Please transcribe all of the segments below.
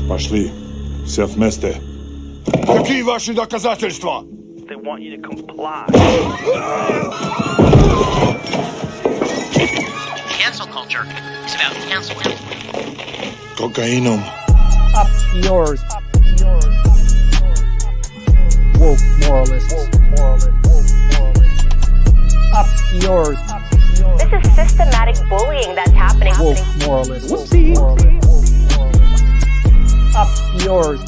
Пошли. Все вместе. Какие ваши доказательства? They want you to comply. Cancel culture is about canceling. Кокаином. Up yours. Woke moralists. Up yours. This is systematic bullying that's happening. Woke moralists. Whoopsie. Up yours.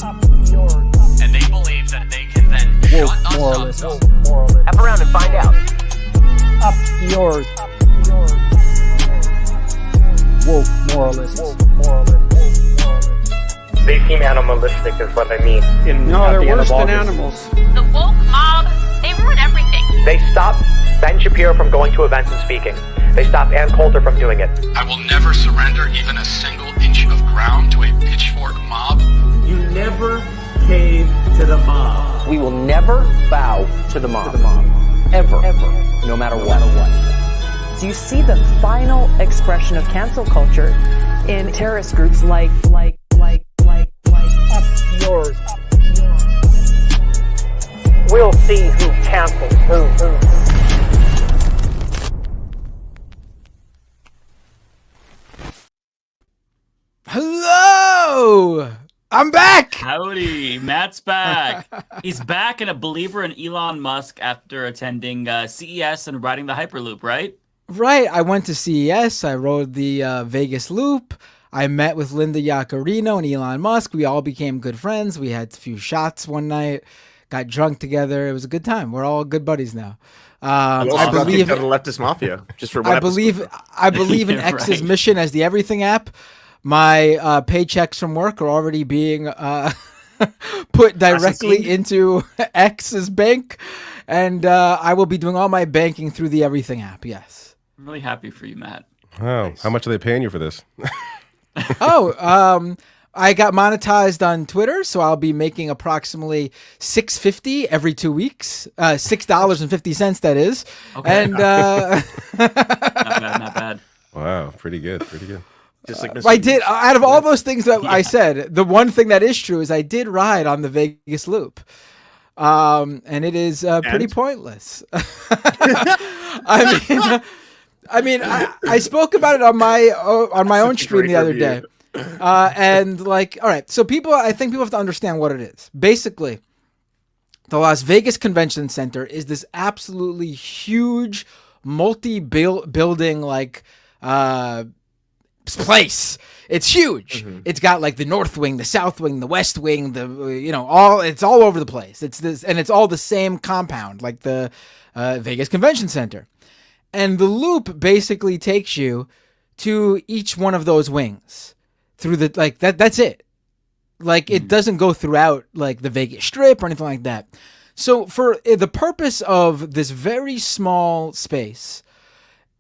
And they believe that they can then Woke shut us moralists. up. Up around and find out. Up yours. Woke moralists. They seem animalistic is what I mean. No, they're worse than animals. The woke mob, they ruin everything. They stop Ben Shapiro from going to events and speaking. They stop Ann Coulter from doing it. I will never surrender even a single inch of ground to a pitchfork mob. You never cave to the mob. We will never bow to the mob. Ever. No matter what. Do you see the final expression of cancel culture in terrorist groups like Up yours. We'll see who cancels who. Hello! I'm back! Howdy, Matt's back. He's back and a believer in Elon Musk after attending CES and riding the Hyperloop, right? Right, I went to CES, I rode the Vegas Loop, I met with Linda Yaccarino and Elon Musk, we all became good friends, we had a few shots one night, got drunk together, it was a good time, we're all good buddies now. I believe the Leftist Mafia, just for one I believe in X's mission as the everything app. My paychecks from work are already being put directly into X's bank, and I will be doing all my banking through the everything app, yes. I'm really happy for you, Matt. Oh, nice. How much are they paying you for this? I got monetized on Twitter, so I'll be making approximately $6.50 every 2 weeks. $6.50, that is. Okay. And not bad. Wow, pretty good. Just like I did. Out of all those things that I said, the one thing that is true is I did ride on the Vegas Loop, and it is pretty pointless. I mean, I spoke about it on my own stream the other day, and like, all right. So I think people have to understand what it is. Basically, the Las Vegas Convention Center is this absolutely huge, multi-building like place. It's huge. Mm-hmm. It's got like the north wing, the south wing, the west wing, it's all over the place. It's all the same compound, like the Vegas Convention Center. And the loop basically takes you to each one of those wings through that's it. Like it doesn't go throughout like the Vegas Strip or anything like that. So for the purpose of this very small space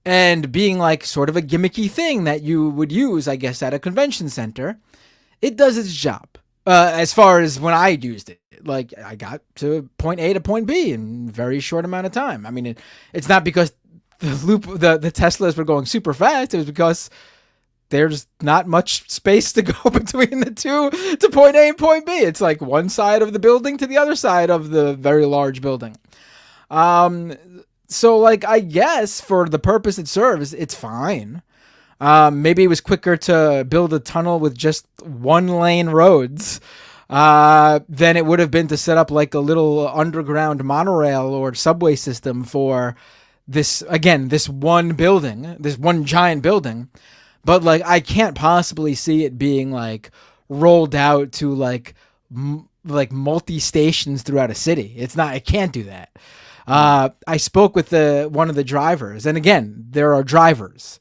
and being like sort of a gimmicky thing that you would use, I guess, at a convention center, it does its job. As far as when I used it, like I got to point A to point B in a very short amount of time. I mean, it's not because the Teslas were going super fast. It was because there's not much space to go between the two to point A and point B. It's like one side of the building to the other side of the very large building. So like, I guess for the purpose it serves, it's fine. Maybe it was quicker to build a tunnel with just one lane roads than it would have been to set up like a little underground monorail or subway system for this one building, this one giant building. But like, I can't possibly see it being like rolled out to like multi stations throughout a city. It can't do that. I spoke with one of the drivers, and again, there are drivers.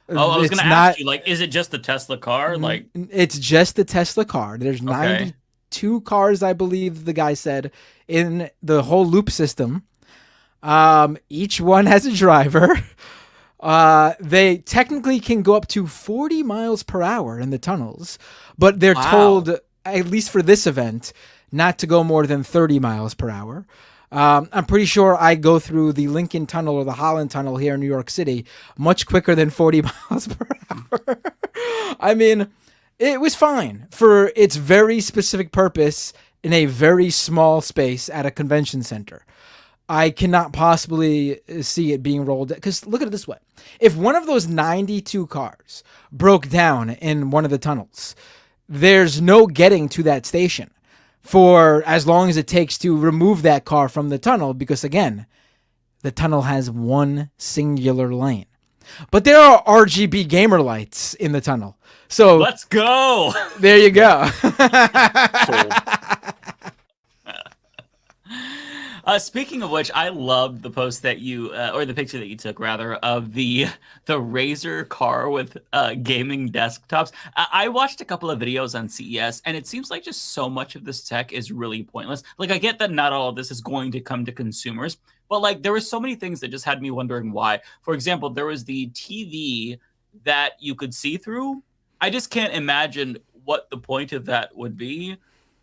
Oh, I was going to ask you, like, is it just the Tesla car? Like, it's just the Tesla car. There's 92 cars, I believe the guy said, in the whole loop system. Each one has a driver. They technically can go up to 40 miles per hour in the tunnels, but they're told, at least for this event, not to go more than 30 miles per hour. I'm pretty sure I go through the Lincoln Tunnel or the Holland Tunnel here in New York City much quicker than 40 miles per hour. I mean, It was fine for its very specific purpose in a very small space at a convention center. I cannot possibly see it being rolled, because look at it this way. If one of those 92 cars broke down in one of the tunnels, there's no getting to that station for as long as it takes to remove that car from the tunnel, because again, the tunnel has one singular lane. But there are RGB gamer lights in the tunnel. So let's go. There you go. Speaking of which, I loved the post that you, or the picture that you took rather, of the Razer car with gaming desktops. I watched a couple of videos on CES, and it seems like just so much of this tech is really pointless. Like, I get that not all of this is going to come to consumers, but like there were so many things that just had me wondering why. For example, there was the TV that you could see through. I just can't imagine what the point of that would be.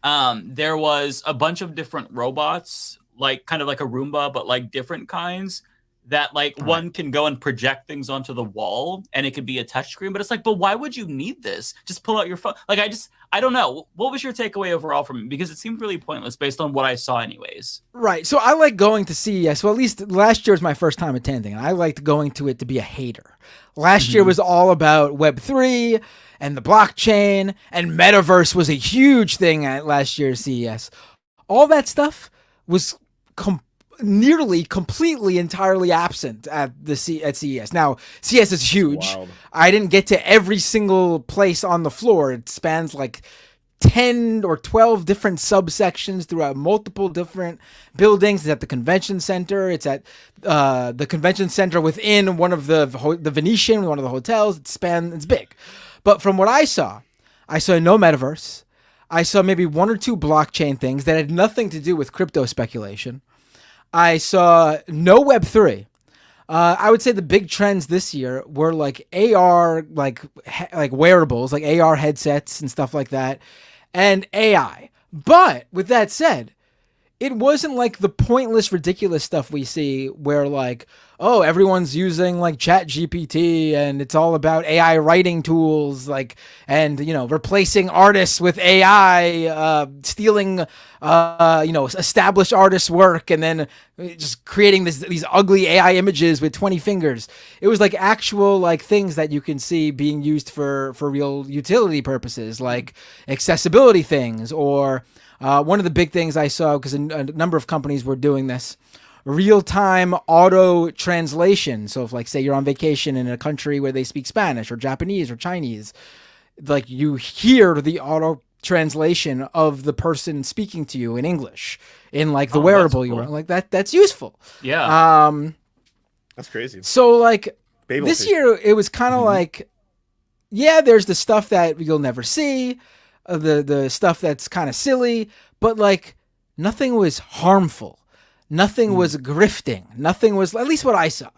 There was a bunch of different robots, like kind of like a Roomba, but like different kinds that like one can go and project things onto the wall and it could be a touchscreen. But it's like, but why would you need this? Just pull out your phone. Like, I don't know. What was your takeaway overall from it? Because it seemed really pointless based on what I saw anyways. Right. So I like going to CES. Well, at least last year was my first time attending, and I liked going to it to be a hater. Last year was all about Web3 and the blockchain, and metaverse was a huge thing at last year's CES. All that stuff was nearly completely entirely absent at CES. Now, CES is huge. Wild. I didn't get to every single place on the floor. It spans like 10 or 12 different subsections throughout multiple different buildings. It's at the convention center. It's at the convention center within one of the Venetian, one of the hotels. It's big. But from what I saw no metaverse. I saw maybe one or two blockchain things that had nothing to do with crypto speculation. I saw no Web3. I would say the big trends this year were like AR, like wearables, like AR headsets and stuff like that, and AI. But with that said, it wasn't like the pointless, ridiculous stuff we see where like, oh, everyone's using like ChatGPT and it's all about AI writing tools, like, and, you know, replacing artists with AI, stealing, established artists' work and then just creating these ugly AI images with 20 fingers. It was like actual like things that you can see being used for real utility purposes, like accessibility things, or one of the big things I saw, because a number of companies were doing this, real-time auto translation. So if, like, say you're on vacation in a country where they speak Spanish or Japanese or Chinese, like you hear the auto translation of the person speaking to you in English in like the wearable you were like that's useful. Yeah. That's crazy. So like this year it was kind of like, yeah, there's the stuff that you'll never see, the stuff that's kind of silly, but like nothing was harmful. Nothing was grifting. Nothing was, at least what I saw.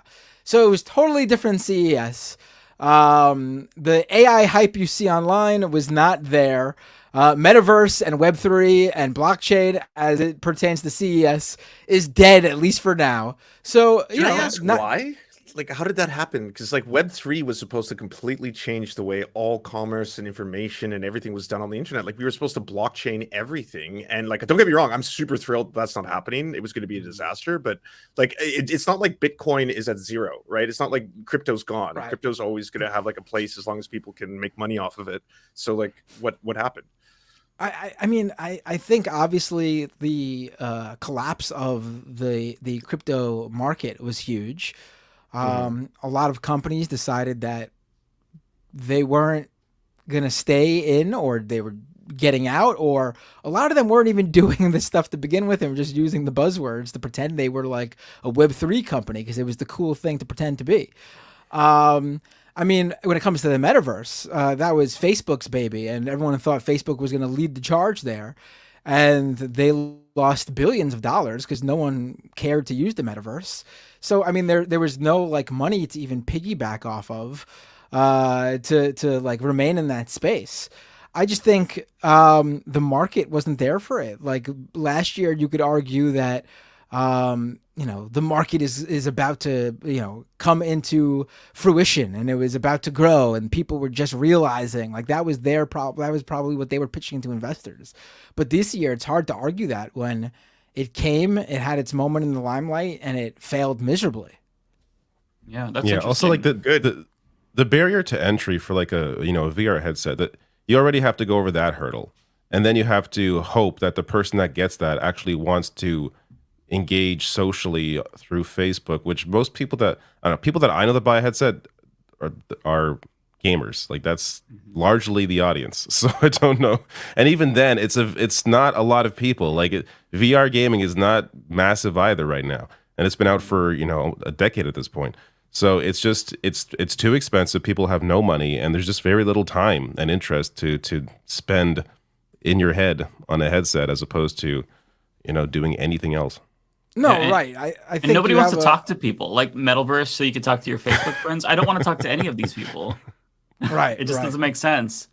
So it was totally different CES. The AI hype you see online was not there. Metaverse and Web3 and blockchain, as it pertains to CES, is dead, at least for now. So, Can I ask why? Like, how did that happen? Because like Web3 was supposed to completely change the way all commerce and information and everything was done on the internet. Like, we were supposed to blockchain everything. And like, don't get me wrong, I'm super thrilled that's not happening. It was going to be a disaster, but like, it's not like Bitcoin is at zero, right? It's not like crypto's gone. Right. Crypto's always going to have like a place as long as people can make money off of it. So like, what happened? I mean, I think obviously the collapse of the crypto market was huge. A lot of companies decided that they weren't going to stay in, or they were getting out, or a lot of them weren't even doing this stuff to begin with and were just using the buzzwords to pretend they were like a Web3 company because it was the cool thing to pretend to be. I mean, when it comes to the metaverse, that was Facebook's baby, and everyone thought Facebook was going to lead the charge there. And they lost billions of dollars because no one cared to use the metaverse. So, I mean, there was no like money to even piggyback off of to like remain in that space. I just think the market wasn't there for it. Like last year, you could argue that, the market is about to, come into fruition, and it was about to grow, and people were just realizing like that was their problem. That was probably what they were pitching to investors. But this year, it's hard to argue that when it came, it had its moment in the limelight, and it failed miserably. Yeah, that's also like the barrier to entry for like a VR headset, that you already have to go over that hurdle, and then you have to hope that the person that gets that actually wants to engage socially through Facebook, which most people that I know that buy a headset are gamers. Like that's largely the audience. So I don't know. And even then, it's not a lot of people. Like VR gaming is not massive either right now, and it's been out for a decade at this point. So it's just it's too expensive. People have no money, and there's just very little time and interest to spend in your head on a headset as opposed to doing anything else. No, right. I think and nobody wants to talk to people like Metalverse, so you can talk to your Facebook friends. I don't want to talk to any of these people. Right. It just doesn't make sense.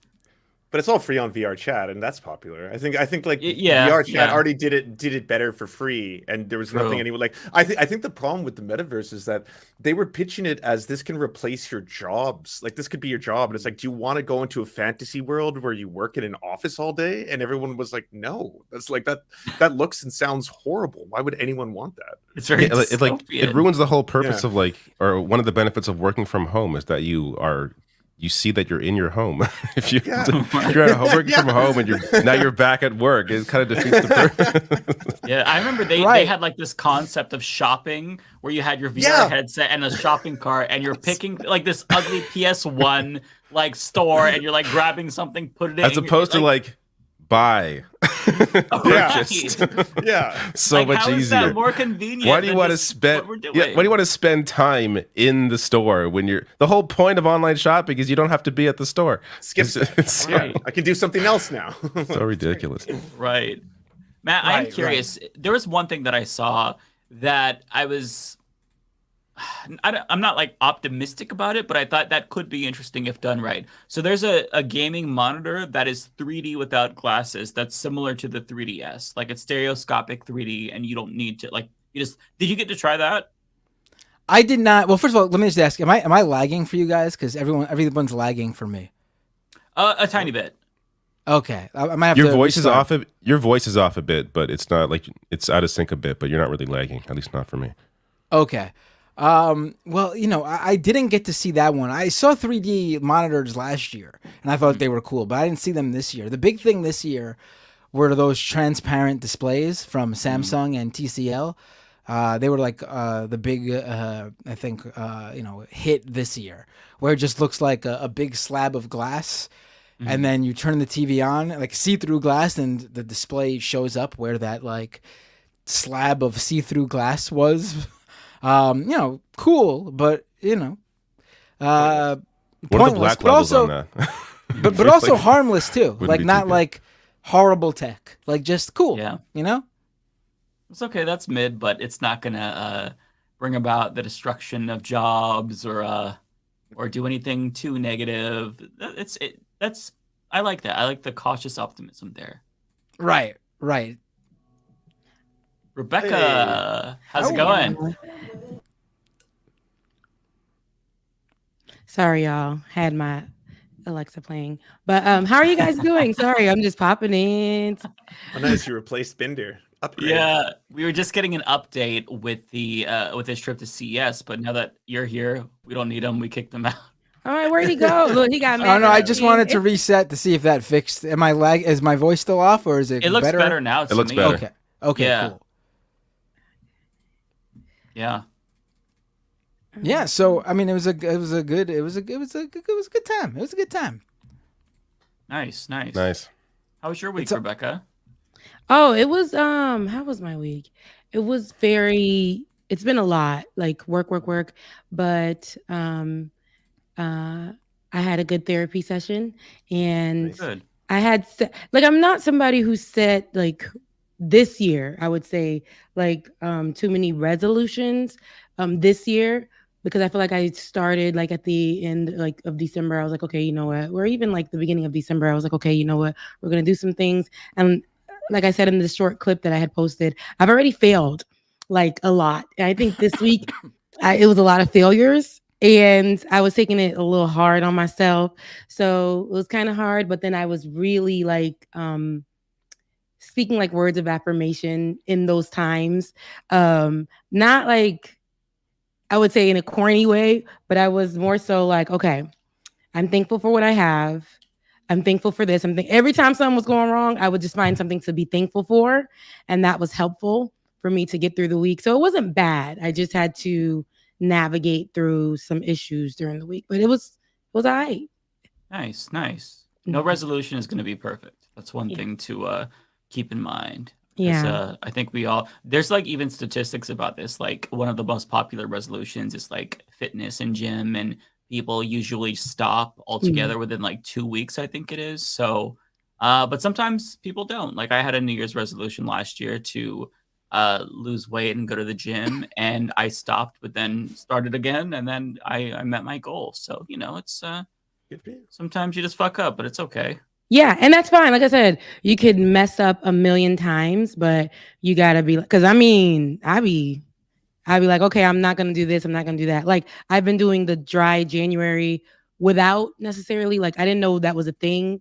But it's all free on VR chat, and that's popular. I think like yeah, VR chat already did it better for free, and there was nothing anyone like. I think the problem with the metaverse is that they were pitching it as this can replace your jobs. Like this could be your job, and it's like, do you want to go into a fantasy world where you work in an office all day? And everyone was like, no, that's like that looks and sounds horrible. Why would anyone want that? It's very it ruins the whole purpose of or one of the benefits of working from home is that you see that you're in your home. if you're at home working from home and you're back at work, it kind of defeats the purpose. Yeah, I remember they had like this concept of shopping where you had your VR headset and a shopping cart, and you're picking like this ugly PS1 like store, and you're like grabbing something, put it in. As opposed to like buy. Purchased. Yeah. So much how is easier. That more convenient. Why do you want to spend why do you want to spend time in the store when the whole point of online shopping is you don't have to be at the store. Skip it. Right. I can do something else now. So ridiculous. Right. Matt, I'm curious. Right. There was one thing that I saw that I'm not like optimistic about it, but I thought that could be interesting if done right. So there's a gaming monitor that is 3D without glasses that's similar to the 3DS. Like it's stereoscopic 3D, and you don't need to did you get to try that? I did not. Well, first of all, let me just ask, am I lagging for you guys? Because everyone's lagging for me. A tiny bit. Okay. I might have your to voice restart. is off your voice is off a bit, but it's not like it's out of sync a bit, but you're not really lagging, at least not for me. Okay. Well, I didn't get to see that one. I saw 3D monitors last year, and I thought they were cool, but I didn't see them this year. The big thing this year were those transparent displays from Samsung and TCL. They were like the big, I think, hit this year, where it just looks like a big slab of glass, and then you turn the TV on, like see-through glass, and the display shows up where that like slab of see-through glass was. Cool, but what are the black but levels also, on that? but also like, harmless too. Like not good. like horrible tech. Like just cool. Yeah. It's okay. That's mid, but it's not gonna bring about the destruction of jobs or do anything too negative. I like that. I like the cautious optimism there. Right. Rebecca, how's it going? Sorry, y'all. Had my Alexa playing. But how are you guys doing? Sorry, I'm just popping in. Oh, nice. You replaced Binder. Upgrade. Yeah, we were just getting an update with with his trip to CES, but now that you're here, we don't need him. We kicked him out. All right, where'd he go? Look, he got mad. Oh no, I just wanted to reset to see if that fixed. Is my voice still off, or is it? It looks better now. It looks better. Okay. Yeah. Cool. Yeah. Yeah. So I mean, it was a good time. It was a good time. Nice. How was your week, Rebecca? Oh, it was how was my week? It was it's been a lot, like work, but I had a good therapy session, and good. I had I'm not somebody who set like this year, I would say like too many resolutions this year, because I feel like I started like at the end like of December. I was like, okay, you know what? Or even like the beginning of December, I was like, okay, you know what? We're gonna do some things. And like I said in the short clip that I had posted, I've already failed like a lot. And I think this week it was a lot of failures. And I was taking it a little hard on myself. So it was kind of hard, but then I was really like speaking like words of affirmation in those times. Not like I would say in a corny way, but I was more so like, okay, I'm thankful for what I have. I'm thankful for this. Every time something was going wrong, I would just find something to be thankful for. And that was helpful for me to get through the week. So it wasn't bad. I just had to navigate through some issues during the week, but it was all right. Nice. No resolution is going to be perfect. That's one thing to keep in mind. Yeah. I think we all, there's like even statistics about this. Like one of the most popular resolutions is like fitness and gym, and people usually stop altogether within like 2 weeks, I think it is. So, but sometimes people don't. Like I had a New Year's resolution last year to lose weight and go to the gym, and I stopped, but then started again, and then I met my goal. So, it's sometimes you just fuck up, but it's okay. Yeah, and that's fine. Like I said, you could mess up a million times, but you gotta be, because I mean, I'd be like, okay, I'm not gonna do this, I'm not gonna do that. Like I've been doing the dry January without necessarily, like I didn't know that was a thing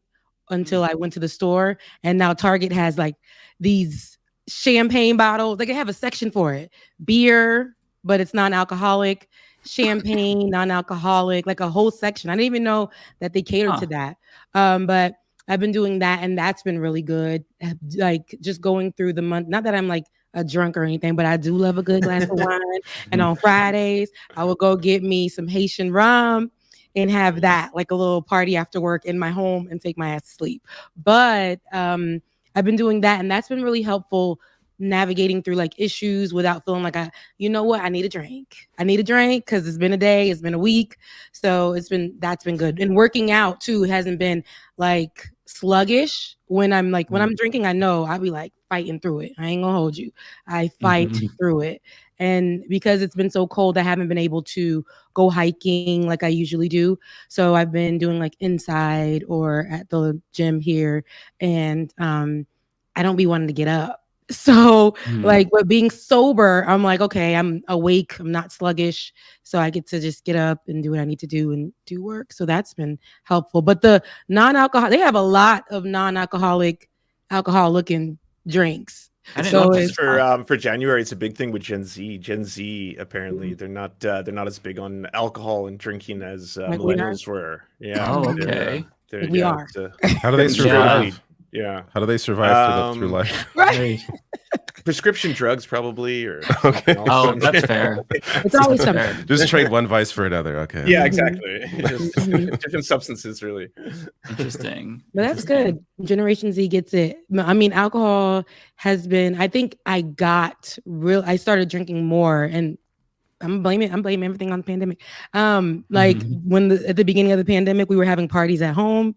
until I went to the store, and now Target has like these champagne bottles. Like they have a section for it. Beer, but it's non-alcoholic. Champagne, non-alcoholic, like a whole section. I didn't even know that they catered to that. But I've been doing that, and that's been really good. Like just going through the month. Not that I'm like a drunk or anything, but I do love a good glass of wine. And on Fridays, I will go get me some Haitian rum and have that, like a little party after work in my home, and take my ass to sleep. But I've been doing that, and that's been really helpful navigating through like issues without feeling like I need a drink. I need a drink because it's been a day, it's been a week. So that's been good. And working out too hasn't been like sluggish. When I'm drinking, I know I'll be like fighting through it. I ain't gonna hold you. I fight through it. And because it's been so cold, I haven't been able to go hiking like I usually do. So I've been doing like inside or at the gym here. And I don't be wanting to get up. So like, but being sober, I'm like, okay, I'm awake, I'm not sluggish, so I get to just get up and do what I need to do and do work. So that's been helpful. But the non-alcohol, they have a lot of non-alcoholic, alcohol-looking drinks. I didn't know this for January. It's a big thing with Gen Z. Gen Z apparently they're not as big on alcohol and drinking as like millennials were. Yeah. Oh, okay. We are. How do they survive? Yeah. How do they survive through life? Right. Prescription drugs, probably, or okay. Oh, that's fair. It's always something. Just trade one vice for another. Okay. Yeah, exactly. Just different substances, really. Interesting. But that's good. Generation Z gets it. I mean, alcohol has been. I think I started drinking more, and I'm blaming everything on the pandemic. Like at the beginning of the pandemic, we were having parties at home.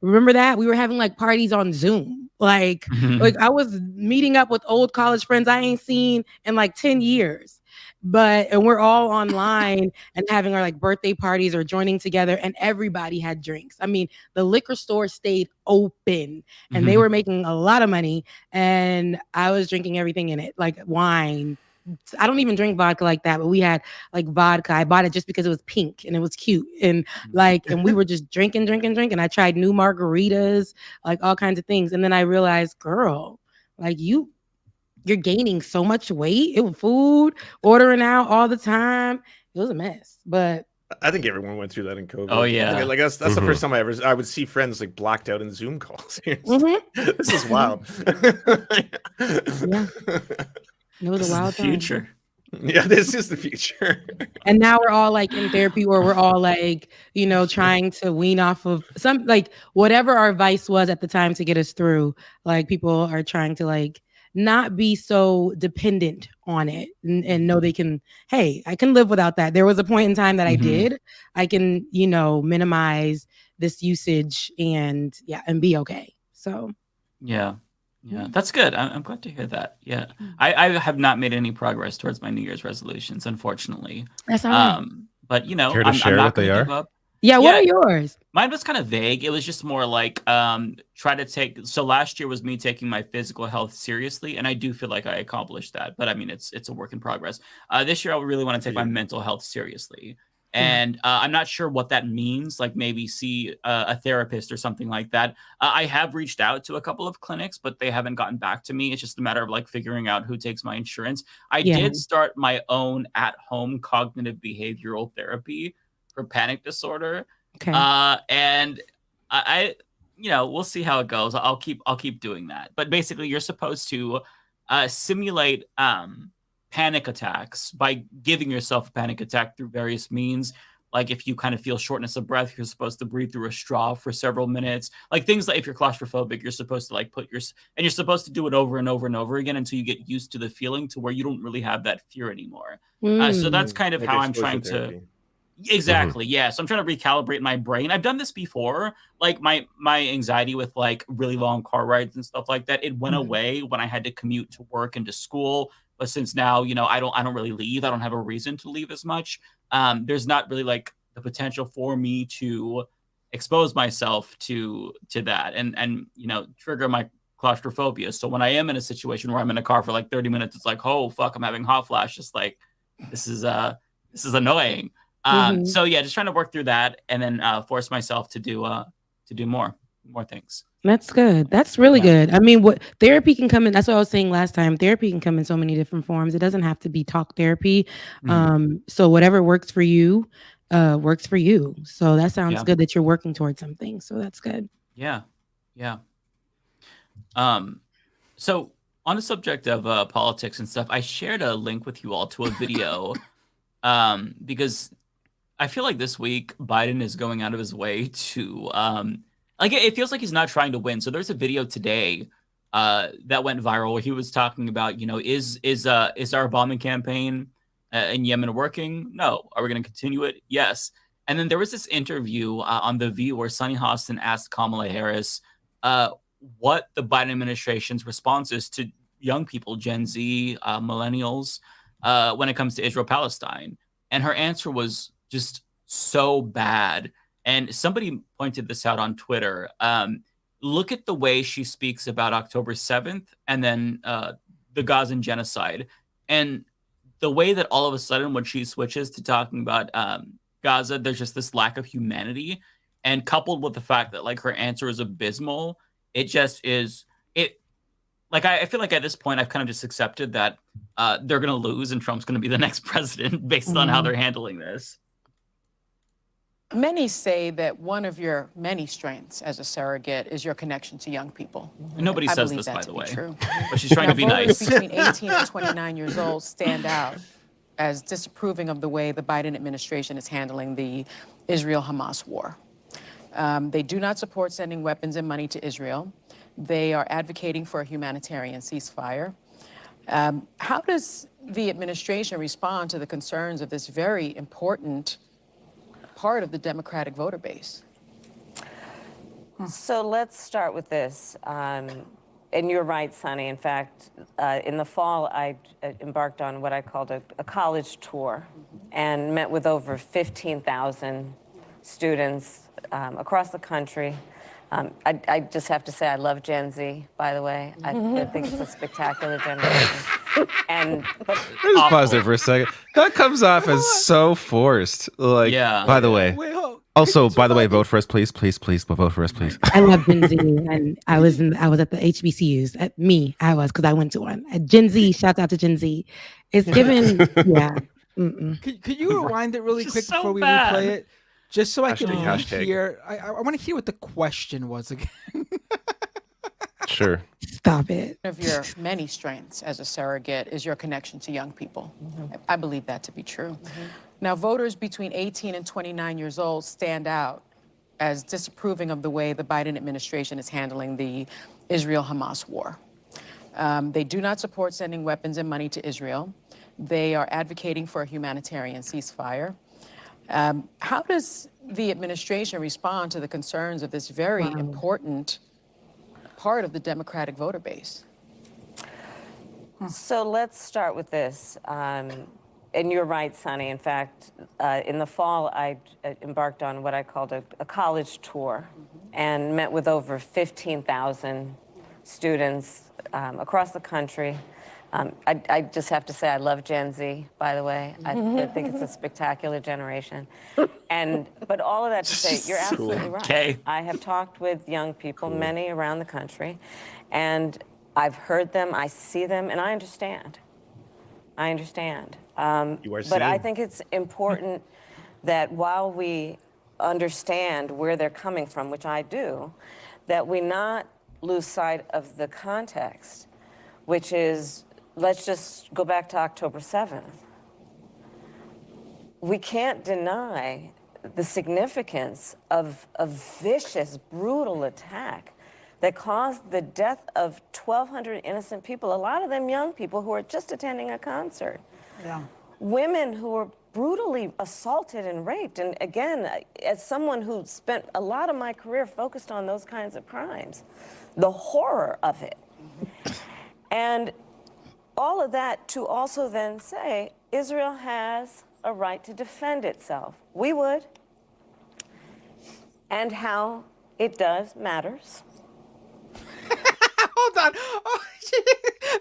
Remember that? We were having like parties on Zoom. Like I was meeting up with old college friends I ain't seen in like 10 years. And we're all online and having our like birthday parties or joining together, and everybody had drinks. I mean, the liquor store stayed open and they were making a lot of money, and I was drinking everything in it, like wine. I don't even drink vodka like that, but we had like vodka. I bought it just because it was pink and it was cute, and we were just drinking. I tried new margaritas, like all kinds of things. And then I realized, girl, like you're gaining so much weight. It was food, ordering out all the time. It was a mess, but I think everyone went through that in COVID. Oh yeah, like that's the first time I would see friends like blacked out in Zoom calls. This is wild. Yeah. It was a wild future. Yeah, this is the future. And now we're all like in therapy, or we're all like, trying to wean off of some, like whatever our vice was at the time to get us through. Like people are trying to like not be so dependent on it and know they can, hey, I can live without that. There was a point in time that I did. I can, minimize this usage and be okay. So yeah. Yeah, that's good. I'm glad to hear that. Yeah, I have not made any progress towards my New Year's resolutions, unfortunately. That's all right. But care to share I'm not what they are? give up. Yeah, what are yours? Mine was kind of vague. It was just more like try to take. So last year was me taking my physical health seriously, and I do feel like I accomplished that. But I mean, it's a work in progress. This year, I really want to take my mental health seriously, and I'm not sure what that means. Like maybe see a therapist or something like that. I have reached out to a couple of clinics, but they haven't gotten back to me. It's just a matter of like figuring out who takes my insurance. I did start my own at-home cognitive behavioral therapy for panic disorder. Okay. And I we'll see how it goes. I'll keep doing that. But basically, you're supposed to simulate panic attacks by giving yourself a panic attack through various means. Like if you kind of feel shortness of breath, you're supposed to breathe through a straw for several minutes. Like things like if you're claustrophobic, you're supposed to like you're supposed to do it over and over and over again until you get used to the feeling to where you don't really have that fear anymore. So that's kind of how I'm trying to. Exactly. Yeah. So I'm trying to recalibrate my brain. I've done this before. Like my anxiety with like really long car rides and stuff like that. It went away when I had to commute to work and to school. But since now, I don't really leave. I don't have a reason to leave as much. There's not really like the potential for me to expose myself to that and trigger my claustrophobia. So when I am in a situation where I'm in a car for like 30 minutes, it's like, oh fuck, I'm having hot flashes. Like this is annoying. So yeah, just trying to work through that and then force myself to do more things. That's good. That's really good. I mean, what therapy can come in. That's what I was saying last time. Therapy can come in so many different forms. It doesn't have to be talk therapy. So whatever works for you, works for you. So that sounds good that you're working towards something. So that's good. Yeah. So on the subject of politics and stuff, I shared a link with you all to a video because I feel like this week Biden is going out of his way to like it feels like he's not trying to win. So there's a video today that went viral where he was talking about, is our bombing campaign in Yemen working? No. Are we going to continue it? Yes. And then there was this interview on The View where Sunny Hostin asked Kamala Harris what the Biden administration's response is to young people, Gen Z, millennials, when it comes to Israel-Palestine. And her answer was just so bad. And somebody pointed this out on Twitter. Look at the way she speaks about October 7th and then the Gazan genocide. And the way that all of a sudden when she switches to talking about Gaza, there's just this lack of humanity. And coupled with the fact that like her answer is abysmal, it just is like I feel like at this point I've kind of just accepted that they're going to lose and Trump's going to be the next president based on how they're handling this. Many say that one of your many strengths as a surrogate is your connection to young people. Nobody I says believe this, that by to the be way. True. But she's trying to be voters nice. between 18 and 29 years old stand out as disapproving of the way the Biden administration is handling the Israel-Hamas war. They do not support sending weapons and money to Israel. They are advocating for a humanitarian ceasefire. How does the administration respond to the concerns of this very important part of the Democratic voter base? So let's start with this. And you're right, Sonny. In fact, in the fall, I embarked on what I called a college tour and met with over 15,000 students across the country. I just have to say I love Gen Z, by the way. I think it's a spectacular generation. Let's pause there for a second. That comes off as so forced. Like, by the way. Also, by the way, vote for us, please. Please vote for us, please. I love Gen Z, and I was at the HBCUs. I was because I went to one. Gen Z, shout out to Gen Z. It's given, yeah. Could you rewind it really quick before we replay it? Just so I can hear. I want to hear what the question was again. Sure. Stop it. One of your many strengths as a surrogate is your connection to young people. I believe that to be true. Now, voters between 18 and 29 years old stand out as disapproving of the way the Biden administration is handling the Israel-Hamas war. They do not support sending weapons and money to Israel. They are advocating for a humanitarian ceasefire. How does the administration respond to the concerns of this very important part of the Democratic voter base? So let's start with this. And and you're right, Sonny. In fact, in the fall, I embarked on what I called a college tour and met with over 15,000 students across the country. I just have to say I love Gen Z, by the way. I think it's a spectacular generation. But all of that to say, you're absolutely right. Okay. I have talked with young people, many around the country, and I've heard them, I see them, and I understand. I understand. But I think it's important that while we understand where they're coming from, which I do, that we not lose sight of the context, which is, let's just go back to October 7th. We can't deny the significance of a vicious, brutal attack that caused the death of 1,200 innocent people, a lot of them young people who are just attending a concert. Yeah. Women who were brutally assaulted and raped. And again, as someone who spent a lot of my career focused on those kinds of crimes, the horror of it. And all of that to also then say, Israel has a right to defend itself. We would. And how it does matters. Hold on. Oh,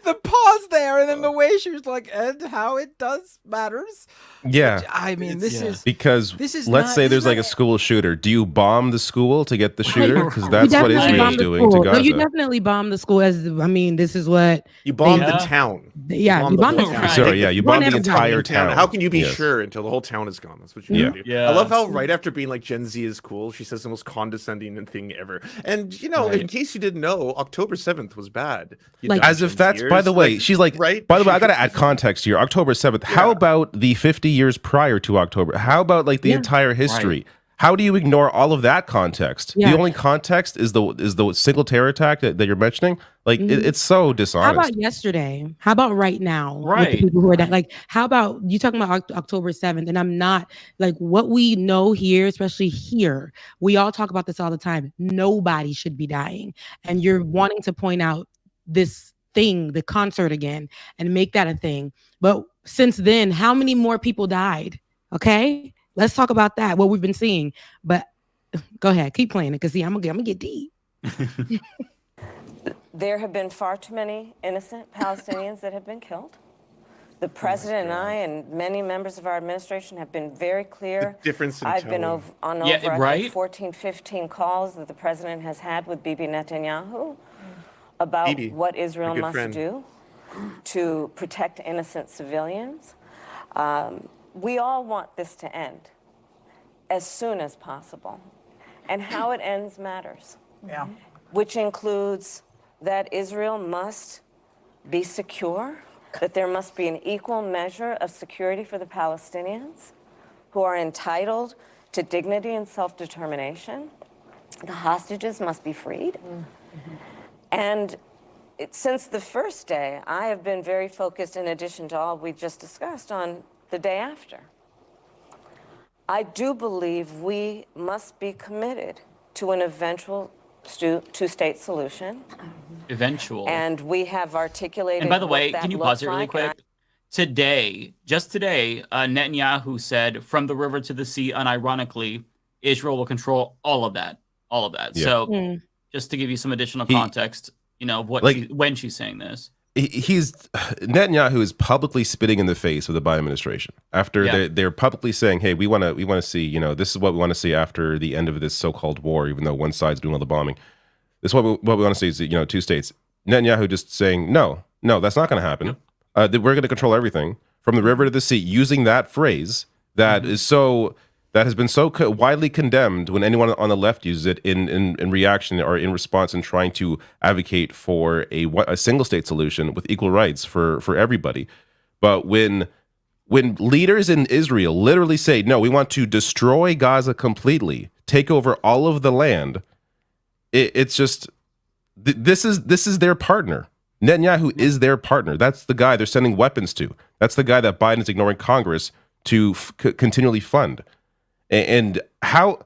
the pause there, and then the way she was like, and how it does matters. Yeah. I mean, this is because let's say there's like a school shooter. Do you bomb the school to get the shooter? Because that's what Israel's doing to Gaza. No, you definitely bomb the school. This is what you bomb the town. Yeah, you bomb the town. Sorry, yeah, you bomb the entire town. How can you be sure until the whole town is gone? That's what you do. Yeah. I love how right after being like Gen Z is cool, she says the most condescending thing ever. And in case you didn't know, October 7th was bad. As if that's, by the way, she's like, right? By the way, I gotta add context here. October 7th. How about the 50 years prior to October? How about like the entire history? Right. How do you ignore all of that context? The only context is the single terror attack that you're mentioning. Like it's so dishonest. How about yesterday? How about right now? Right. With the people who are that, like, how about you talking about October 7th? And I'm not like what we know here, especially here. We all talk about this all the time. Nobody should be dying, and you're wanting to point out this thing, the concert again, and make that a thing. But since then, how many more people died? Okay. Let's talk about that, what we've been seeing. But go ahead, keep playing it, because see, I'm gonna get deep. There have been far too many innocent Palestinians that have been killed. The president and I and many members of our administration have been very clear. The difference in I've been on over I think 14, 15 calls that the president has had with Bibi Netanyahu about what Israel must do to protect innocent civilians. We all want this to end as soon as possible. And how it ends matters. Yeah. Which includes that Israel must be secure, that there must be an equal measure of security for the Palestinians who are entitled to dignity and self-determination. The hostages must be freed. And since the first day, I have been very focused, in addition to all we just discussed, on the day after. I do believe we must be committed to an eventual two-state solution. Eventual. And we have articulated. And by the way, can you pause it really quick? Today, just today, Netanyahu said, from the river to the sea, unironically, Israel will control all of that. All of that. Yeah. So just to give you some additional context, of what when she's saying this. Netanyahu is publicly spitting in the face of the Biden administration after they're publicly saying, hey, we want to see, this is what we want to see after the end of this so-called war, even though one side's doing all the bombing. This is what we want to see is, two states. Netanyahu just saying, no, that's not going to happen. We're going to control everything from the river to the sea, using that phrase that has been so widely condemned when anyone on the left uses it in reaction or in response and trying to advocate for a single state solution with equal rights for everybody. But when leaders in Israel literally say, no, we want to destroy Gaza completely, take over all of the land, it's just, this is their partner. Netanyahu is their partner. That's the guy they're sending weapons to. That's the guy that Biden is ignoring Congress to continually fund. And how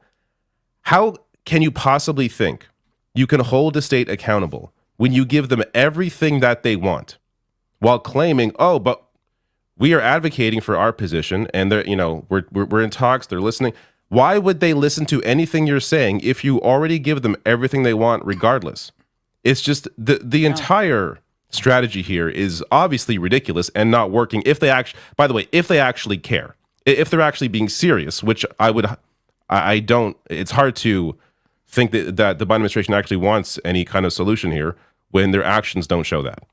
can you possibly think you can hold a state accountable when you give them everything that they want while claiming, but we are advocating for our position, and they're, you know, we're in talks. They're listening. Why would they listen to anything you're saying if you already give them everything they want, regardless? It's just the entire strategy here is obviously ridiculous and not working. If they actually, by the way, if they actually care, if they're actually being serious, which I don't. It's hard to think that the Biden administration actually wants any kind of solution here when their actions don't show that.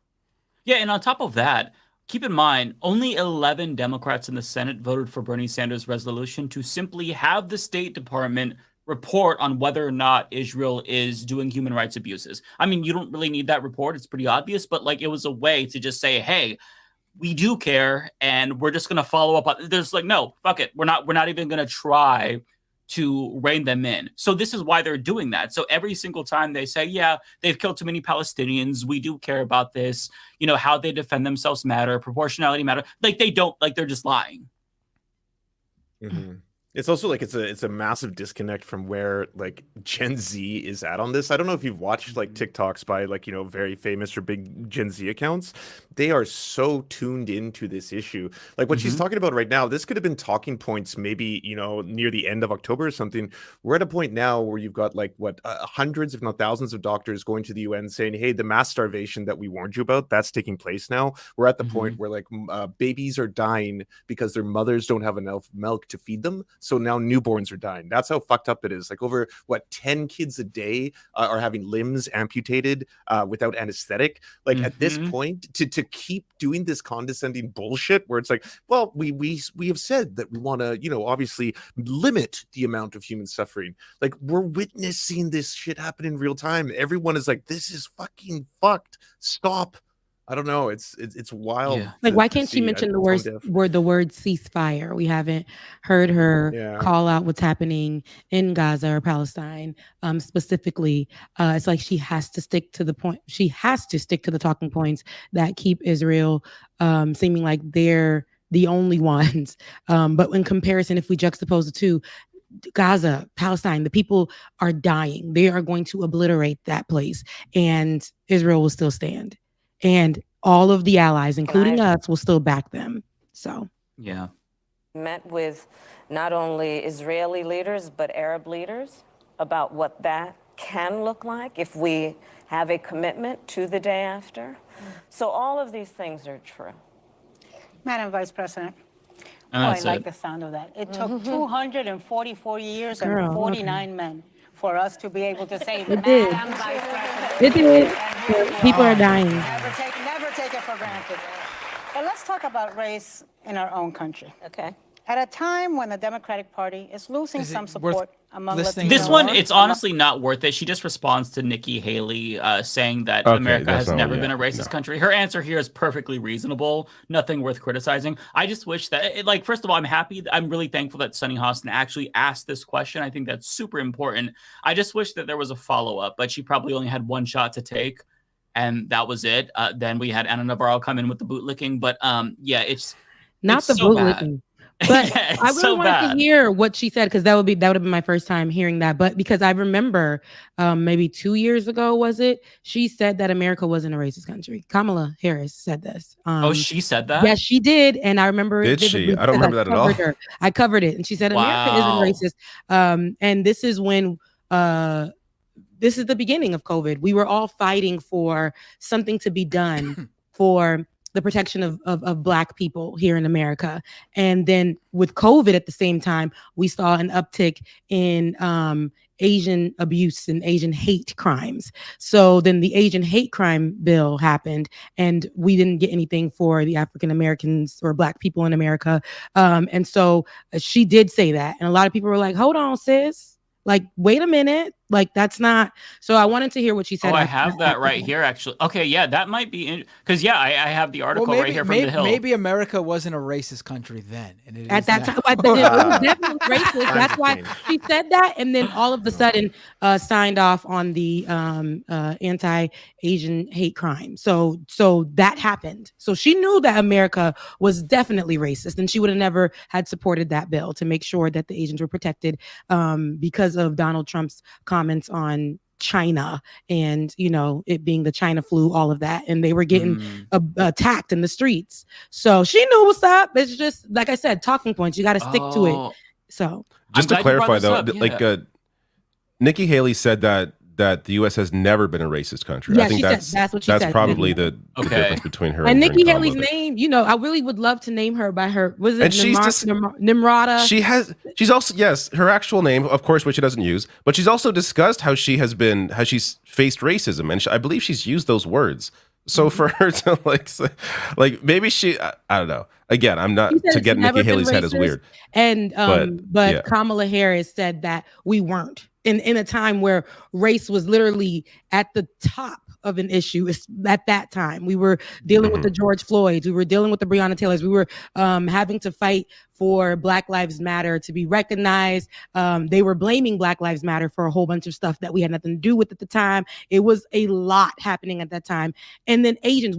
Yeah, and on top of that, keep in mind, only 11 Democrats in the Senate voted for Bernie Sanders' resolution to simply have the State Department report on whether or not Israel is doing human rights abuses. I mean, you don't really need that report. It's pretty obvious, but like it was a way to just say, hey, we do care and we're just going to follow up on. There's like, no, fuck it. We're not even going to try to rein them in. So this is why they're doing that. So every single time they say, yeah, they've killed too many Palestinians, we do care about this, you know, how they defend themselves matter, proportionality matter. Like they don't, like they're just lying. Mm-hmm. It's also like it's a massive disconnect from where like Gen Z is at on this. I don't know if you've watched like TikToks by like, you know, very famous or big Gen Z accounts. They are so tuned into this issue. Like what she's talking about right now, this could have been talking points maybe, you know, near the end of October or something. We're at a point now where you've got like hundreds, if not thousands of doctors going to the UN saying, hey, the mass starvation that we warned you about, that's taking place now. We're at the point where like babies are dying because their mothers don't have enough milk to feed them. So now newborns are dying. That's how fucked up it is. Like over 10 kids a day are having limbs amputated without anesthetic. Like at this point, to keep doing this condescending bullshit where it's like, well, we have said that we want to, you know, obviously limit the amount of human suffering. Like we're witnessing this shit happen in real time. Everyone is like, this is fucking fucked. Stop. I don't know. It's wild. Yeah. Like, why can't she mention the word ceasefire? We haven't heard her call out what's happening in Gaza or Palestine specifically. It's like she has to stick to the point. She has to stick to the talking points that keep Israel seeming like they're the only ones. But in comparison, if we juxtapose the two, Gaza, Palestine, the people are dying. They are going to obliterate that place, and Israel will still stand. And all of the allies, including us, will still back them. So, yeah. Met with not only Israeli leaders, but Arab leaders about what that can look like if we have a commitment to the day after. So all of these things are true. Madam Vice President, I like the sound of that. It took 244 years and 49 men for us to be able to say, It did. Madam Vice President. It did. People are dying. Never take it for granted. But let's talk about race in our own country. Okay. At a time when the Democratic Party is losing some support among Latinos. This one, it's honestly not worth it. She just responds to Nikki Haley saying that America has never been a racist country. Her answer here is perfectly reasonable. Nothing worth criticizing. I just wish that, like, first of all, I'm really thankful that Sunny Hostin actually asked this question. I think that's super important. I just wish that there was a follow-up, but she probably only had one shot to take, and that was it. Then we had Anna Navarro come in with the bootlicking, but yeah, it's not the so bootlicking. But I really wanted to hear what she said, because that would have been my first time hearing that. But because I remember maybe 2 years ago, was it? She said that America wasn't a racist country. Kamala Harris said this. Oh, she said that? Yes, she did. And I remember. Did she? I don't remember that at all. I covered it. And she said America isn't racist. And this is when this is the beginning of COVID. We were all fighting for something to be done for the protection of Black people here in America. And then with COVID at the same time, we saw an uptick in Asian abuse and Asian hate crimes. So then the Asian hate crime bill happened, and we didn't get anything for the African Americans or Black people in America. And so she did say that. And a lot of people were like, hold on, sis. Like, wait a minute. Like, that's not. So I wanted to hear what she said. Oh, I have that right here, actually. Okay, yeah, that might be because I have the article right here from The Hill. Maybe America wasn't a racist country then, and it at that time. It was definitely racist. That's why she said that, and then all of a sudden signed off on the anti-Asian hate crime. So that happened. So she knew that America was definitely racist, and she would have never had supported that bill to make sure that the Asians were protected because of Donald Trump's comments on China and, it being the China flu, all of that. And they were getting attacked in the streets. So she knew what's up. It's just, like I said, talking points. You got to stick to it. So just to clarify, though, Nikki Haley said that the U.S. has never been a racist country. Yeah, I think that's what she said. That's probably the difference between her and Nikki Haley's Kamala. name. I really would love to name her by her. Was it And she's Nimrata? She's also, yes, her actual name, of course, which she doesn't use. But she's also discussed how she's faced racism, and I believe she's used those words. So for her to like maybe I don't know. Again, I'm not to get Nikki Haley's head is weird. And but Kamala Harris said that we weren't in a time where race was literally at the top of an issue. At that time, we were dealing with the George Floyds, we were dealing with the Breonna Taylors, we were having to fight for Black Lives Matter to be recognized. They were blaming Black Lives Matter for a whole bunch of stuff that we had nothing to do with at the time. It was a lot happening at that time. And then Asians,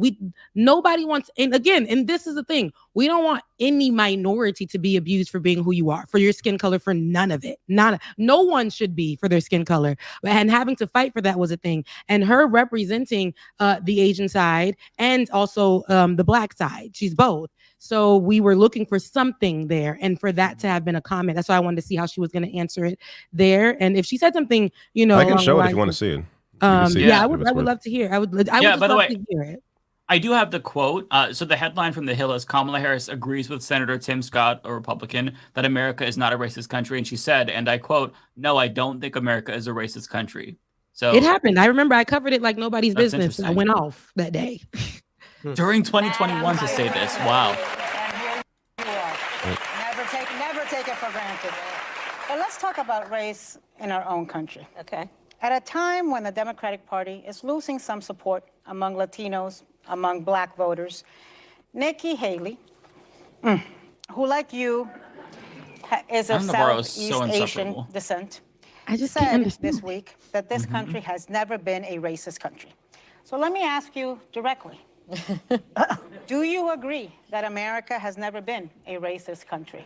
nobody wants, and again, and this is the thing, we don't want any minority to be abused for being who you are, for your skin color, for none of it. No one should be for their skin color. And having to fight for that was a thing. And her representing the Asian side and also the Black side, she's both. So we were looking for something there, and for that to have been a comment, that's why I wanted to see how she was going to answer it there. And if she said something, I can show it if you want to see it. I would love to hear. I would just love to hear it. I do have the quote. So the headline from The Hill is Kamala Harris agrees with Senator Tim Scott, a Republican, that America is not a racist country. And she said, and I quote, "No, I don't think America is a racist country." So it happened. I remember I covered it like nobody's business. I went off that day. During 2021 to say this. Wow. Never take it for granted. But let's talk about race in our own country. Okay. At a time when the Democratic Party is losing some support among Latinos, among Black voters, Nikki Haley, who like you is of Southeast Asian descent, said this week that this country has never been a racist country. So let me ask you directly. Do you agree that America has never been a racist country?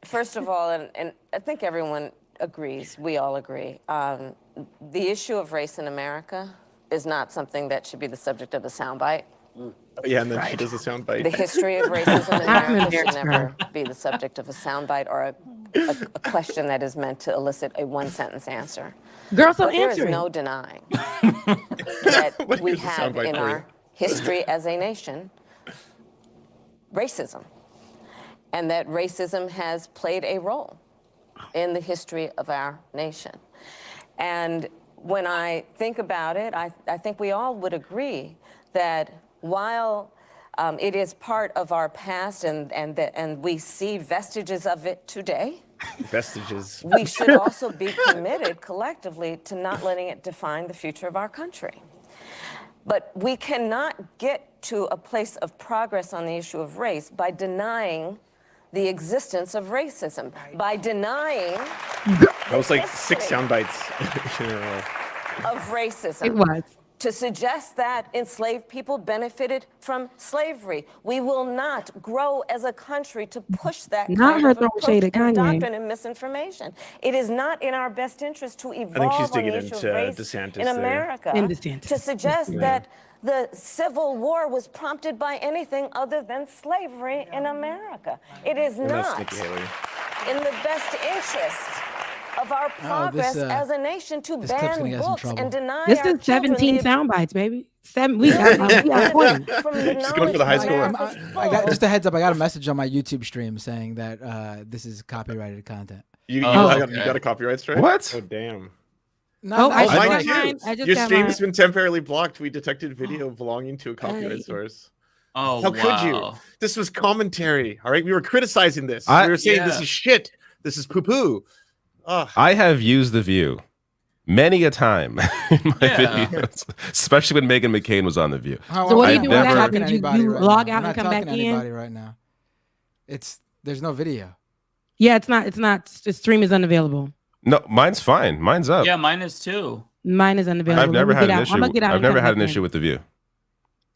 First of all, and I think everyone agrees, we all agree, the issue of race in America is not something that should be the subject of a soundbite. Yeah, and then she does a soundbite. The history of racism in America should never be the subject of a soundbite or a question that is meant to elicit a one-sentence answer. Girl, so but there is answer it. no denying that we have in our history as a nation racism, and that racism has played a role in the history of our nation. And when I think about it, I think we all would agree that while it is part of our past and we see vestiges of it today, we should also be committed collectively to not letting it define the future of our country. But we cannot get to a place of progress on the issue of race by denying the existence of racism, by denying that was like 6 sound bites in a row. Of racism. It was. To suggest that enslaved people benefited from slavery. We will not grow as a country to push that kind of approach and doctrine and misinformation. It is not in our best interest to evolve on the issue of race DeSantis in America to suggest that the Civil War was prompted by anything other than slavery in America. It is not in the best interest of our progress as a nation to ban books and deny this is 17 sound bites, baby. We got 20. She's going for the high score. I got just a heads up. I got a message on my YouTube stream saying that this is copyrighted content. You got a copyright strike? What? Oh damn. No, mine too. Your stream has been temporarily blocked. We detected video belonging to a copyright source. Oh, how could you? This was commentary. All right, we were criticizing this. We were saying this is shit. This is poo-poo. I have used The View many a time in my videos, especially when Meghan McCain was on The View. So what do you do when that happens? You log out and come back in? Right now. There's no video. Yeah, it's not. The stream is unavailable. No, mine's fine. Mine's up. Yeah, mine is too. Mine is unavailable. I've never had an issue. I've never had an issue with The View.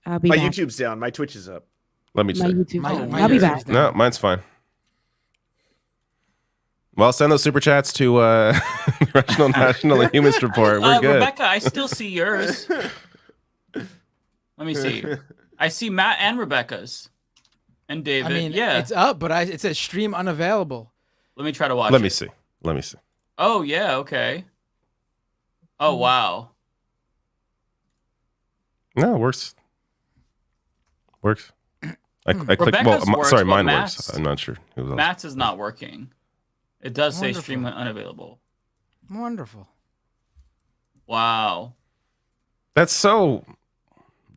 I'll be back. My YouTube's down. My Twitch is up. Let me check. I'll be back. No, mine's fine. Well, send those super chats to Rational National and Humanist Report. We're good. Rebecca, I still see yours. Let me see. I see Matt and Rebecca's. And David. I mean, yeah. it's up, but it says stream unavailable. Let me try to watch Let me see. Oh, yeah, okay. Oh, wow. No, it works. I clicked. Rebecca's Well, works, sorry, but mine Matt's- works. I'm not sure. Matt's is not working. It does say Wonderful. stream unavailable. Wonderful. Wow. That's so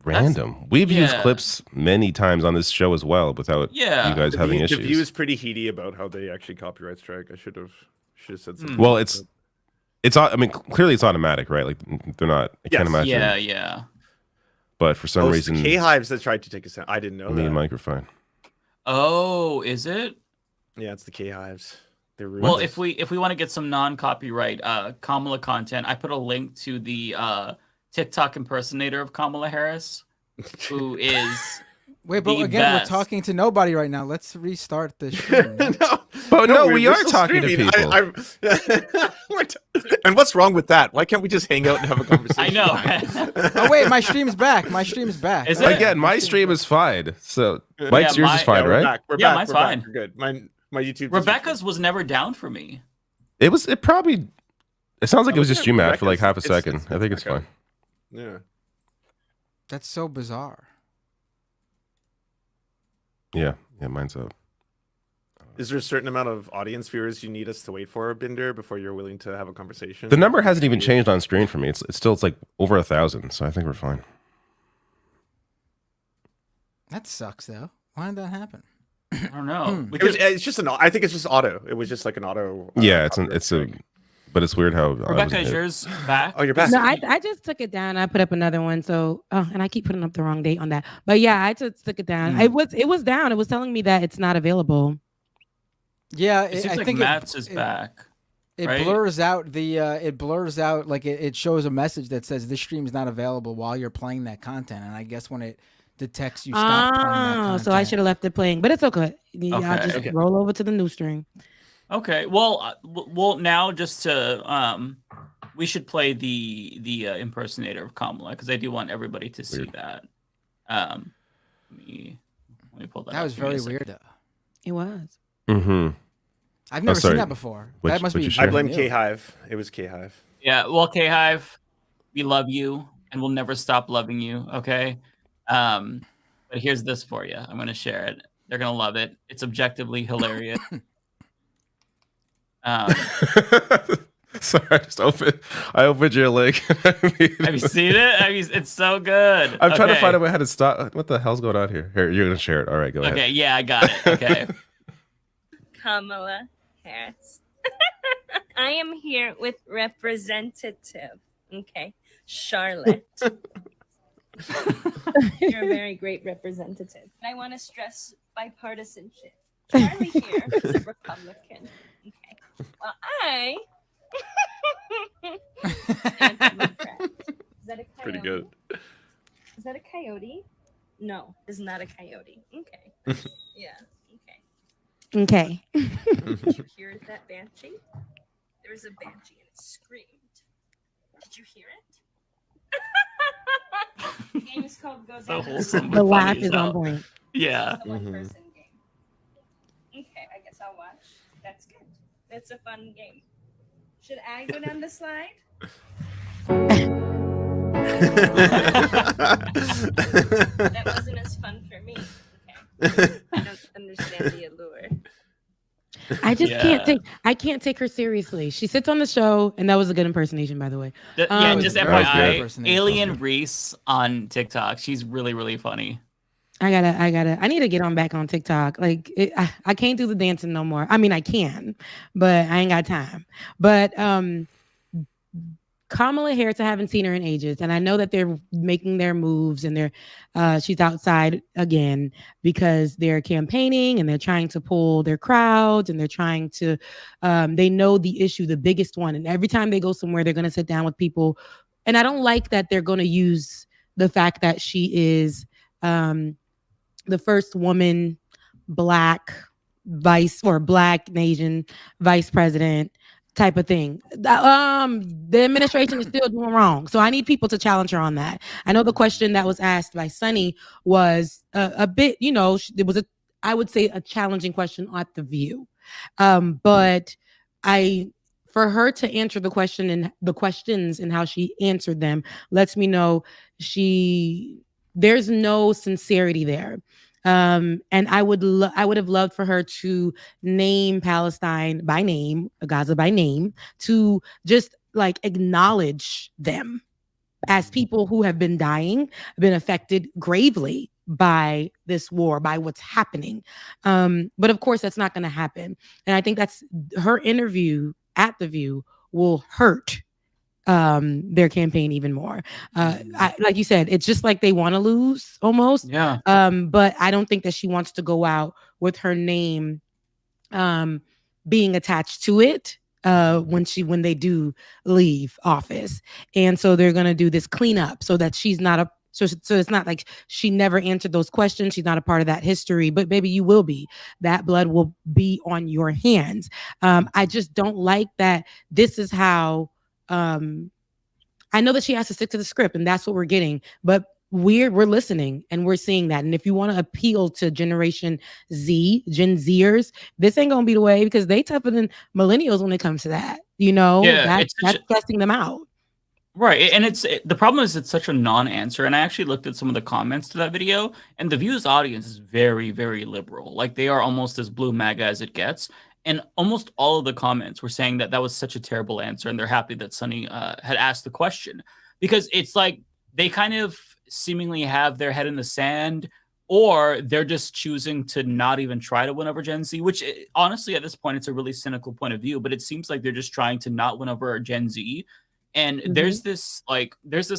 random. We've used yeah. clips many times on this show as well without you guys having The issues. View is pretty heady about how they actually copyright strike. I should have said something. Well, it's I mean, clearly it's automatic, right? Like they're not. I can't imagine. Yeah. But for some it's reason, the K-Hives that tried to take us out. I didn't know me that. and Mike are fine. Oh, is it? Yeah, it's the K-Hives. They're Well, if we want to get some non-copyright Kamala content, I put a link to the TikTok impersonator of Kamala Harris, who is Wait, but the again, best. we're talking to nobody right now. Let's restart the stream. But no, we we're are still talking to streaming. people. And what's wrong with that? Why can't we just hang out and have a conversation? I know. Oh wait, my stream's back. My stream's back. Is it? Again, my stream is fine. So Mike's yours is fine, we're right? back. We're Yeah, back. mine's We're back. fine. We're good. My YouTube. Rebecca's was never down for me. It probably. It sounds like it was just you, Matt, for like half a Rebecca's- second. it's I think it's Rebecca. fine. Yeah. That's so bizarre. Yeah, mine's up. Is there a certain amount of audience viewers you need us to wait for, Binder, before you're willing to have a conversation? The number hasn't even changed on screen for me. It's still like over 1,000, so I think we're fine. That sucks though. Why did that happen? I don't know. It's just I think it's just auto. It was just like an auto. Yeah, but it's weird how. Rebecca, is yours back? Oh, you're back. No, I just took it down. I put up another one. So, and I keep putting up the wrong date on that. But yeah, I just took it down. It was down. It was telling me that it's not available. Yeah, It seems I like think Matt's is back. It right? blurs out the. It blurs out like it shows a message that says this stream is not available while you're playing that content. And I guess when it detects you stop playing that content. So I should have left it playing, but it's okay. I'll Okay. just Okay. roll over to the new stream. Okay. Well, now just to we should play the impersonator of Kamala because I do want everybody to see that. Let me pull that. That up. was Give me very a second. weird though. It was. Mm-hmm. I've never seen that before. That must be. I blame K-Hive. It was K-Hive. Yeah. Well, K-Hive, we love you and we'll never stop loving you. Okay. But here's this for you. I'm going to share it. They're going to love it. It's objectively hilarious. Sorry, I opened your link. Have you seen it? It's so good. I'm trying to find out how to stop. What the hell's going on here? Here, you're gonna share it. All right, go ahead. Okay, yeah, I got it. Okay. Kamala Harris. I am here with representative. Okay, Charlotte. You're a very great representative. And I want to stress bipartisanship. Charlie here is a Republican. Okay. Well, I am a Democrat. Is that a coyote? Pretty good. Is that a coyote? No, it's not a coyote. Okay. Yeah. Okay. Okay. Did you hear that banshee? There was a banshee and it screamed. Did you hear it? The game is called Go So Down. wholesome. The laugh is on point. Yeah. It's a one-person game. Okay, I guess I'll watch. That's good. That's a fun game. Should I go down the slide? That wasn't as fun for me. Okay. I don't understand the allure. I just can't take her seriously. She sits on the show, and that was a good impersonation, by the way. Yeah, just very FYI, good. Alien Reese on TikTok. She's really, really funny. I need to get on back on TikTok. Like I can't do the dancing no more. I mean, I can, but I ain't got time. But Kamala Harris, I haven't seen her in ages, and I know that they're making their moves, and she's outside again because they're campaigning and they're trying to pull their crowds, and they're trying to. They know the issue, the biggest one, and every time they go somewhere, they're going to sit down with people, and I don't like that they're going to use the fact that she is the first woman, Black Black Asian vice president type of thing. The administration is still doing wrong. So I need people to challenge her on that. I know the question that was asked by Sunny was a bit, it was I would say a challenging question at The View. But for her to answer the question and the questions and how she answered them lets me know there's no sincerity there. And I would have loved for her to name Palestine by name, Gaza by name, to just like acknowledge them as people who have been dying, been affected gravely by this war, by what's happening. But of course, that's not going to happen. And I think that's her interview at The View will hurt their campaign even more. Like you said, it's just like they want to lose almost. Yeah. But I don't think that she wants to go out with her name being attached to it when they do leave office. And so they're going to do this cleanup so that she's not so it's not like she never answered those questions. She's not a part of that history, but maybe you will be. That blood will be on your hands. I just don't like that this is how I know that she has to stick to the script, and that's what we're getting, but we're listening and we're seeing that. And if you want to appeal to Generation Z, Gen Zers, this ain't gonna be the way, because they tougher than millennials when it comes to that. That's testing them out. Right, and the problem is it's such a non-answer. And I actually looked at some of the comments to that video, and The View's audience is very, very liberal. Like, they are almost as blue MAGA as it gets. And almost all of the comments were saying that was such a terrible answer, and they're happy that Sunny had asked the question, because it's like they kind of seemingly have their head in the sand, or they're just choosing to not even try to win over Gen Z, which honestly, at this point, it's a really cynical point of view, but it seems like they're just trying to not win over Gen Z. And there's this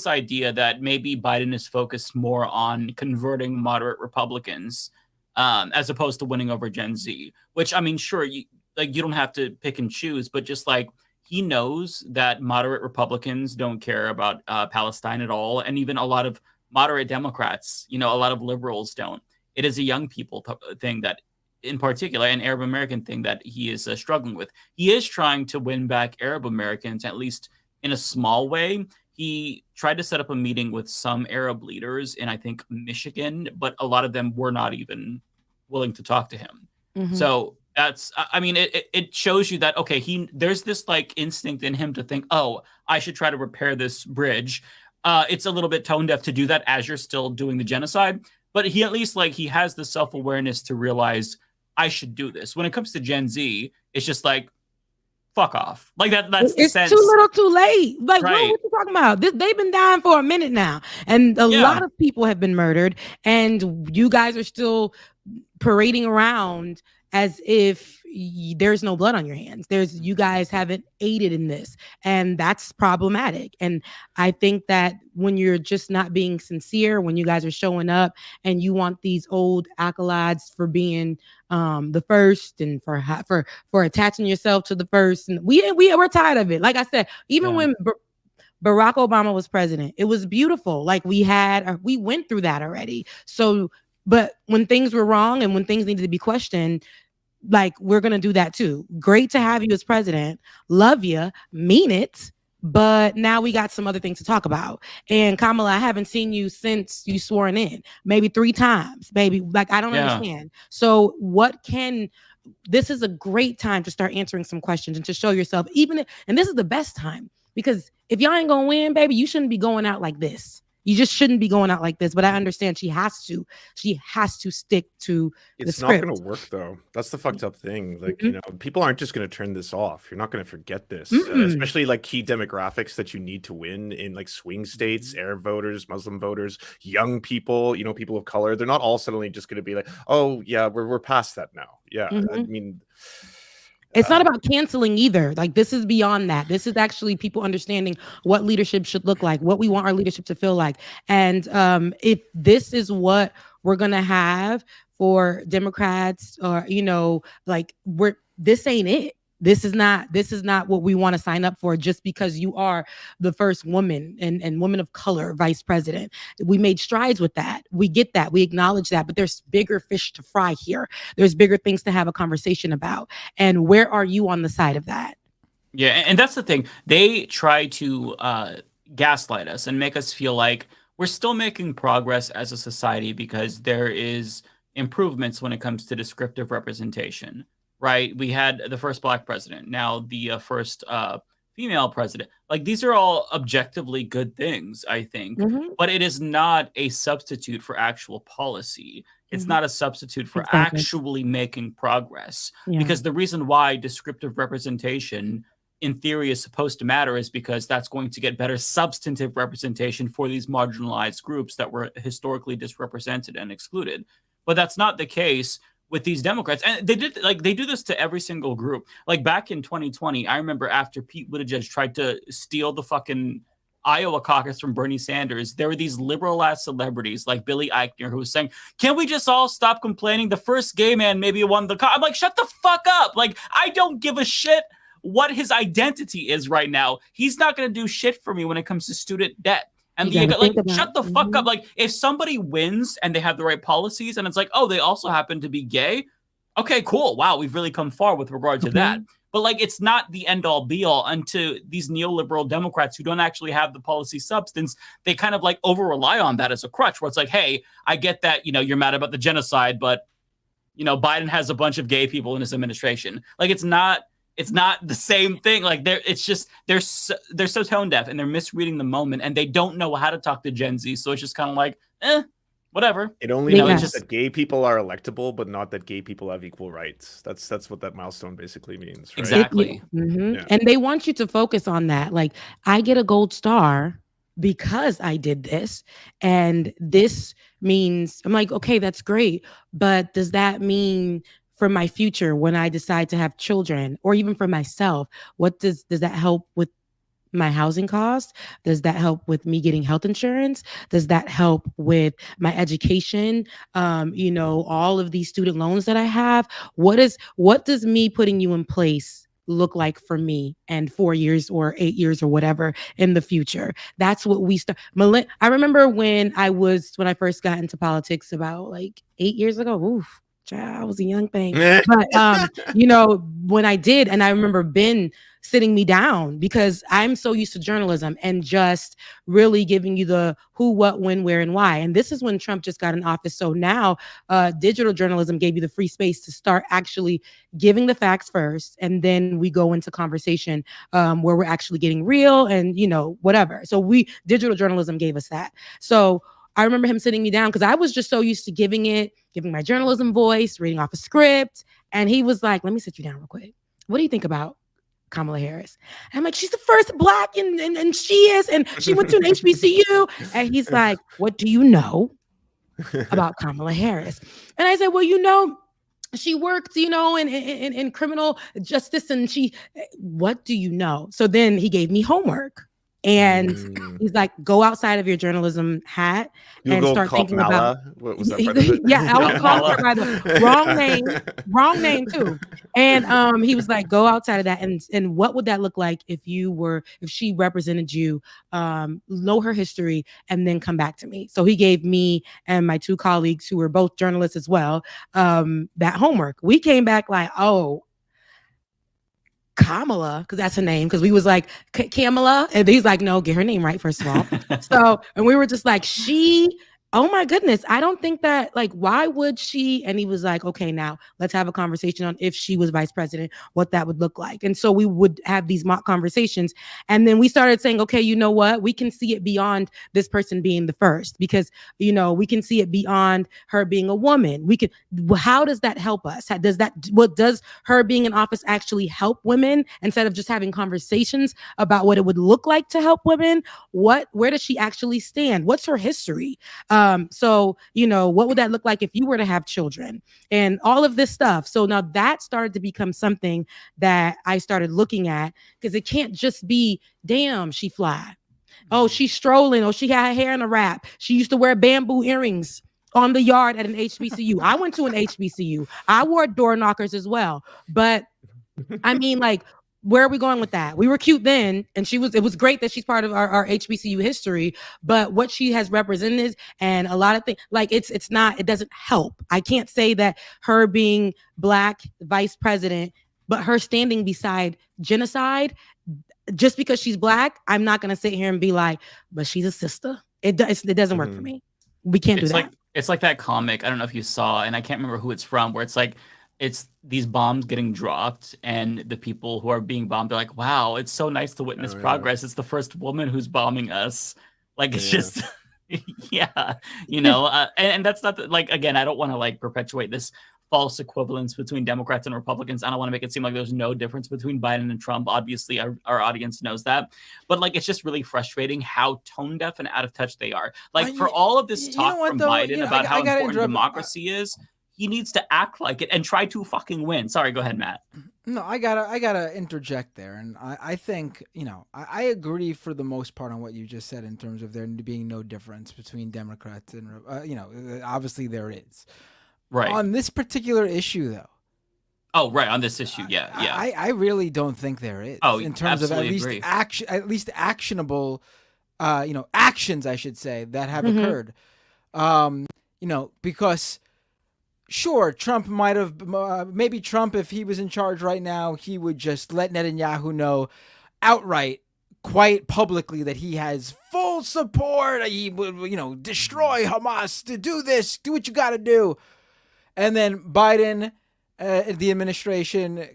idea that maybe Biden is focused more on converting moderate Republicans as opposed to winning over Gen Z, which, I mean, sure, you don't have to pick and choose, but just like he knows that moderate Republicans don't care about Palestine at all. And even a lot of moderate Democrats, a lot of liberals don't. It is a young people thing that, in particular, an Arab American thing that he is struggling with. He is trying to win back Arab Americans, at least in a small way. He tried to set up a meeting with some Arab leaders in, I think, Michigan, but a lot of them were not even willing to talk to him. So that's, I mean, it shows you that, okay, there's this like instinct in him to think, oh, I should try to repair this bridge. It's a little bit tone deaf to do that as you're still doing the genocide, but he at least he has the self-awareness to realize I should do this. When it comes to Gen Z, it's just like, fuck off. Like that's the sense. It's too little too late. Like, right. What are you talking about? They've been dying for a minute now. And a lot of people have been murdered. And you guys are still parading around as if there's no blood on your hands. You guys haven't aided in this. And that's problematic. And I think that when you're just not being sincere, when you guys are showing up and you want these old accolades for being the first and for attaching yourself to the first, and we're tired of it. Like I said, even when Barack Obama was president, it was beautiful. Like we went through that already. So, but when things were wrong and when things needed to be questioned, like, we're going to do that too. Great to have you as president. Love you. Mean it. But now we got some other things to talk about. And Kamala, I haven't seen you since you sworn in. Maybe 3 times, baby. Like, I don't understand. So this is a great time to start answering some questions and to show yourself, and this is the best time, because if y'all ain't going to win, baby, you shouldn't be going out like this. You just shouldn't be going out like this. But I understand she has to stick to the script. It's not going to work, though. That's the fucked up thing. Like, people aren't just going to turn this off. You're not going to forget this, especially like key demographics that you need to win in like swing states, Arab voters, Muslim voters, young people, people of color. They're not all suddenly just going to be like, oh yeah, we're past that now. Yeah. I mean, it's not about canceling either. Like, this is beyond that. This is actually people understanding what leadership should look like, what we want our leadership to feel like. And if this is what we're going to have for Democrats, or, this ain't it. This is not what we want to sign up for just because you are the first woman and woman of color vice president. We made strides with that. We get that. We acknowledge that. But there's bigger fish to fry here. There's bigger things to have a conversation about. And where are you on the side of that? Yeah, and that's the thing. They try to gaslight us and make us feel like we're still making progress as a society because there is improvements when it comes to descriptive representation. Right, we had the first Black president, now the first female president. Like, these are all objectively good things, I think, but it is not a substitute for actual policy. It's not a substitute for actually making progress. Because the reason why descriptive representation, in theory, is supposed to matter is because that's going to get better substantive representation for these marginalized groups that were historically disrepresented and excluded. But that's not the case with these Democrats. And they do this to every single group. Like, back in 2020, I remember after Pete Buttigieg tried to steal the fucking Iowa caucus from Bernie Sanders, there were these liberal ass celebrities like Billy Eichner who was saying, can we just all stop complaining? The first gay man maybe won the I'm like, shut the fuck up. Like, I don't give a shit what his identity is right now. He's not going to do shit for me when it comes to student debt. And shut the fuck up. Like, if somebody wins and they have the right policies and it's like, oh, they also happen to be gay. Okay, cool. Wow, we've really come far with regard to that. But like, it's not the end all be all. And to these neoliberal Democrats who don't actually have the policy substance, they kind of like over rely on that as a crutch where it's like, hey, I get that, you're mad about the genocide, but Biden has a bunch of gay people in his administration. Like, it's not the same thing. Like, they're so tone deaf and they're misreading the moment and they don't know how to talk to Gen Z. So it's just kind of like, whatever. It only knows that gay people are electable, but not that gay people have equal rights. That's what that milestone basically means. Right? Exactly. Yeah. And they want you to focus on that. Like, I get a gold star because I did this. And this means, I'm like, okay, that's great. But does that mean for my future when I decide to have children, or even for myself, what does that help with my housing costs? Does that help with me getting health insurance? Does that help with my education? All of these student loans that I have. What does me putting you in place look like for me and 4 years or 8 years or whatever in the future? That's what we start. I remember when I first got into politics about like 8 years ago. Oof. Child, I was a young thing. But, when I did, and I remember Ben sitting me down because I'm so used to journalism and just really giving you the who, what, when, where, and why. And this is when Trump just got in office. So now digital journalism gave you the free space to start actually giving the facts first. And then we go into conversation where we're actually getting real and, whatever. So digital journalism gave us that. So I remember him sitting me down because I was just so used to giving my journalism voice, reading off a script. And he was like, let me sit you down real quick. What do you think about Kamala Harris? And I'm like, she's the first Black and she is. And she went to an HBCU. And he's like, what do you know about Kamala Harris? And I said, well, she worked, in criminal justice. And what do you know? So then he gave me homework. And he's like, go outside of your journalism hat and start thinking about. What was that part of it? Yeah, I was called her by the wrong name too. And he was like, go outside of that, and what would that look like if she represented you? Know her history, and then come back to me. So he gave me and my two colleagues who were both journalists as well that homework. We came back like, oh, Kamala, because that's her name, because we was like Kamala, and he's like, no, get her name right first of all. So, and we were just like, oh my goodness, I don't think that, like, why would she? And he was like, okay, now let's have a conversation on if she was vice president, what that would look like. And so we would have these mock conversations. And then we started saying, okay, you know what? We can see it beyond this person being the first, because, we can see it beyond her being a woman. How does that help us? Does her being in office actually help women instead of just having conversations about what it would look like to help women? Where does she actually stand? What's her history? So, what would that look like if you were to have children and all of this stuff? So now that started to become something that I started looking at, because it can't just be, damn, she fly. Oh, she's strolling. Oh, she had her hair in a wrap. She used to wear bamboo earrings on the yard at an HBCU. I went to an HBCU. I wore door knockers as well. But I mean, like, where are we going with that? We were cute then, and it was great that she's part of our HBCU history, but what she has represented and a lot of things, like, it doesn't help. I can't say that her being Black vice president, but her standing beside genocide, just because she's Black, I'm not going to sit here and be like, but she's a sister. It doesn't work for me. We can't do that. It's like that comic, I don't know if you saw, and I can't remember who it's from, where it's like, it's these bombs getting dropped and the people who are being bombed are like, wow, it's so nice to witness progress. It's the first woman who's bombing us. Like, it's just, yeah, you know, and that's not like, again, I don't want to like perpetuate this false equivalence between Democrats and Republicans. I don't want to make it seem like there's no difference between Biden and Trump. Obviously, our audience knows that. But like, it's just really frustrating how tone deaf and out of touch they are. Like, for all of this talk from Biden about how important democracy is, he needs to act like it and try to fucking win. Sorry, go ahead, Matt. No, I gotta interject there, and I think, you know, I agree for the most part on what you just said in terms of there being no difference between Democrats and you know, obviously there is. Right. On this particular issue, though. Oh, right, on this issue, yeah. I really don't think there is. Oh, in terms of at least actionable, you know, actions, I should say, that have occurred. You know, because. Sure, Trump might have, maybe Trump, if he was in charge right now, he would just let Netanyahu know outright, quite publicly, that he has full support. He would, you know, destroy Hamas, to do this, do what you got to do. And then Biden, the administration,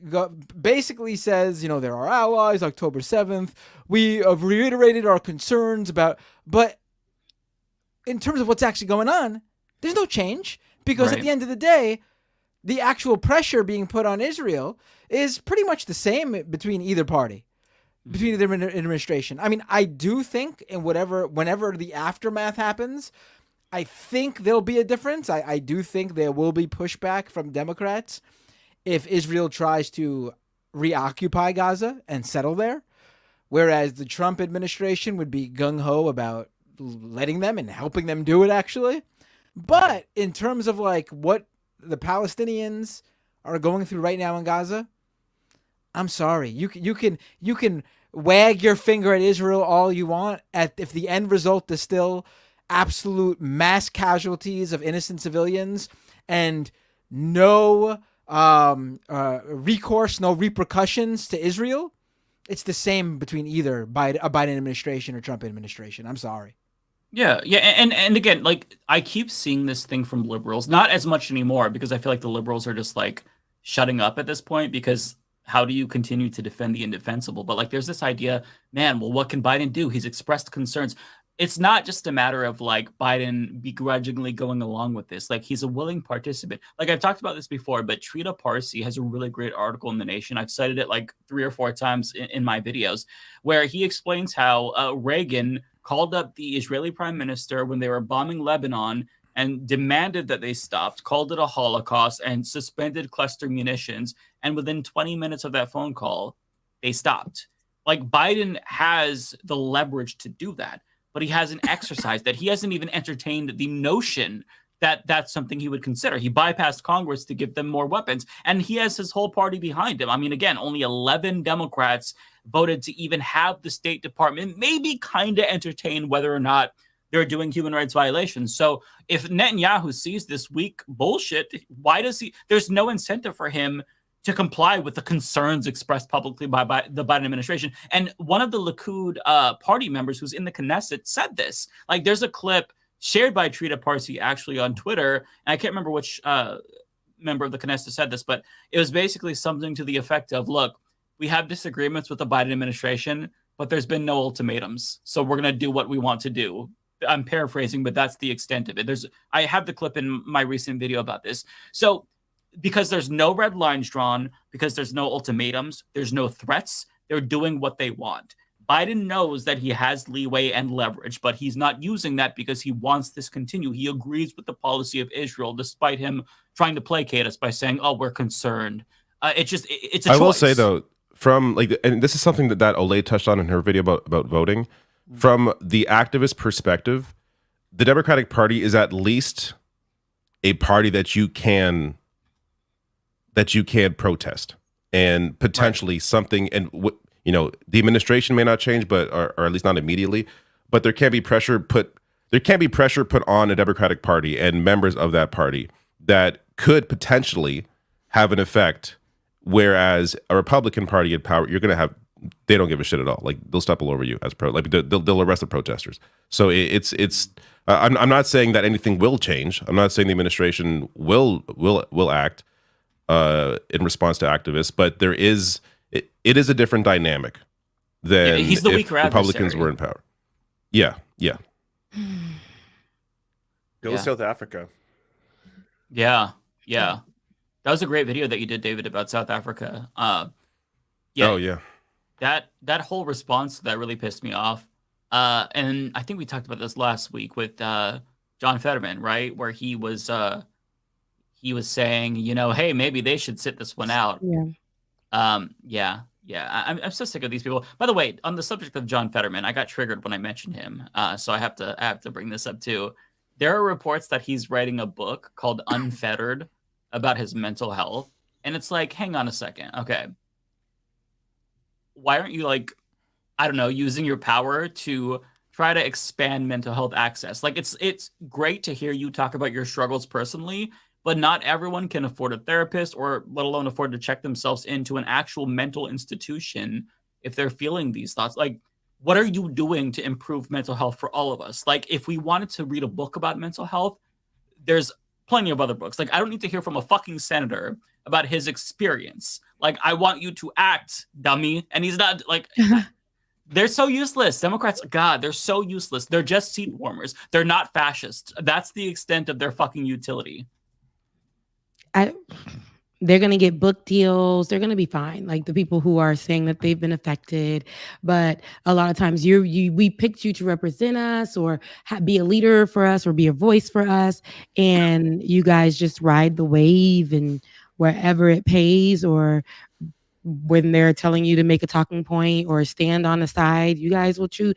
basically says, you know, they're our allies, October 7th. We have reiterated our concerns about, but in terms of what's actually going on, there's no change. Because at the end of the day, the actual pressure being put on Israel is pretty much the same between either party, between either administration. I mean, I do think whenever the aftermath happens, I think there'll be a difference. I do think there will be pushback from Democrats if Israel tries to reoccupy Gaza and settle there, whereas the Trump administration would be gung-ho about letting them and helping them do it, actually. But in terms of like what the Palestinians are going through right now in Gaza, I'm sorry. You can wag your finger at Israel all you want. If the end result is still absolute mass casualties of innocent civilians and no recourse, no repercussions to Israel, it's the same between either a Biden administration or Trump administration. I'm sorry. Yeah, and again, like, I keep seeing this thing from liberals, not as much anymore, because I feel like the liberals are just like shutting up at this point, because how do you continue to defend the indefensible? But like, there's this idea, man, well, what can Biden do? He's expressed concerns. It's not just a matter of like Biden begrudgingly going along with this. Like, he's a willing participant. Like, I've talked about this before, but Trita Parsi has a really great article in The Nation. I've cited it like 3 or 4 times in my videos, where he explains how Reagan called up the Israeli prime minister when they were bombing Lebanon and demanded that they stopped, called it a Holocaust, and suspended cluster munitions. And within 20 minutes of that phone call, they stopped. Like, Biden has the leverage to do that, but he hasn't exercised that. He hasn't even entertained the notion that that's something he would consider. He bypassed Congress to give them more weapons, and he has his whole party behind him. I mean, again, only 11 Democrats voted to even have the State Department maybe kind of entertain whether or not they're doing human rights violations. So if Netanyahu sees this weak bullshit, why does he? There's no incentive for him to comply with the concerns expressed publicly by the Biden administration. And one of the Likud party members who's in the Knesset said this. Like, there's a clip shared by Trita Parsi actually on Twitter, and I can't remember which member of the Knesset said this, but it was basically something to the effect of, look, we have disagreements with the Biden administration, but there's been no ultimatums, so we're going to do what we want to do. I'm paraphrasing, but that's the extent of it. I have the clip in my recent video about this. So because there's no red lines drawn, because there's no ultimatums, there's no threats, they're doing what they want. Biden knows that he has leeway and leverage, but he's not using that because he wants this to continue. He agrees with the policy of Israel, despite him trying to placate us by saying, oh, we're concerned. It's a choice. I will say, though, from like, and this is something that Olay touched on in her video about voting, from the activist perspective, the Democratic Party is at least a party that you can protest. and potentially something, and you know, the administration may not change, but or at least not immediately, but there can be pressure put on a Democratic Party and members of that party that could potentially have an effect. Whereas a Republican Party in power, you're going to have, they don't give a shit at all. Like they'll step all over you as they'll arrest the protesters. So I'm not saying that anything will change. I'm not saying the administration will act in response to activists, but it is a different dynamic than he's the if weaker Republicans adversary. were in power. Yeah. Go South Africa. Yeah. That was a great video that you did, David, about South Africa. Oh yeah. That whole response to that really pissed me off. And I think we talked about this last week with John Fetterman, right? Where he was saying, you know, hey, maybe they should sit this one out. Yeah. I'm so sick of these people. By the way, on the subject of John Fetterman, I got triggered when I mentioned him. So I have to bring this up too. There are reports that he's writing a book called Unfettered about his mental health. And it's like, hang on a second. Okay. Why aren't you, like, I don't know, using your power to try to expand mental health access? Like, it's great to hear you talk about your struggles personally, but not everyone can afford a therapist or let alone afford to check themselves into an actual mental institution if they're feeling these thoughts. Like, what are you doing to improve mental health for all of us? Like, if we wanted to read a book about mental health, there's plenty of other books. Like, I don't need to hear from a fucking senator about his experience. Like, I want you to act, dummy. And he's not, like, they're so useless. Democrats, God, they're so useless. They're just seat warmers. They're not fascists. That's the extent of their fucking utility. They're going to get book deals. They're going to be fine. Like the people who are saying that they've been affected. But a lot of times we picked you to represent us or be a leader for us or be a voice for us. And you guys just ride the wave and wherever it pays, or when they're telling you to make a talking point or stand on the side, you guys will choose.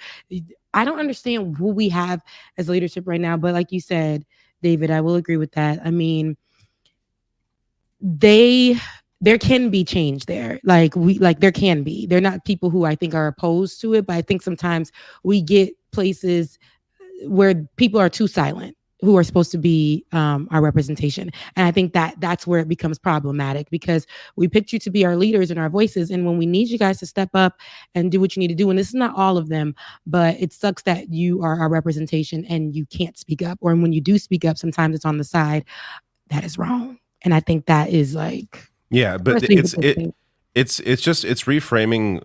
I don't understand who we have as leadership right now. But like you said, David, I will agree with that. I mean, there can be change there. There can be. They're not people who I think are opposed to it, but I think sometimes we get places where people are too silent, who are supposed to be our representation. And I think that's where it becomes problematic, because we picked you to be our leaders and our voices. And when we need you guys to step up and do what you need to do, and this is not all of them, but it sucks that you are our representation and you can't speak up. Or when you do speak up, sometimes it's on the side. That is wrong. And I think that is like, yeah, but it's reframing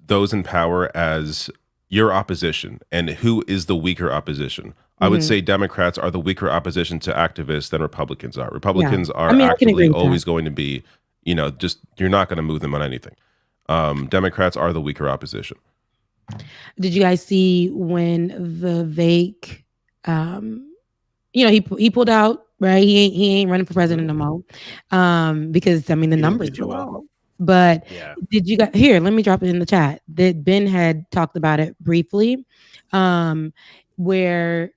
those in power as your opposition and who is the weaker opposition. I would say Democrats are the weaker opposition to activists than Republicans are. Republicans are actually always going to be, you know, just, you're not going to move them on anything. Democrats are the weaker opposition. Did you guys see when Vivek, he pulled out? Right, he ain't running for president no more, because I mean the numbers are low. But did you guys here? Let me drop it in the chat. That Ben had talked about it briefly, where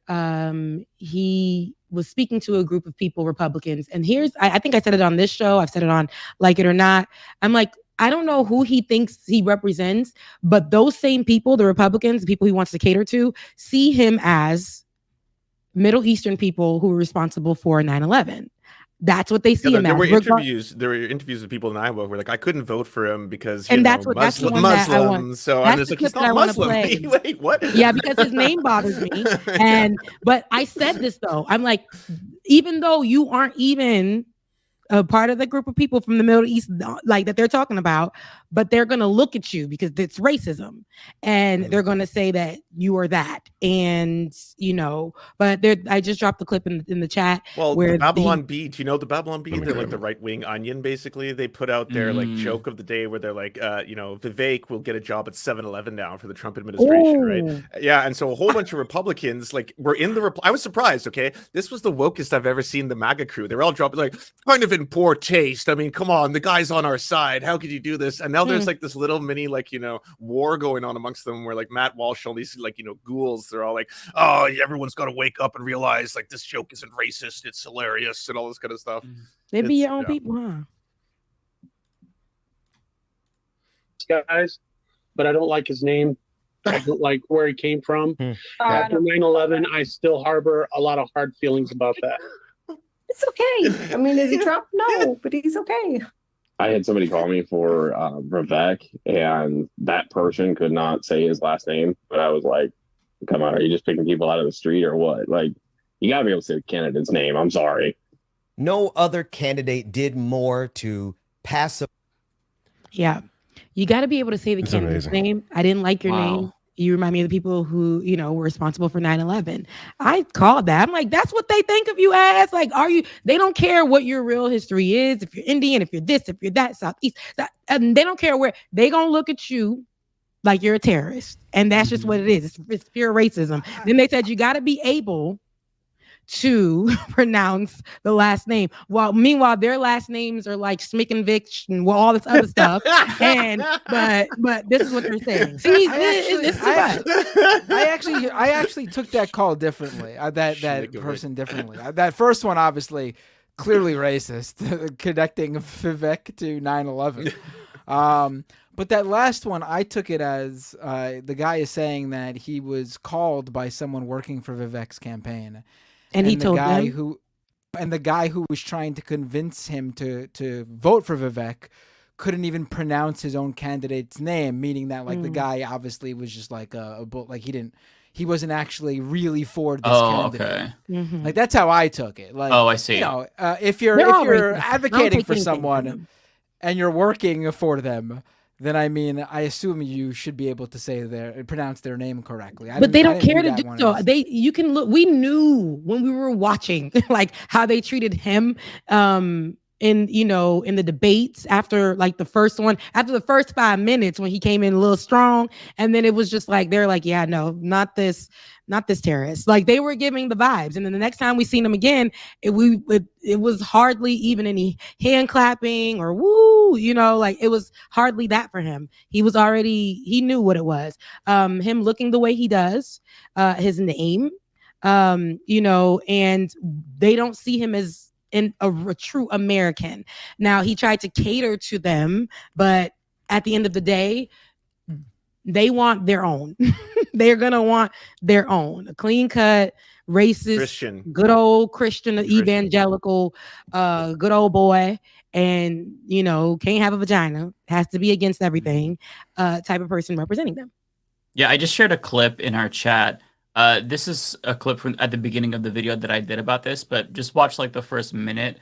he was speaking to a group of people, Republicans. And I think I said it on this show. I've said it on Like It or Not. I'm like, I don't know who he thinks he represents, but those same people, the Republicans, the people he wants to cater to, see him as Middle Eastern people who were responsible for 9/11. That's what they see him as. There were interviews with people in Iowa who were like, I couldn't vote for him because that's the one that I want. So I'm just like, he's not Muslim. Wait, what? Yeah, because his name bothers me. But I said this though. I'm like, even though you aren't even a part of the group of people from the Middle East, like that they're talking about, but they're going to look at you because it's racism, and they're going to say that you are that. And, but I just dropped the clip in the chat. Well, where Babylon Bee, do you know the Babylon Bee? They're like the right-wing Onion, basically. They put out their like joke of the day where they're like, Vivek will get a job at 7-Eleven now for the Trump administration, right? Yeah, and so a whole bunch of Republicans were in the I was surprised, okay? This was the wokest I've ever seen the MAGA crew. They were all dropping like, kind of in poor taste. I mean, come on, the guy's on our side. How could you do this? And now there's like this little mini war going on amongst them where like Matt Walsh, all these ghouls, they're all like, oh, everyone's got to wake up and realize like this joke isn't racist, it's hilarious and all this kind of stuff. They be your own people, huh? guys, but I don't like his name. I don't like where he came from. After 9/11, I still harbor a lot of hard feelings about that. It's okay. I mean, is he Trump? No, but he's okay. I had somebody call me for Vivek, and that person could not say his last name. But I was like, come on, are you just picking people out of the street or what? Like, you got to be able to say the candidate's name. I'm sorry. No other candidate did more to pass up. Yeah. You got to be able to say the It's candidate's amazing. name. I didn't like your name. You remind me of the people who, you know, were responsible for 9/11. I called that. I'm like, that's what they think of you as. Like, they don't care what your real history is. If you're Indian, if you're this, if you're that, Southeast, and they don't care where. They gonna look at you like you're a terrorist. And that's just what it is. It's pure racism. Then they said you got to be able to pronounce the last name. Meanwhile, their last names are like Smickenvich and all this other stuff. And but this is what they're saying. See, I actually took that call differently. That person differently. That first one, obviously, clearly racist, connecting Vivek to 9/11. But that last one, I took it as the guy is saying that he was called by someone working for Vivek's campaign. And he told them? The guy who was trying to convince him to vote for Vivek couldn't even pronounce his own candidate's name, meaning that like the guy obviously was just like he wasn't actually really for this candidate. Okay. Mm-hmm. Like that's how I took it. Like, I see. You know, if you're advocating for someone and you're working for them, then I mean, I assume you should be able to pronounce their name correctly. But they don't care to do so. You can look. We knew when we were watching, like how they treated him, in the debates after like the first one, after the first 5 minutes when he came in a little strong, and then it was just like they're like, yeah, no, not this terrorist. Like they were giving the vibes, and then the next time we seen him again, it was hardly even any hand clapping or woo, like it was hardly that for him. He knew what it was. Him looking the way he does, his name, and they don't see him as a true American. Now he tried to cater to them, but at the end of the day, they want their own. They're gonna want their own, a clean cut, racist, Christian. Good old Christian, evangelical, good old boy, and can't have a vagina, has to be against everything, type of person representing them. Yeah, I just shared a clip in our chat. This is a clip from at the beginning of the video that I did about this, but just watch like the first minute.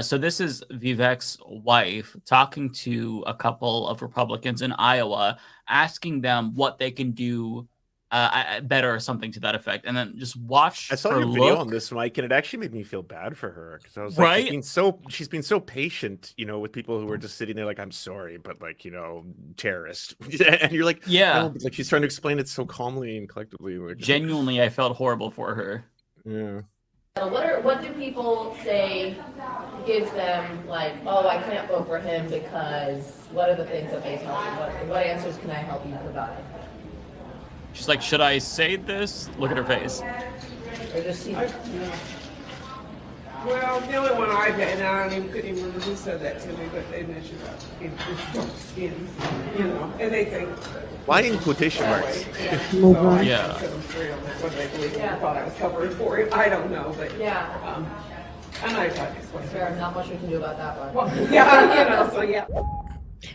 So this is Vivek's wife talking to a couple of Republicans in Iowa, asking them what they can do better or something to that effect. And then just watch. I saw her your video look. on this, Mike, and it actually made me feel bad for her because I was like, right? she's been so patient, with people who are just sitting there like, I'm sorry, but like, terrorist, and you're like, yeah, no, but like she's trying to explain it so calmly and collectively. Like, genuinely, I felt horrible for her. Yeah. What do people say gives them like, oh, I can't vote for him because what are the things that they tell you? What answers can I help you provide? She's like, should I say this? Look at her face. Or just see. Well, the only one I've had, and I couldn't even remember who said that to me, but they mentioned it's dark skins, and they think. Why in quotation marks? Yeah. What they believe I thought I was covering for it. I don't know, but yeah. And I tried to explain. Fair, not much we can do about that one. Well, yeah, so yeah.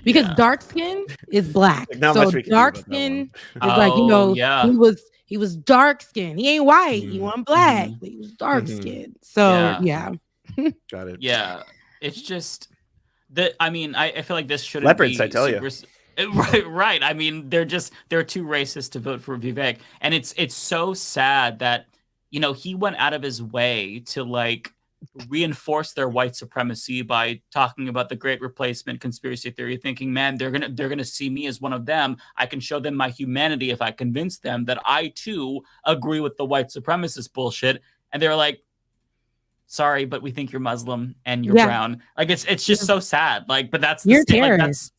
Because dark skin is black. So dark skin is like, he was dark skin. He ain't white. He wasn't black. But he was dark skin. So yeah. Got it. Yeah. It's just that I feel like this shouldn't leopards, be I tell you. Right. I mean, they're too racist to vote for Vivek. And it's so sad that, he went out of his way to like reinforce their white supremacy by talking about the Great Replacement conspiracy theory, thinking, man, they're gonna see me as one of them. I can show them my humanity if I convince them that I too agree with the white supremacist bullshit. And they're like, sorry, but we think you're Muslim and you're brown. Like it's just so sad. Like, but that's you're terrorist.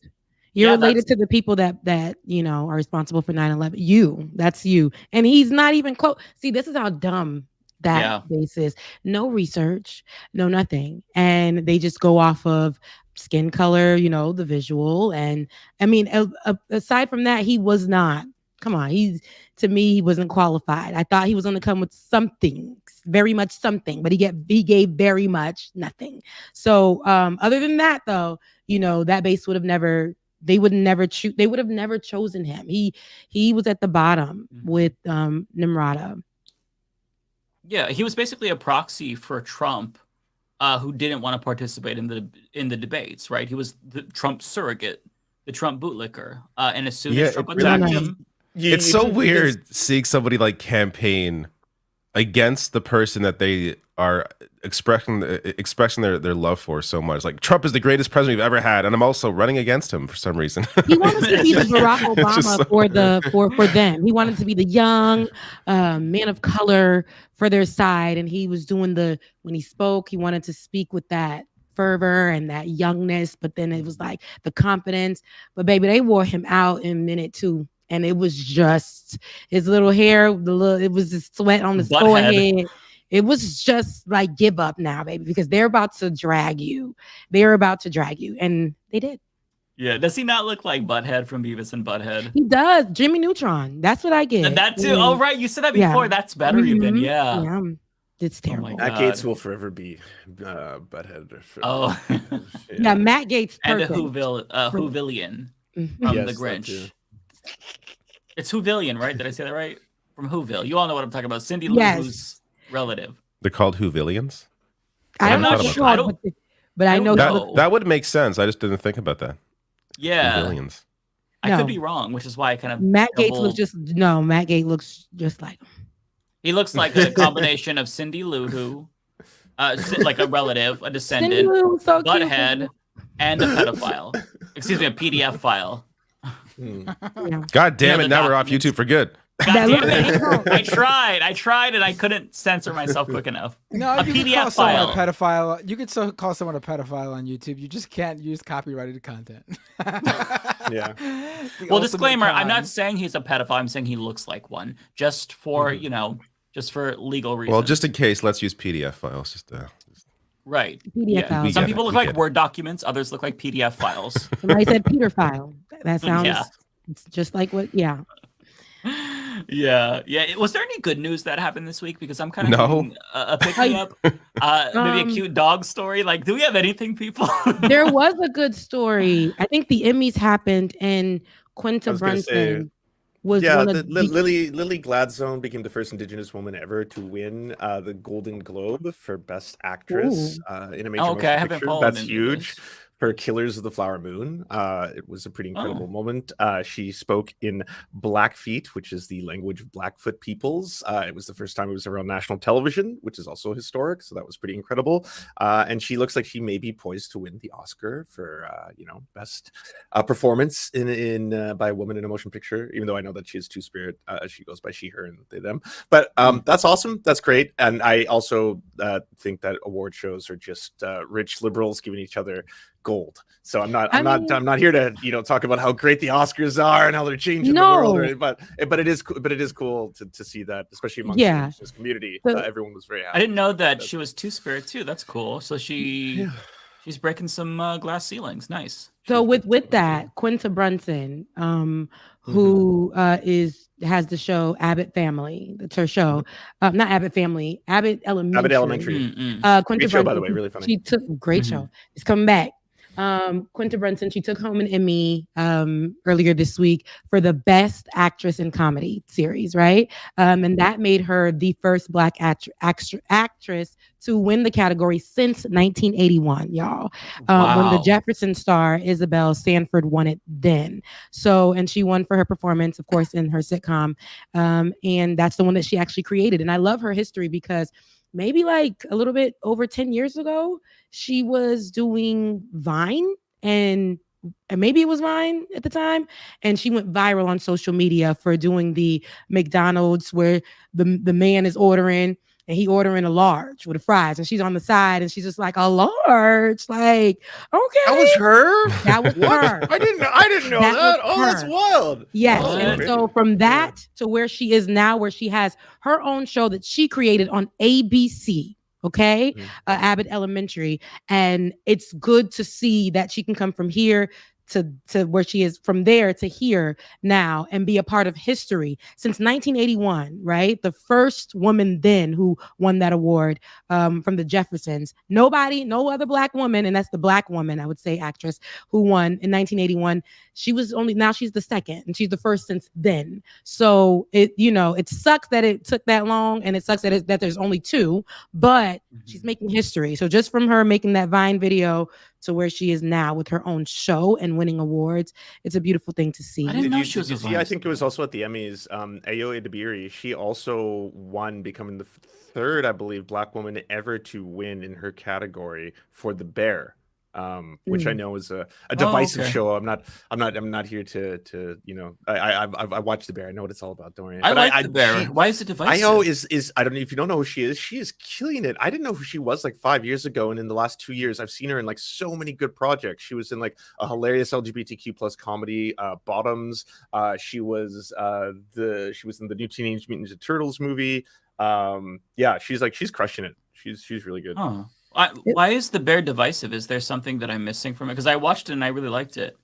You're related to the people that are responsible for 9/11. That's you. And he's not even close. See, this is how dumb that base is. No research, no nothing. And they just go off of skin color, you know, the visual. And I mean, aside from that, he was not. Come on, to me, he wasn't qualified. I thought he was going to come with something, very much something, but he gave very much nothing. So other than that, though, you know, that base would have never. They would have never chosen him. He was at the bottom with Nimrata. Yeah, he was basically a proxy for Trump, who didn't want to participate in the debates. Right? He was the Trump surrogate, the Trump bootlicker. And as soon as Trump attacked him, it's so weird seeing somebody like campaign against the person that they are expressing their love for so much. Like, Trump is the greatest president we've ever had, and I'm also running against him for some reason. He wanted to be the Barack Obama for them. He wanted to be the young man of color for their side, and he was doing when he spoke, he wanted to speak with that fervor and that youngness, but then it was like the confidence. But baby, they wore him out in minute 2. And it was just his little hair, it was the sweat on his forehead. It was just like, give up now, baby, because they're about to drag you. And they did. Yeah. Does he not look like Butthead from Beavis and Butthead? He does. Jimmy Neutron. That's what I get. And that too. Oh, right. You said that before. Yeah. That's better even. Yeah. Yeah. It's terrible. Oh, Matt Gaetz will forever be Butthead. Oh. Yeah, Matt Gaetz. And the Whovillian from The Grinch. It's Whovillian, right? Did I say that right? From Whoville. You all know what I'm talking about. Cindy Lou Who's relative. They're called Whovillians? I'm not sure, but I know that would make sense. I just didn't think about that. Yeah. Whovillians. I could be wrong, which is why I kind of Matt Gaetz looks just like him. He looks like a combination of Cindy Lou Who, like a relative, a descendant, Butthead, and a pedophile. Excuse me, a PDF file. God damn it! Now we're off YouTube for good. God damn it. I tried, and I couldn't censor myself quick enough. No, a PDF file. A pedophile. You could still call someone a pedophile on YouTube. You just can't use copyrighted content. Yeah. Well, disclaimer: I'm not saying he's a pedophile. I'm saying he looks like one, just for just for legal reasons. Well, just in case, let's use PDF files. Right. PDF files. Some people look like Word documents. Others look like PDF files. Somebody said Peter file. That sounds. It's just like what. Yeah. Yeah. Was there any good news that happened this week? Because I'm kind of a picking up. Maybe a cute dog story. Like, do we have anything, people? There was a good story. I think the Emmys happened, and Quinta Brunson was one of Lily Gladstone became the first Indigenous woman ever to win the Golden Globe for Best Actress in a major motion picture. That's huge. For Killers of the Flower Moon. It was a pretty incredible moment. She spoke in Blackfeet, which is the language of Blackfoot peoples. It was the first time it was ever on national television, which is also historic. So that was pretty incredible. And she looks like she may be poised to win the Oscar for best performance in by a woman in a motion picture. Even though I know that she is Two-Spirit, she goes by she, her, and they, them. But that's awesome. That's great. And I also think that award shows are just rich liberals giving each other gold. So I'm not here to talk about how great the Oscars are and how they're changing the world, but it is cool to see that, especially amongst the Indigenous community. Everyone was very happy. I didn't know that she was Two-Spirit too. That's cool. So she's breaking some glass ceilings. Nice. So with that, Quinta Brunson, who has the show Abbott Family. That's her show. Not Abbott Family, Abbott Elementary. Abbott Elementary. Quinta Great show, Brunson, by the way, really funny. She took great show. It's coming back. Quinta Brunson, she took home an Emmy earlier this week for the Best Actress in Comedy series, right? And that made her the first Black actress to win the category since 1981, y'all. When the Jefferson star Isabel Sanford won it then. So, and she won for her performance, of course, in her sitcom. And that's the one that she actually created. And I love her history because maybe like a little bit over 10 years ago, she was doing Vine, and maybe it was Vine at the time, and she went viral on social media for doing the McDonald's where the man is ordering and he ordering a large with the fries, and she's on the side and she's just like, a large, like, okay. That was her? That was her. I didn't know that. Oh, that's wild. Yes. And so from that to where she is now, where she has her own show that she created on ABC. okay? Abbott Elementary. And it's good to see that she can come from here to where she is, from there to here now, and be a part of history since 1981, right? The first woman then who won that award from the Jeffersons. No other Black woman, and that's the Black woman, I would say, actress who won in 1981. Now she's the second, and she's the first since then. So it sucks that it took that long, and it sucks that there's only two, but she's making history. So just from her making that Vine video to where she is now with her own show and winning awards, it's a beautiful thing to see. I didn't know she was a Vine. I think it was also at the Emmys. Ayo Edebiri, she also won, becoming the third, I believe, Black woman ever to win in her category for The Bear. Which I know is a divisive show. I'm not here to I watched The Bear. I know what it's all about. Don't worry. I like The Bear. Why is it divisive? Ayo is I don't know if you don't know who she is. She is killing it. I didn't know who she was like 5 years ago, and in the last 2 years, I've seen her in like so many good projects. She was in like a hilarious LGBTQ plus comedy, Bottoms. She was in the new Teenage Mutant Ninja Turtles movie. She's crushing it. She's really good. Oh. Why is The Bear divisive? Is there something that I'm missing from it? Because I watched it and I really liked it.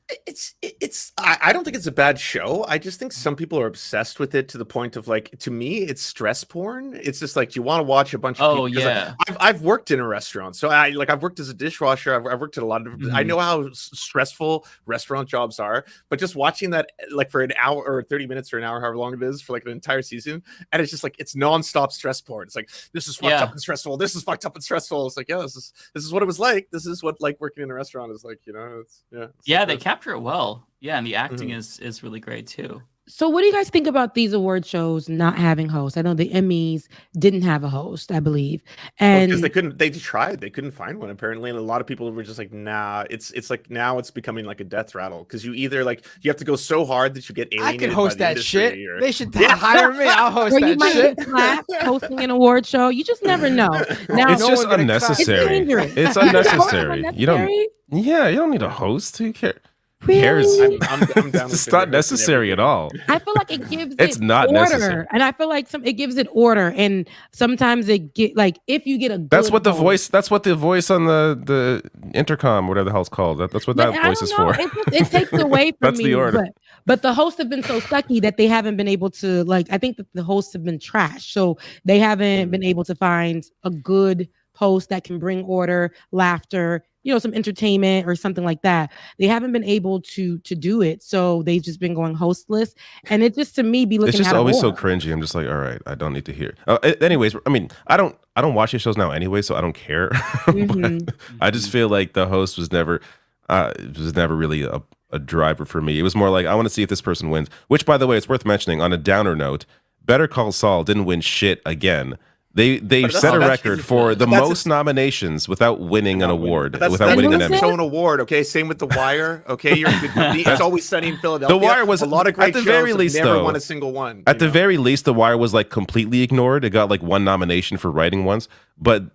I don't think it's a bad show. I just think some people are obsessed with it to the point of like, to me, it's stress porn. It's just like, you want to watch a bunch of people. Yeah. I've worked in a restaurant, so I've worked as a dishwasher. I've worked at a lot of different. I know how stressful restaurant jobs are, but just watching that like for an hour or 30 minutes or an hour, however long it is, for like an entire season, and it's just like, it's nonstop stress porn. It's like, this is fucked up and stressful. This is fucked up and stressful. It's like, this is what it was like. This is what like working in a restaurant is like. They capture it well. Yeah, and the acting is really great too. So what do you guys think about these award shows not having hosts? I know the Emmys didn't have a host, I believe. And because they tried, they couldn't find one apparently. And a lot of people were just like, nah, it's like now it's becoming like a death rattle. Because you either like, you have to go so hard that you get alienated. I could host by the that shit. or... They should hire me. I'll host that you might shit. get clapped hosting an award show. You just never know. Now, It's just unnecessary. It's unnecessary. You don't need a host. Who cares? Who cares? I'm down. It's not necessary at all. I feel like it gives it's not order, necessary. and I feel like it gives it order, and sometimes it get like if you get a good that's what the host, voice on the intercom, whatever the hell it's called. That's what that voice is for. It takes away from that's me. The order. But the hosts have been so sucky that they haven't been able to I think that the hosts have been trash, so they haven't been able to find a good host that can bring order, laughter, some entertainment or something like that. They haven't been able to do it, so they've just been going hostless, and it just to me be looking. It's just always so cringy. I'm just like, all right, I don't need to hear. Anyways, I mean, I don't watch these shows now anyway, so I don't care. But I just feel like the host was never really a driver for me. It was more like, I want to see if this person wins. Which, by the way, it's worth mentioning. On a downer note, Better Call Saul didn't win shit again. They set a record for the most nominations without winning an award, without winning an Emmy. Show an award, okay? Same with The Wire, okay? You're a good company. It's Always Sunny in Philadelphia. The Wire was a lot of great at the shows very least, never though, won a single one. At the very least, The Wire was like completely ignored. It got like one nomination for writing once, but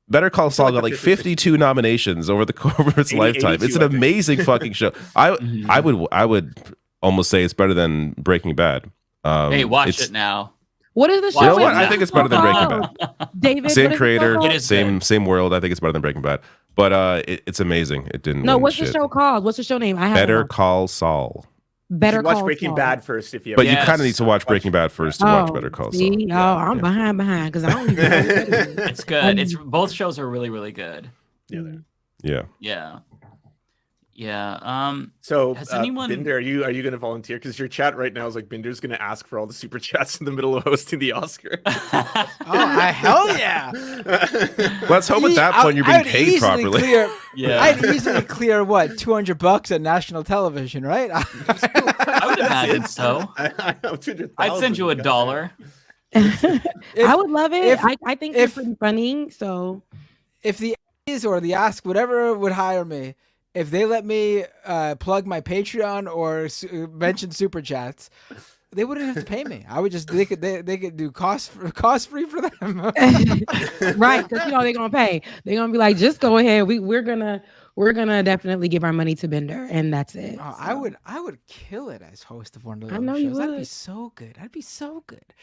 Better Call Saul got like 52 nominations over its lifetime. It's an amazing fucking show. I would almost say it's better than Breaking Bad. Hey, watch it now. What is the show? You know what? I think it's better than Breaking Bad. David, same creator, same world. I think it's better than Breaking Bad. But it's amazing. It didn't. No, what's the show called? What's the show name? Better Call Saul. Better watch Breaking Bad first if you. But you kind of need to watch Breaking Bad first to watch Better Call Saul. I'm behind because I don't even know what it is. It's good. It's both shows are really, really good. Yeah. So has anyone... Binder, are you going to volunteer? Because your chat right now is like Binder's going to ask for all the super chats in the middle of hosting the Oscar. Hell yeah! Let's hope at that point you're being paid properly. I'd easily clear what $200 at national television, right? I would imagine so. I'd send you $1. I would love it. I think it's pretty funny. So if the A's or the Ask, whatever would hire me, if they let me plug my Patreon or mention super chats, they wouldn't have to pay me. I would just they could do cost free for them. Right, because they're gonna pay. They're gonna be like, just go ahead. We're gonna definitely give our money to Bender, and that's it. Oh, so. I would kill it as host of one of those. I know shows. You would. I'd be so good.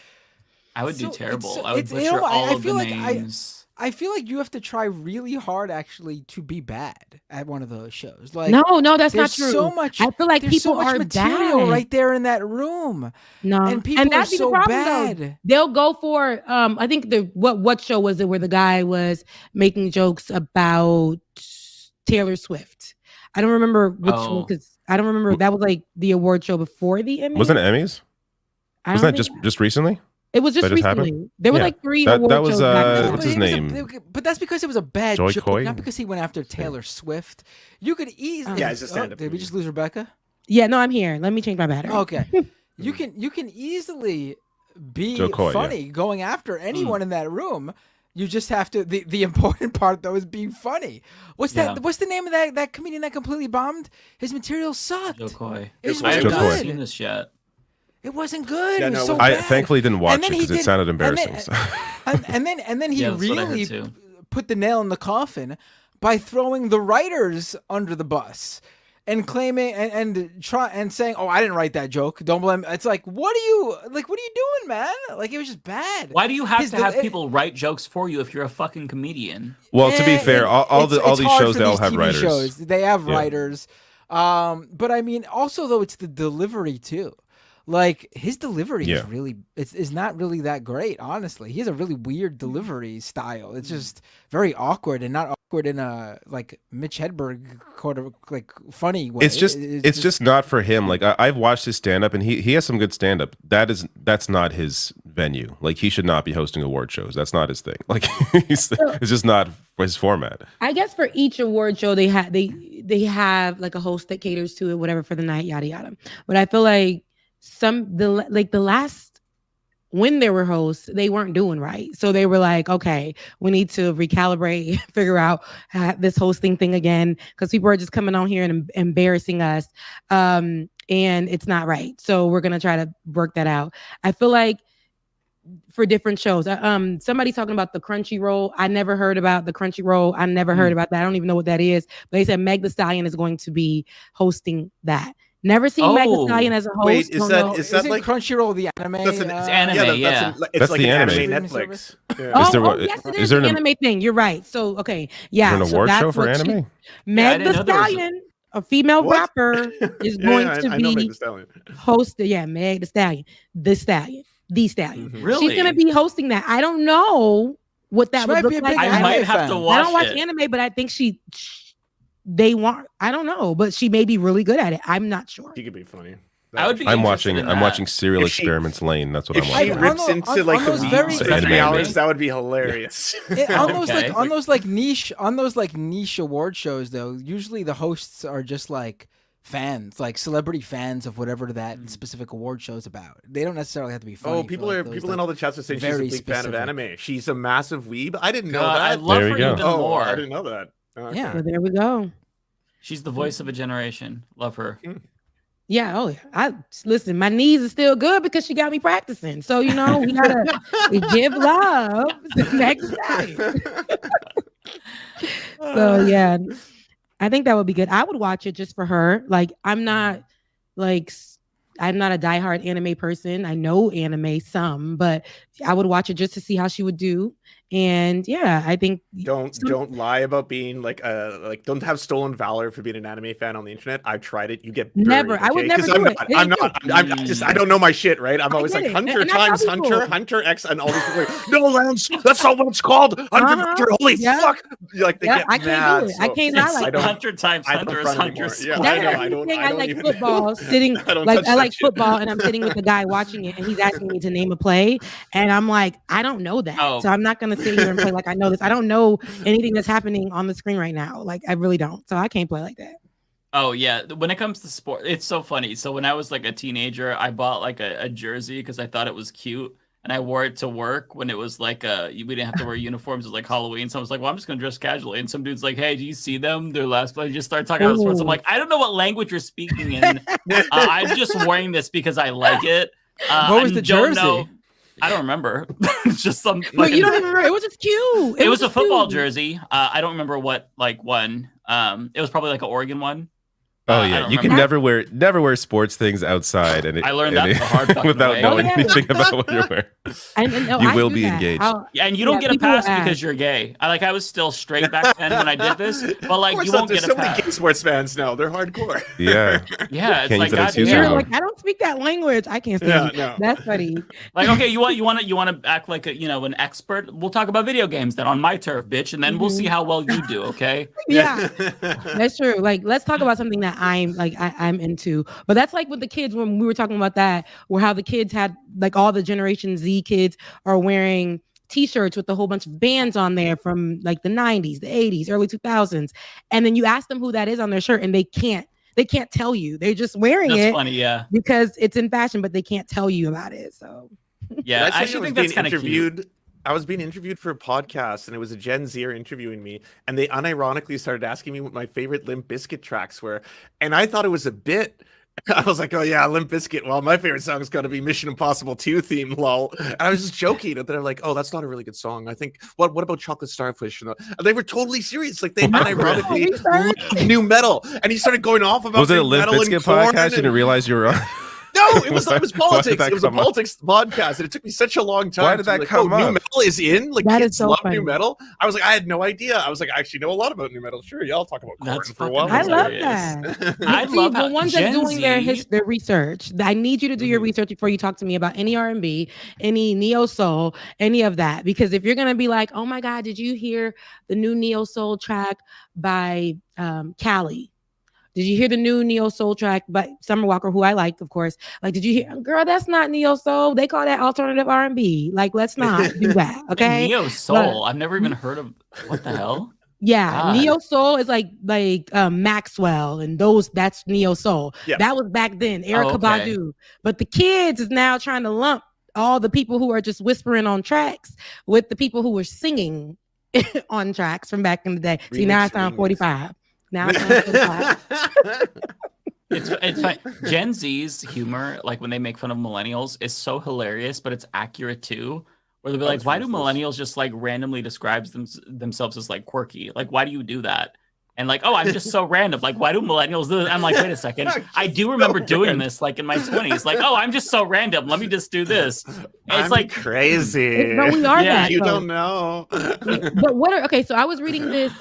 I would do terrible. it's- I would it's- butcher you know, all I of the feel like names. I feel like you have to try really hard actually to be bad at one of those shows. Like No, that's not there's true. So much. I feel like there's people so much are material bad. right there in that room. No, and people are that's so the problem, bad. though. They'll go for I think what show was it where the guy was making jokes about Taylor Swift. I don't remember which one because I don't remember. That was like the award show before the Emmys. Wasn't it Emmys? I Wasn't don't that think- just recently? It was just That happened? recently. There were like 3 that, award that was shows back then. what's his name? But that's because it was a bad Joy joke, Coy? not because he went after Taylor Swift. You could easily. Yeah, it's a stand-up Did we just lose Rebecca? Yeah, no, I'm here. Let me change my battery. Okay. You can easily be Joe Coy, funny going after anyone in that room. You just have to. The important part though is being funny. What's that? Yeah. What's the name of that comedian that completely bombed? His material sucked. Joe Coy. It I have wasn't not good. seen this yet. It wasn't good. Yeah, it was no, so I bad. thankfully didn't watch And it then he because it did- sounded and embarrassing. then- so. and then he Yeah, that's what I heard really too. put the nail in the coffin by throwing the writers under the bus and claiming and saying, "Oh, I didn't write that joke. Don't blame." It's like, what are you doing, man? Like, it was just bad. Why do you have His to del- have people write jokes for you if you're a fucking comedian? Well, to be fair, all it's these hard shows for they all these have TV writers. shows. They have Yeah. writers. But I mean, also though, it's the delivery too. Like his delivery Yeah. is really it's not really that great, honestly. He has a really weird delivery style. It's just very awkward and not awkward in a like Mitch Hedberg kind of like funny way. It's just not for him. Like I've watched his stand up and he has some good stand up. That's not his venue. Like he should not be hosting award shows. That's not his thing. Like it's just not his format. I guess for each award show they have like a host that caters to it, whatever for the night, yada yada. But I feel like the last when there were hosts, they weren't doing right. So they were like, okay, we need to recalibrate, figure out this hosting thing again because people are just coming on here and embarrassing us, and it's not right. So we're gonna try to work that out. I feel like for different shows. Somebody talking about the Crunchyroll. I never heard about the Crunchyroll. I never heard about that. I don't even know what that is. But they said Meg Thee Stallion is going to be hosting that. Never seen Meg Thee Stallion as a host. Wait, is that Isn't like Crunchyroll the anime? That's an, It's anime, yeah. It's That's like the an anime. anime Netflix. Yeah. Oh, yes, it is an anime thing. You're right. So okay, yeah. Is there an so award that's show for what anime? Meg I Thee didn't know there was a- Stallion, a female What? rapper, is Yeah, going yeah, to I know Meg be Thee Stallion. hosted. Yeah, Meg Thee Stallion, the Stallion. Really? She's gonna be hosting that. I don't know what that She would might look be a like. big I might anime have fan. to I watch don't watch it. anime, but I think they want. I don't know, but she may be really good at it. I'm not sure. She could be funny. I would be I'm interested watching in I'm that. watching Serial If she- Experiments Lane. That's what If I'm she watching. rips into like the those weeds very- for Anime. 3 hours, that would be hilarious. On those niche award shows though, usually the hosts are just like fans, like celebrity fans of whatever that specific award show is about. They don't necessarily have to be funny. Oh, people in all the chats are saying she's a very big fan of specific. anime. She's a massive weeb. I didn't know God, that. I love There her you go. even Oh, more. I didn't know that. Okay. Yeah. So there we go. She's the voice of a generation. Love her. Yeah. Oh, I listen. My knees are still good because she got me practicing. So we gotta give love to Meg Thee Stallion. So yeah, I think that would be good. I would watch it just for her. Like I'm not a diehard anime person. I know anime some, but I would watch it just to see how she would do. And yeah, I think Don't lie about being don't have stolen valor for being an anime fan on the internet. I've tried it. You get buried, Never. I would okay? never 'Cause do it. It I'm ain't not. I'm just. I don't know my shit, right? I'm always get like it. Hunter And I tell times people- Hunter X, and all these people are like, no, Lance, that's not what it's called. Hunter. Holy Yeah. fuck! Like they Yeah, get I can't mad. do it. I so can't lie I like don't- 100 times I don't Hunter is front Hunter. anymore. Yeah, That's I know. like I don't. anything I don't like even. football. Sitting I don't like touch I that like shit. football, and I'm sitting with the guy watching it, and he's asking me to name a play, and I'm like, I don't know that, Oh. so I'm not gonna sit here and play like I know this. I don't know anything that's happening on the screen right now. Like I really don't. So I can't play like that. Oh yeah, when it comes to sport, it's so funny. So when I was like a teenager, I bought like a jersey because I thought it was cute, and I wore it to work when it was like we didn't have to wear uniforms. It was like Halloween, so I was like, well, I'm just gonna dress casually. And some dude's like, hey, do you see them? Their last play. Just start talking about sports. I'm like, I don't know what language you're speaking in. I'm just wearing this because I like it. What was I the don't jersey? know- I don't remember. It's just some. But you fucking- don't remember? It was just cute. It was a just football cute. jersey. I don't remember what one. It was probably like an Oregon one. Oh yeah, you can never wear sports things outside, and I learned that the hard fucking without way. knowing anything about what you're wearing. You will be engaged. And you don't get a pass because you're gay. I was still straight back then when I did this, but like you won't get a so pass. many gay sports fans now. They're hardcore. Yeah. Yeah, it's Can't like use that God excuse damn. anymore. Like, I don't speak that language. I can't stand Yeah, no. That's funny. Like, okay, you want to act like an expert? We'll talk about video games then on my turf, bitch, and then we'll see how well you do. Okay? Yeah, that's true. Like, let's talk about something that I'm into. But that's like with the kids when we were talking about that, where how the kids had like all the Generation Z kids are wearing T-shirts with a whole bunch of bands on there from like the 90s, the 80s, early 2000s, and then you ask them who that is on their shirt, and they can't tell you. They're just wearing That's it. funny, yeah. Because it's in fashion, but they can't tell you about it. So yeah, I actually think that's kind of cute. I was being interviewed for a podcast, and it was a Gen Zer interviewing me, and they unironically started asking me what my favorite Limp Bizkit tracks were, and I thought it was a bit. I was like, oh yeah, Limp Bizkit. Well, my favorite song is going to be Mission Impossible 2 theme, lol. And I was just joking, and they're like, oh, that's not a really good song. I think, what about Chocolate Starfish? And they were totally serious. Like, they unironically loved new metal. And he started going off about Was it a Limp metal Bizkit and corn podcast? You didn't realize you were on? No, it was politics. It was a come up? politics podcast, and it took me such a long time. Why did that come New up? metal is in. Like, That is kids so love funny. new metal. I was like, I had no idea. I was like, I actually know a lot about new metal. Sure, y'all talk about corn That's for a while. I love hilarious. that. I See, love the how ones Gen that doing their Z their research. I need you to do your research before you talk to me about any R&B, any neo soul, any of that. Because if you're gonna be like, oh my God, did you hear the new neo soul track by Cali? Did you hear the new neo soul track by Summer Walker, who I like, of course? Like, did you hear? Girl, that's not neo soul. They call that alternative R&B. Like, let's not do that, okay? Neo soul. I've never even heard of. What the hell? Yeah, God. neo soul is like Maxwell and those. That's neo soul. Yeah. That was back then, Erykah okay. Badu. But the kids is now trying to lump all the people who are just whispering on tracks with the people who were singing on tracks from back in the day. See, now I sound 45. Now I sound 45. It's fine. Gen Z's humor, like when they make fun of millennials, is so hilarious, but it's accurate too. Where they'll be like, why do millennials just like randomly describe themselves as like quirky? Like, why do you do that? And like, oh, I'm just so random. Like, why do millennials do this? I'm like, wait a second. I do remember doing this like in my 20s. Like, oh, I'm just so random. Let me just do this. And it's I'm like crazy. But we are that. You though. don't know. But what are, okay, so I was reading this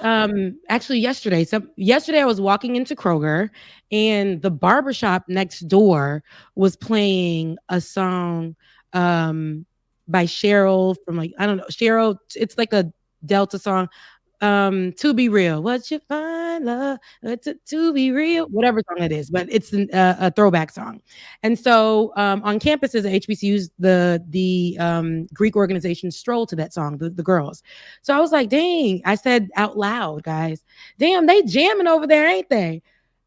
actually yesterday. So yesterday I was walking into Kroger and the barbershop next door was playing a song by Cheryl from like, I don't know, Cheryl, it's like a Delta song. To be real, what you find love to be real, whatever song it is, but it's a throwback song. And so on campuses at HBCUs, the Greek organization stroll to that song, the girls. So I was like, dang, I said out loud, guys, damn, they jamming over there, ain't they?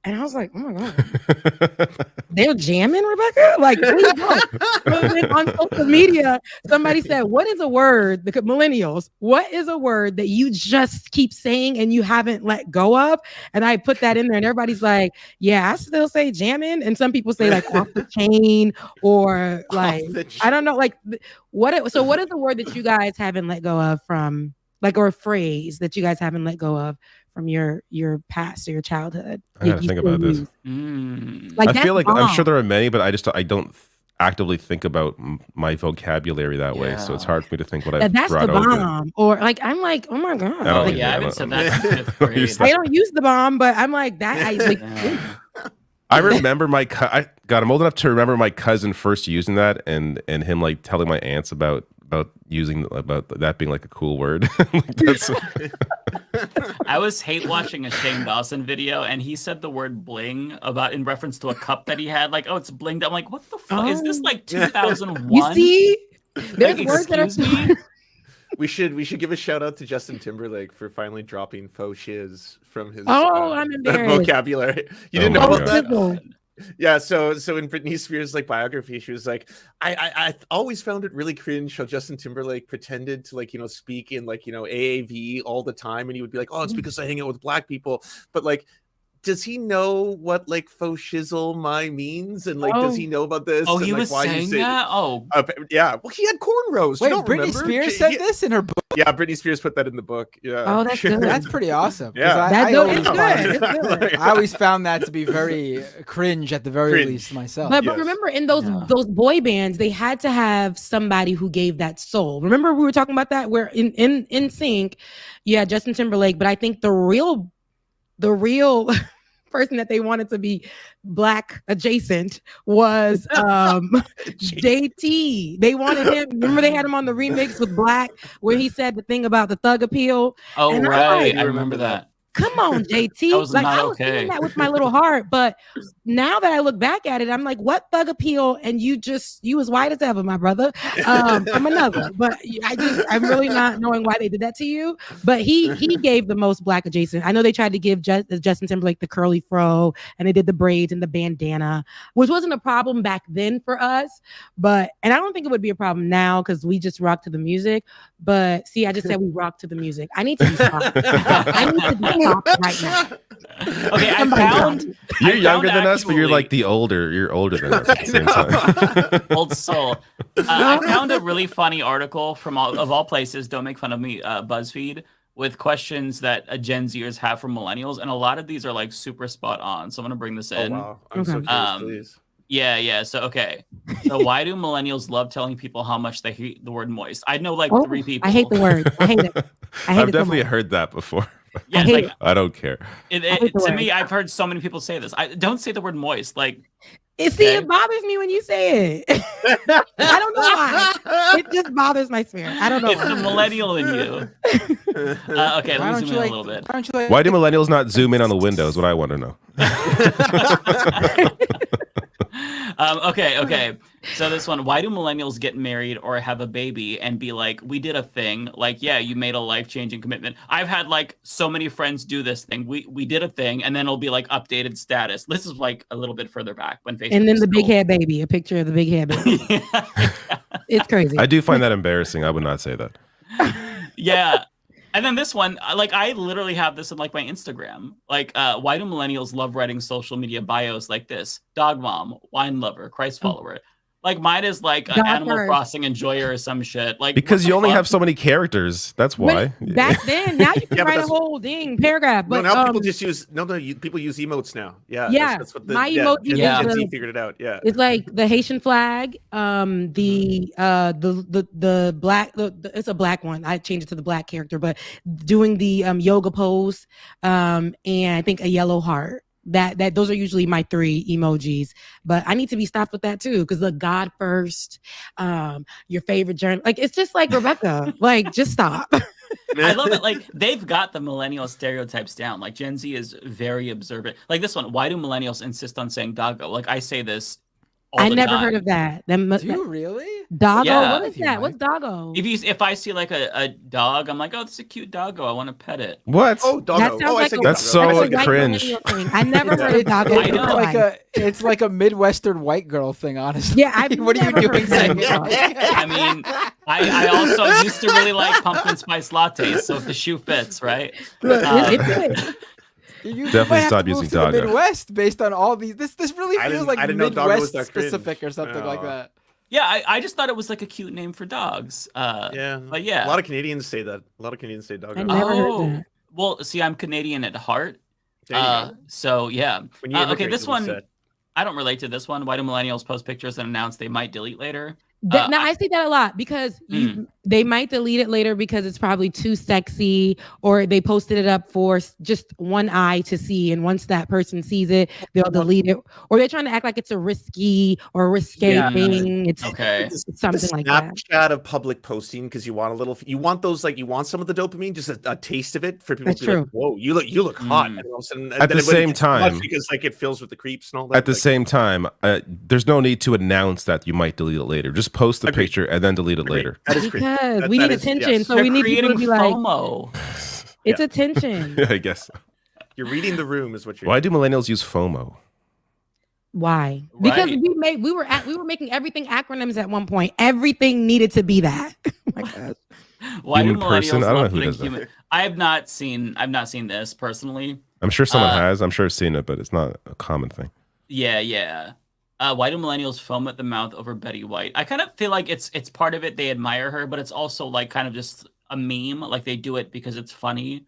And I was like, oh my God, they're jamming, Rebecca? Like, please don't. On social media, somebody said, what is a word, the millennials, what is a word that you just keep saying and you haven't let go of? And I put that in there and everybody's like, yeah, I still say jamming. And some people say like off the chain or like, I don't know, like what is the word that you guys haven't let go of from, like, or a phrase that you guys haven't let go of from your past or your childhood? I gotta think about this. Like, I feel like I'm bomb. sure there are many, but I don't actively think about my vocabulary that way, so it's hard for me to think what I've That's brought the over. bomb. Or like, I'm like, oh my God. I don't Like, think- I haven't said that since fifth grade. I don't use the bomb, but I'm like that. I like. I remember I'm old enough to remember my cousin first using that and him like telling my aunts about that being like a cool word. Like, that's I was hate watching a Shane Dawson video, and he said the word bling in reference to a cup that he had. Like, oh, it's blinged. I'm like, what the fuck? Is this like 2001? You see, there's Like, words that are. excuse me? We should give a shout out to Justin Timberlake for finally dropping faux shiz from his I'm embarrassed. vocabulary. You didn't know my about God. that? Yeah, so in Britney Spears' like biography, she was like, I always found it really cringe how Justin Timberlake pretended to like, speak in like, AAV all the time, and he would be like, oh, it's because I hang out with black people, but like, does he know what like faux shizzle my means, and like does he know about this? Oh, and, he like, was why saying say that? Oh, yeah. Well, he had cornrows. Wait, You don't Britney remember? Spears said this in her book? Yeah, Britney Spears put that in the book. Yeah. Oh, that's good. That's pretty awesome. 'cause Yeah. That's always good. find It's good. I always found that to be very cringe at the very least myself. But remember, in those boy bands, they had to have somebody who gave that soul. Remember, we were talking about that. Where in Sync, yeah, Justin Timberlake. But I think the real person that they wanted to be black adjacent was JT. They wanted him. Remember, they had him on the remix with Black, where he said the thing about the thug appeal. Oh, And I'm right. like, I remember that. come on, JT. That was not I was okay. saying that with my little heart, but now that I look back at it, I'm like, what thug appeal? And you as white as ever, my brother. I'm another, but I'm really not knowing why they did that to you. But he gave the most black adjacent. I know they tried to give Justin Timberlake the curly fro, and they did the braids and the bandana, which wasn't a problem back then for us. And I don't think it would be a problem now because we just rock to the music. But see, I just said we rock to the music. I need to be stopped. I need to be stopped right now. Okay, I found. You're younger than us, but you're like you're older than us at the same time. Old soul. I found a really funny article from of all places. Don't make fun of me. BuzzFeed with questions that Gen Zers have from millennials, and a lot of these are like super spot on. So I'm gonna bring this in. Oh wow, I'm so curious, please. Yeah. So okay. So why do millennials love telling people how much they hate the word moist? I know like 3 people. I hate the word. I hate it. I've definitely heard that before. Yeah, like, I don't care. To me, I've heard so many people say this. I don't say the word moist. Like, it bothers me when you say it. I don't know why. It just bothers my spirit. I don't know. It's the millennial in you. Okay, let me zoom in a little bit. Why do millennials not zoom in on the window is what I want to know. Okay. So this one, why do millennials get married or have a baby and be like, we did a thing? Like, yeah, you made a life-changing commitment. I've had like so many friends do this thing. We did a thing, and then it'll be like updated status. This is like a little bit further back when Facebook. And then the big hair baby, a picture of the big hair baby. It's crazy. I do find that embarrassing. I would not say that. Yeah. And then this one, like I literally have this in like my Instagram. Like, why do millennials love writing social media bios like this? Dog mom, wine lover, Christ follower. Like mine is like an Animal Crossing enjoyer or some shit. Like because you only have so many characters. That's why. Back then, now you can write a whole paragraph. But now people just use people use emotes now. Yeah. That's what my emoji. Gen Z figured it out. Yeah. It's like the Haitian flag, the black. It's a black one. I changed it to the black character, but doing the yoga pose, and I think a yellow heart. That those are usually my 3 emojis, but I need to be stopped with that too because the God first, your favorite journal, like it's just like Rebecca, like just stop. I love it. Like they've got the millennial stereotypes down. Like Gen Z is very observant. Like this one, why do millennials insist on saying doggo? Like I say this. I never heard of that. Do you really? Doggo? Yeah. What is that? What's doggo? If I see like a dog, I'm like, oh, this is a cute doggo. I want to pet it. What? Oh, doggo. That's so cringe. I never heard of doggo. It's like a Midwestern white girl thing, honestly. Yeah, what are you doing saying it? I mean, I also used to really like pumpkin spice lattes. So if the shoe fits, right? You definitely stop using doggo. Midwest based on all these. This really feels like Midwest specific or something like that. Yeah, I just thought it was like a cute name for dogs. But yeah, a lot of Canadians say that. A lot of Canadians say doggo. I never heard that. Well, see, I'm Canadian at heart. There you go. So yeah. Okay, this one. Set. I don't relate to this one. Why do millennials post pictures and announce they might delete later? Now I see that a lot because they might delete it later because it's probably too sexy, or they posted it up for just one eye to see, and once that person sees it, they'll delete it, or they're trying to act like it's a risky or risque thing. It's something like that. Snapchat of public posting because you want you want those you want some of the dopamine, just a taste of it for people to be like, whoa, you look hot. And all of a sudden, at the same time, because it fills with the creeps and all that. At the same time, there's no need to announce that you might delete it later. Just post the picture and then delete it later. That is because we need attention, so we need people to be like, FOMO. It's attention. I guess you're reading the room, is what you're. Why do millennials use FOMO? Why? Because we were making everything acronyms at one point. Everything needed to be that. Oh my God. Why do Human person? millennials I don't know love who does putting that. I've not seen this personally. I'm sure someone has. I'm sure I've seen it, but it's not a common thing. Yeah. Why do millennials foam at the mouth over Betty White? I kind of feel like it's part of it. They admire her, but it's also like kind of just a meme. Like they do it because it's funny.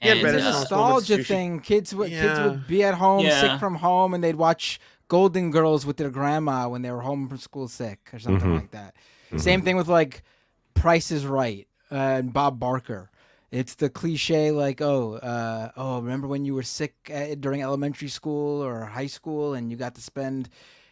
Yeah, And, Renaissance nostalgia moments, thing. Kids would Yeah. be at home Yeah. sick from home, and they'd watch Golden Girls with their grandma when they were home from school sick or something like that. Same thing with like Price is Right and Bob Barker. It's the cliche like, remember when you were sick during elementary school or high school and you got to spend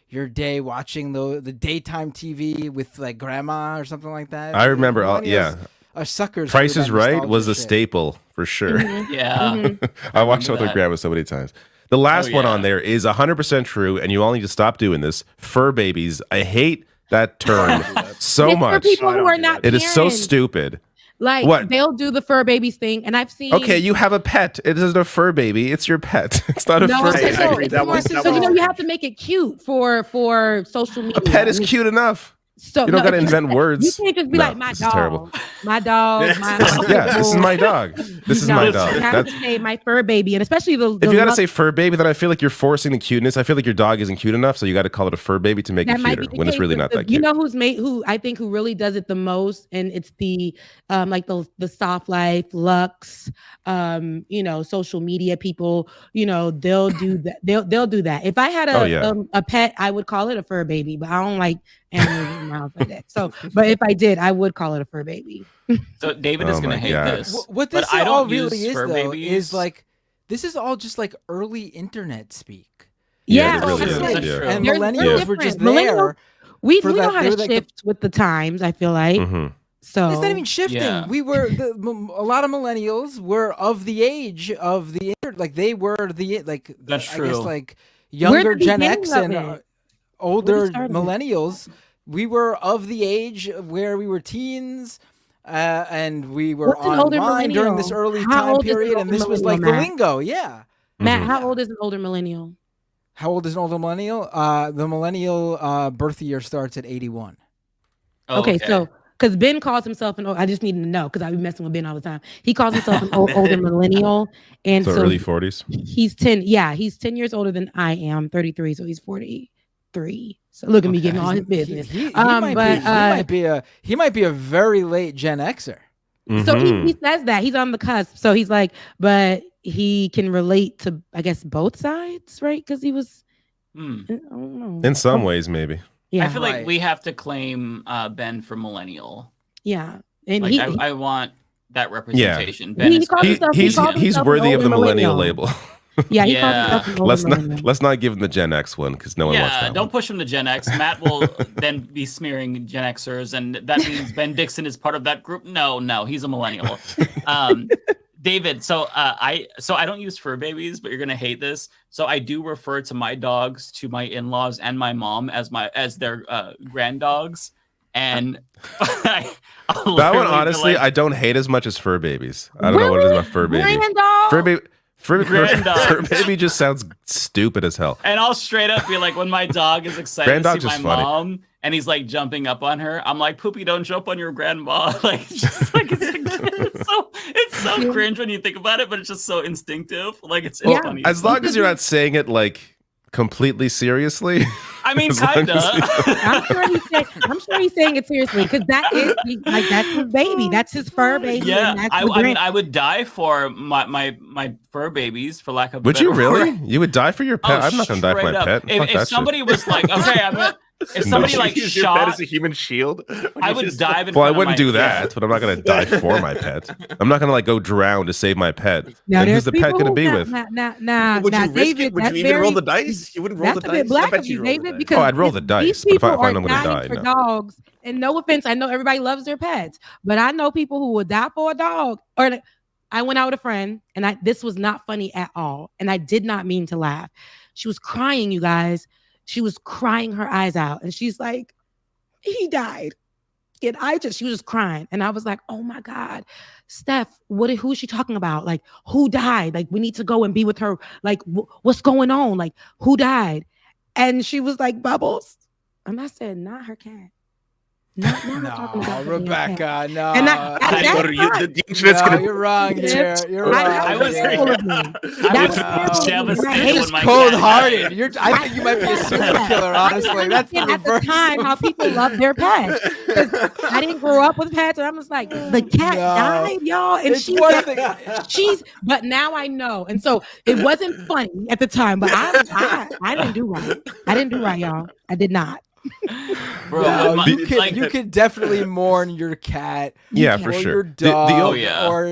your day watching the daytime TV with like grandma or something like that. I remember, Millennials are suckers. Price for is that Right nostalgia was a shit. staple for sure. Yeah. I watched it with remember my that. grandma so many times. The last one yeah. on there is 100% true, and you all need to stop doing this. Fur babies. I hate that term so It's for much. people who are not It is so parents. stupid. Like What? they'll do the fur babies thing, and I've seen. Okay, you have a pet. It isn't a fur baby. It's your pet. It's not a No, fur so, baby. I agree. That was- that so you was- know you have to make it cute for social media. A pet is cute enough. So You don't got to if invent words. You can't just be No, like my this is terrible. dog, my dog. Yeah, this is my dog. This is my dog. You have That's, to say my fur baby, and especially the. if you got to luck- say fur baby, then I feel like you're forcing the cuteness. I feel like your dog isn't cute enough, so you got to call it a fur baby to make it that might be cuter the when it's case, really but not that You cute. know who I think who really does it the most, and it's the like the soft life, Lux, social media people. They'll do that. They'll do that. If I had a pet, I would call it a fur baby, but I don't like animals in my house like that. So, but if I did, I would call it a fur baby. So David is Oh going to my hate God. this. What but this I all don't really use is fur though babies. is like this is all just like early internet speak. Yeah, it Yeah, really that's is. like- Yeah. And They're millennials were different. just Millennials- there. We for know that- how they to were like shift with the times. I feel like Mhm. so. It's not even shifting. Yeah. We were a lot of millennials were of the age of the internet. Like they were the like. That's I guess true. like We're younger the Gen beginning X of and it. older started it. millennials. We were of the age where we were teens. And we were What's an older online during this millennial? early How time old is an period, and older this was like the millennial, Matt? lingo. Yeah. Matt, how old is an older millennial? How old is an older millennial? The millennial birth year starts at 81. Okay, so because Ben calls himself I just need to know because I be messing with Ben all the time. He calls himself an older millennial, and So so early 40s. he's 10. Yeah, he's 10 years older than I am. 33, so he's 43. So look at me giving all his business. He might be a very late Gen Xer. So Mhm. he says that he's on the cusp. So he's like, but he can relate to, I guess, both sides, right? Because he was, I don't know. In some ways, maybe. Yeah, I feel like we have to claim Ben for millennial. yeah, and Like he, I want that representation. Ben He is calls himself- he calls He's himself worthy an of the older millennial millennial. label. yeah, he Yeah. calls himself an older millennial. Let's not give him the Gen X one because no one wants Yeah, that. don't push him to Gen X. Matt will then be smearing Gen Xers, and that means Ben Dixon is part of that group. No, he's a millennial. David, so I don't use fur babies, but you're gonna hate this. So I do refer to my dogs, to my in-laws and my mom as their grand dogs, and That one, honestly, I don't hate as much as fur babies. I don't know what it is about fur baby. Grand dog? Fur baby. Grand dog. Fur baby just sounds stupid as hell. And I'll straight up be like, when my dog is excited Grand to dog's see my just funny. mom and he's like jumping up on her, I'm like, Poopy, don't jump on your grandma. Like, it's just like it's so cringe when you think about it, but it's just so instinctive. Like it's funny. As long as you're not saying it like completely seriously. I mean, as long kinda. as I'm sure he's saying it seriously because that's his baby. That's his fur baby. Yeah, and that's I the mean, grand- I would die for my fur babies, for lack of a Would you better really? word. You would die for your pet? Oh, I'm not gonna die for my straight up. pet. Fuck If that somebody shit. was like, okay, if somebody like use your pet shot, as a human shield. I would dive in Well, I front of wouldn't my- do that, but I'm not gonna die for my pet. I'm not gonna like go drown to save my pet. Now, And who's there's the pet people gonna who- be nah, with? Nah, Would you risk David, it? Would that's you even roll very- the dice? You wouldn't roll That's the a bit dice. I black bet of you you, roll the David, dice. because Oh, I'd roll the dice, these but if people I find are I'm gonna dying die, for no. dogs. And no offense, I know everybody loves their pets, but I know people who would die for a dog. Or I went out with a friend, and this was not funny at all, and I did not mean to laugh. She was crying, you guys. She was crying her eyes out, and she's like, "He died." And she was just crying. And I was like, oh my God, Steph, who is she talking about? Like, who died? Like, we need to go and be with her. Like, what's going on? Like, who died? And she was like, Bubbles. And I said, not her cat. No, Rebecca, no. And the internet's gonna. You're wrong here. You're wrong. I was devastated when my cold-hearted. I think you might be a serial killer, honestly. That's the at the time how people love their pets. I didn't grow up with pets, and I'm just like, the cat died, y'all, and she's. But now I know, and so it wasn't funny at the time. But I didn't do right. I didn't do right, y'all. I did not. Bro, no, you could definitely mourn your cat. Yeah, for sure. Your dog,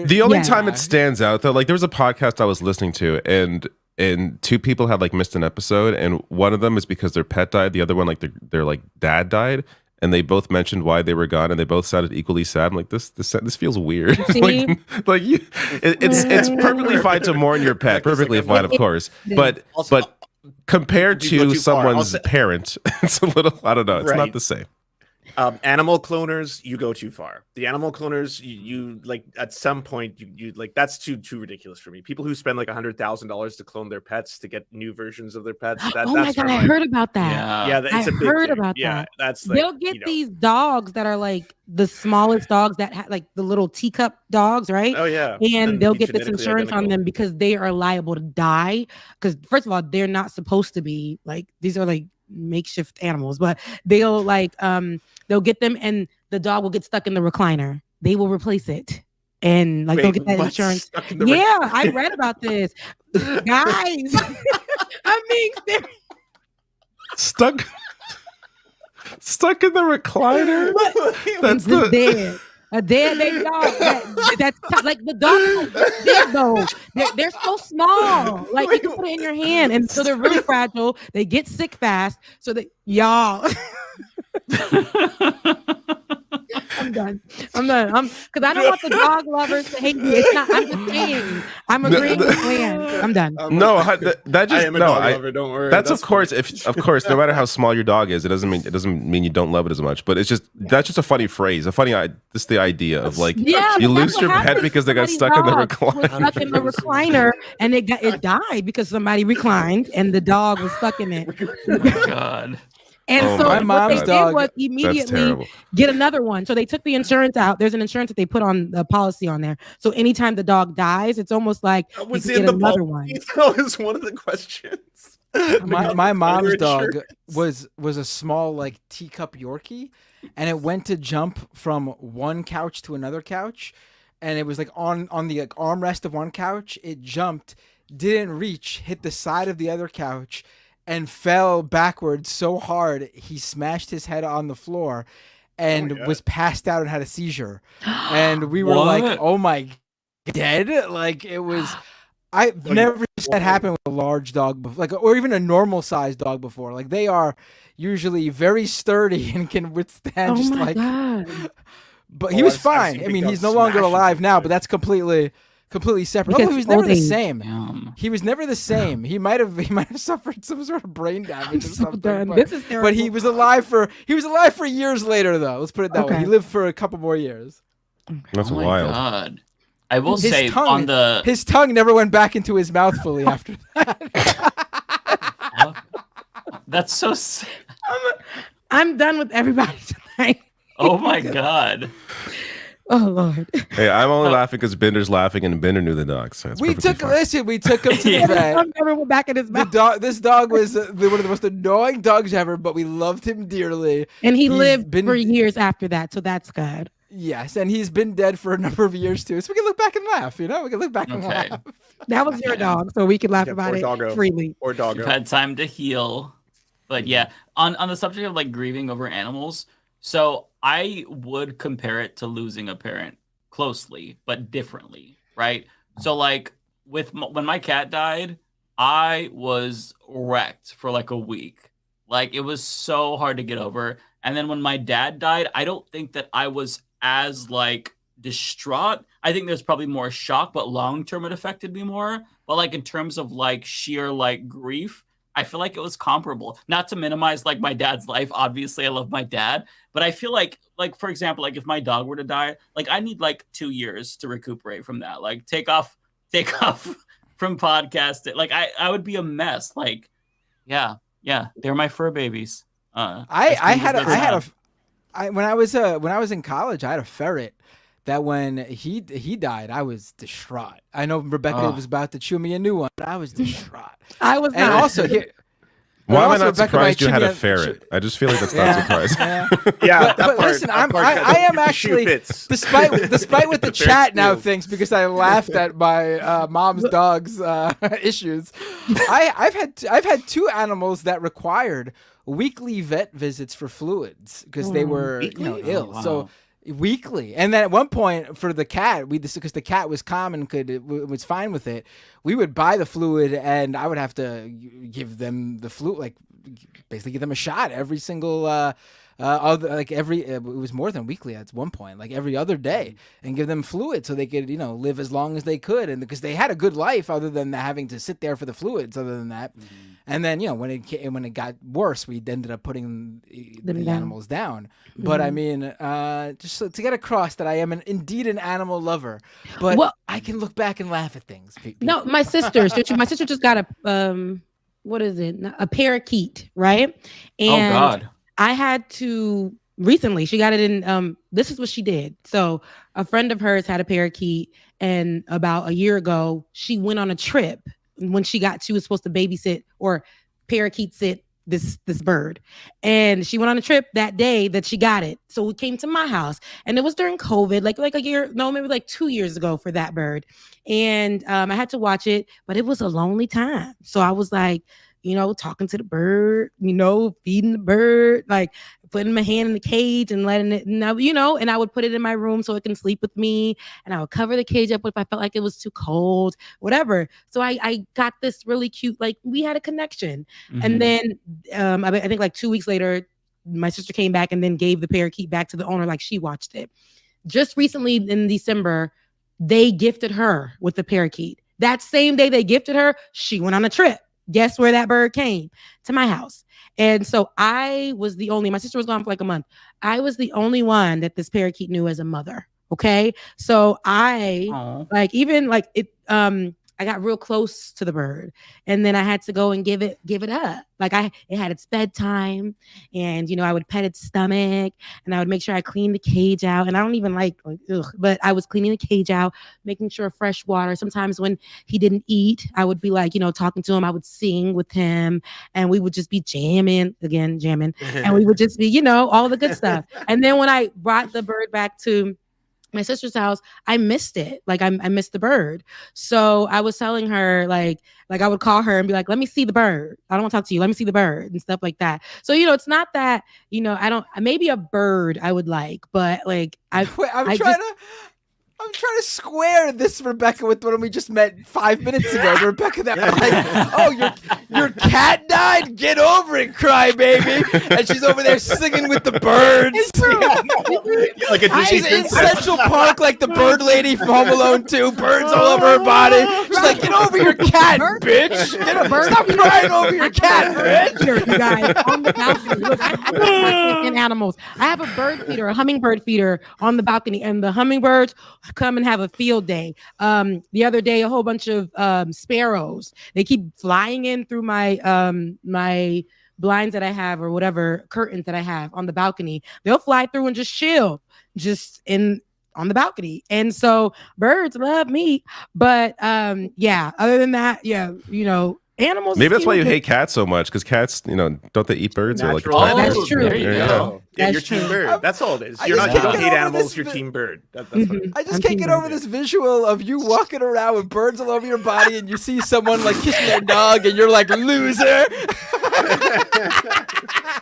the only time it stands out though, like there was a podcast I was listening to, and two people had like missed an episode, and one of them is because their pet died, the other one like their like dad died, and they both mentioned why they were gone, and they both sounded equally sad. I'm like, this feels weird. It's perfectly fine to mourn your pet, perfectly fine, of course, but compared to someone's parent, it's a little, I don't know, it's not the same. Animal cloners, you go too far. The animal cloners, you like at some point you like that's too ridiculous for me. People who spend like $100,000 to clone their pets to get new versions of their pets. Oh my God, I heard about that. Yeah, it's a big heard thing. about Yeah, that. that's like, they'll get these dogs that are like the smallest dogs that like the little teacup dogs, right? Oh yeah, and they'll get this insurance on them because they are liable to die. Because first of all, they're not supposed to be like, these are like makeshift animals, but they'll like they'll get them and the dog will get stuck in the recliner. They will replace it. And like they'll get that insurance. Yeah, I read about this. Guys, I mean they're stuck in the recliner. That's the dead. A dead baby dog. That's like the dog. Dead though. They're so small. Like you can put it in your hand, and so they're really fragile. They get sick fast. So that y'all. I'm done. Because I don't want the dog lovers to hate me. It's not. I'm just saying. I'm agreeing with Lance. I'm done. No, that just I am a dog lover. Don't worry. That's of course. Of course, no matter how small your dog is, it doesn't mean you don't love it as much. But it's just that's just a funny phrase. Just the idea of like you lose your pet because they got stuck in the recliner. Stuck in the recliner, and it died because somebody reclined and the dog was stuck in it. Oh my God. And so my what mom's they dog, did was immediately get another one. So they took the insurance out. There's an insurance that they put on the policy on there. So anytime the dog dies, it's almost like you can get another one. That was one of the questions. My mom's dog was a small like teacup Yorkie, and it went to jump from one couch to another couch, and it was like on the like, armrest of one couch. It jumped, didn't reach, hit the side of the other couch, and fell backwards so hard he smashed his head on the floor and was passed out and had a seizure. And we were like, oh my, dead? Like it was, I've never seen that happen with a large dog before, like, or even a normal sized dog before. Like they are usually very sturdy and can withstand God. But he was fine. I mean, he's no longer alive now, but that's completely separate. He was never the same. He was never the same. He might have suffered some sort of brain damage or something. But he was alive for years later though. Let's put it that way. He lived for a couple more years. That's wild. God. I will say his tongue never went back into his mouth fully after that. That's so sad. I'm done with everybody tonight. Oh my God. Oh Lord! Hey, I'm only laughing because Bender's laughing, and Bender knew the dog. So we took him to the vet. Never went back in his mouth. This dog was one of the most annoying dogs ever, but we loved him dearly. And he lived for years after that, so that's good. Yes, and he's been dead for a number of years too, so we can look back and laugh. You know, we can look back and laugh. That was your dog, so we can laugh about it freely. Or doggo. You've had time to heal, but yeah, on the subject of like grieving over animals. So I would compare it to losing a parent closely, but differently, right? So like when my cat died, I was wrecked for like a week. Like it was so hard to get over. And then when my dad died, I don't think that I was as like distraught. I think there's probably more shock, but long term it affected me more. But like in terms of like sheer like grief, I feel like it was comparable. Not to minimize like my dad's life. Obviously, I love my dad, but I feel like for example, like if my dog were to die, like I need like 2 years to recuperate from that. Like take off from podcasting. Like I would be a mess. Like, yeah, they're my fur babies. I when I was in college, I had a ferret that when he died, I was distraught. I know Rebecca was about to chew me a new one, but I was distraught. I was and not. also here. Why am I also, not Rebecca surprised you had a might chew me ferret? I just feel like that's not surprising. Yeah, but listen, I am actually, despite what the chat now thinks, because I laughed at my mom's dog's issues. I've had 2 animals that required weekly vet visits for fluids because they were ill. wow. So weekly, and then at one point for the cat, because the cat was calm and was fine with it, we would buy the fluid, and I would have to give them the fluid, like basically give them a shot every single it was more than weekly at one point, like every other day, and give them fluid so they could live as long as they could, and because they had a good life other than having to sit there for the fluids. Other than that, and then when it got worse, we ended up putting the animals down. But I mean, just to get across that I am indeed an animal lover, but I can look back and laugh at things. No, my sister just got a what is it? A parakeet, right? And oh God. I had to recently, she got it in, this is what she did. So a friend of hers had a parakeet, and about a year ago, she went on a trip when she was supposed to babysit or parakeet sit this bird. And she went on a trip that day that she got it. So it came to my house, and it was during COVID, like a year, no, maybe like 2 years ago for that bird. And I had to watch it, but it was a lonely time. So I was like, talking to the bird, feeding the bird, like putting my hand in the cage and letting it, and I would put it in my room so it can sleep with me, and I would cover the cage up if I felt like it was too cold, whatever. So I got this really cute, like we had a connection. And then I think like 2 weeks later, my sister came back and then gave the parakeet back to the owner, like she watched it. Just recently in December, they gifted her with the parakeet. That same day they gifted her, she went on a trip. Guess where that bird came? To my house. And so I was my sister was gone for like a month. I was the only one that this parakeet knew as a mother. Okay. So I I got real close to the bird, and then I had to go and give it up. Like it had its bedtime, and I would pet its stomach, and I would make sure I cleaned the cage out. And I don't even but I was cleaning the cage out, making sure fresh water. Sometimes when he didn't eat, I would be like, talking to him. I would sing with him, and we would just be jamming, and we would just be, all the good stuff. And then when I brought the bird back to my sister's house, I missed it. Like I missed the bird. So I was telling her, like I would call her and be like, let me see the bird. I don't want to talk to you. Let me see the bird and stuff like that. So, it's not that, maybe a bird I would like, but like I'm trying to square this, Rebecca, with when we just met 5 minutes ago. Rebecca, that was like, oh, your cat died? Get over it, crybaby. And she's over there singing with the birds. It's true. Like a she's in Central Park, like the bird lady from Home Alone 2. Birds all over her body. She's like, get over your cat, bitch. Stop crying over your cat, bitch. You guys, on the balcony. Look, I have in animals. I have a bird feeder, a hummingbird feeder on the balcony, and the hummingbirds come and have a field day. The other day, a whole bunch of sparrows. They keep flying in through my my blinds that I have, or whatever curtains that I have on the balcony. They'll fly through and just chill, on the balcony. And so birds love me. But other than that, animals. Maybe that's why you hate cats so much, because cats, don't they eat birds? Or like that's true. There you go. Yeah, you're team bird. That's all it is. You don't hate animals, you're team bird. That's what it is. I just can't get over this visual of you walking around with birds all over your body, and you see someone like kissing their dog, and you're like, loser.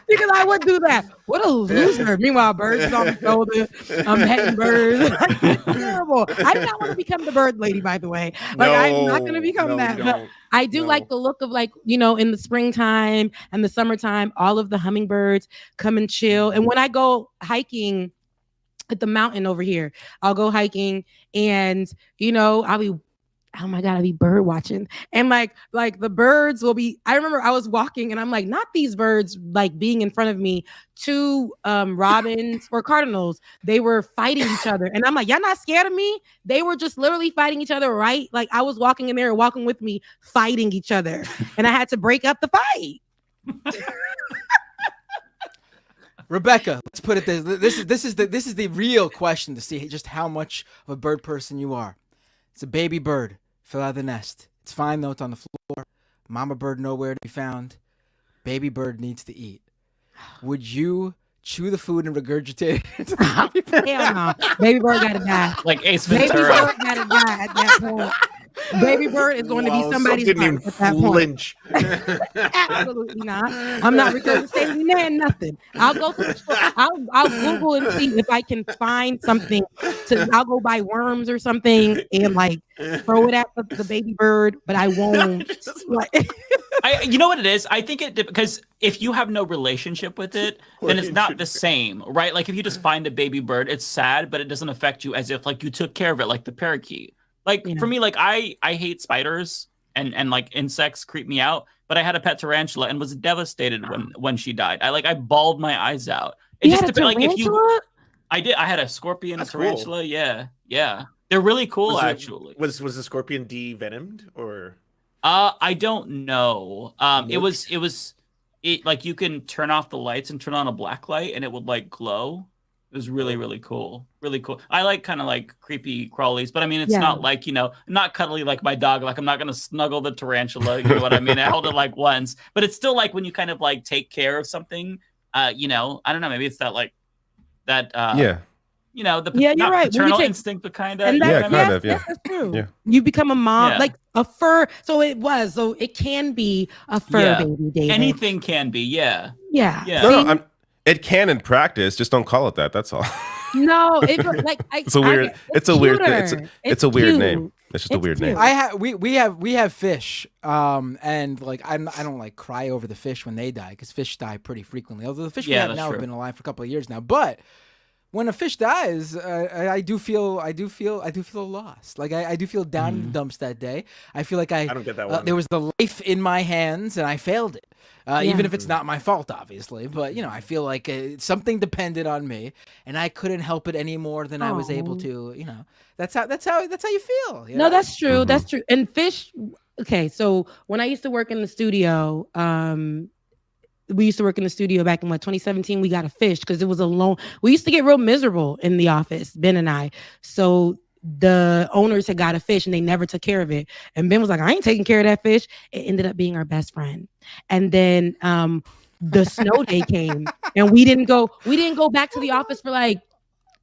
Because I would do that. What a loser. Meanwhile, birds on the shoulder. I'm petting birds. Terrible. I do not want to become the bird lady, by the way. I'm not going to become that. But I do like the look of in the springtime and the summertime, all of the hummingbirds come and chill. And when I go hiking at the mountain over here, I'll go hiking, and I'll be, oh my God, I'll be bird watching. And like the birds will be, I remember I was walking and I'm like, not these birds like being in front of me, 2 robins or cardinals, they were fighting each other. And I'm like, y'all not scared of me? They were just literally fighting each other, right? Like I was walking and they were walking with me, fighting each other. And I had to break up the fight. Rebecca, let's put it this. This is the real question to see just how much of a bird person you are. It's a baby bird. Fell out of the nest. It's fine though. It's on the floor. Mama bird nowhere to be found. Baby bird needs to eat. Would you chew the food and regurgitate it? Hell no. Baby bird gotta die. Like Ace Baby Ventura. bird gotta die at that point. Baby bird is going to be somebody's bird at that point. Absolutely not. I'm not regurgitating nothing. I'll go to the store. I'll Google and see if I can find something. I'll go buy worms or something and like throw it at the baby bird, but I won't. You know what it is? I think because if you have no relationship with it, then it's not the same, right? Like if you just find a baby bird, it's sad, but it doesn't affect you as if like you took care of it, like the parakeet. Like for me, like I hate spiders and like insects creep me out, but I had a pet tarantula and was devastated when she died. I bawled my eyes out. It just depends. Like if you, I had a scorpion, a tarantula. Cool. Yeah. They're really cool, actually. Was the scorpion de-venomed or? I don't know. It was like you can turn off the lights and turn on a black light and it would like glow. It was really, really cool. Really cool. I like kind of like creepy crawlies, but I mean, it's not like, not cuddly like my dog. Like I'm not going to snuggle the tarantula. You know what I mean? I held it like once, but it's still like when you kind of like take care of something, I don't know. Maybe it's that like that, you're right. paternal instinct, but kind of. That's true. Yeah. You become a mom, like a fur. So it can be a fur baby, David. Anything can be. Yeah. No, it can in practice. Just don't call it that. That's all. No, it's a weird. It's a weird name. It's just a weird name. We have fish, and like I don't like cry over the fish when they die because fish die pretty frequently. Although the fish we have now have been alive for a couple of years now, but when a fish dies, I do feel lost. Like I do feel down in the dumps that day. I feel like I don't get that one. There was the life in my hands and I failed it. Even if it's not my fault, obviously. But I feel like something depended on me, and I couldn't help it any more than I was able to. That's how you feel. No, that's true. Mm-hmm. That's true. And fish. Okay, so when I used to work in the studio, we used to work in the studio back in 2017. We got a fish because it was alone. We used to get real miserable in the office, Ben and I. So the owners had got a fish and they never took care of it. And Ben was like, I ain't taking care of that fish. It ended up being our best friend. And then the snow day came and we didn't go back to the office for like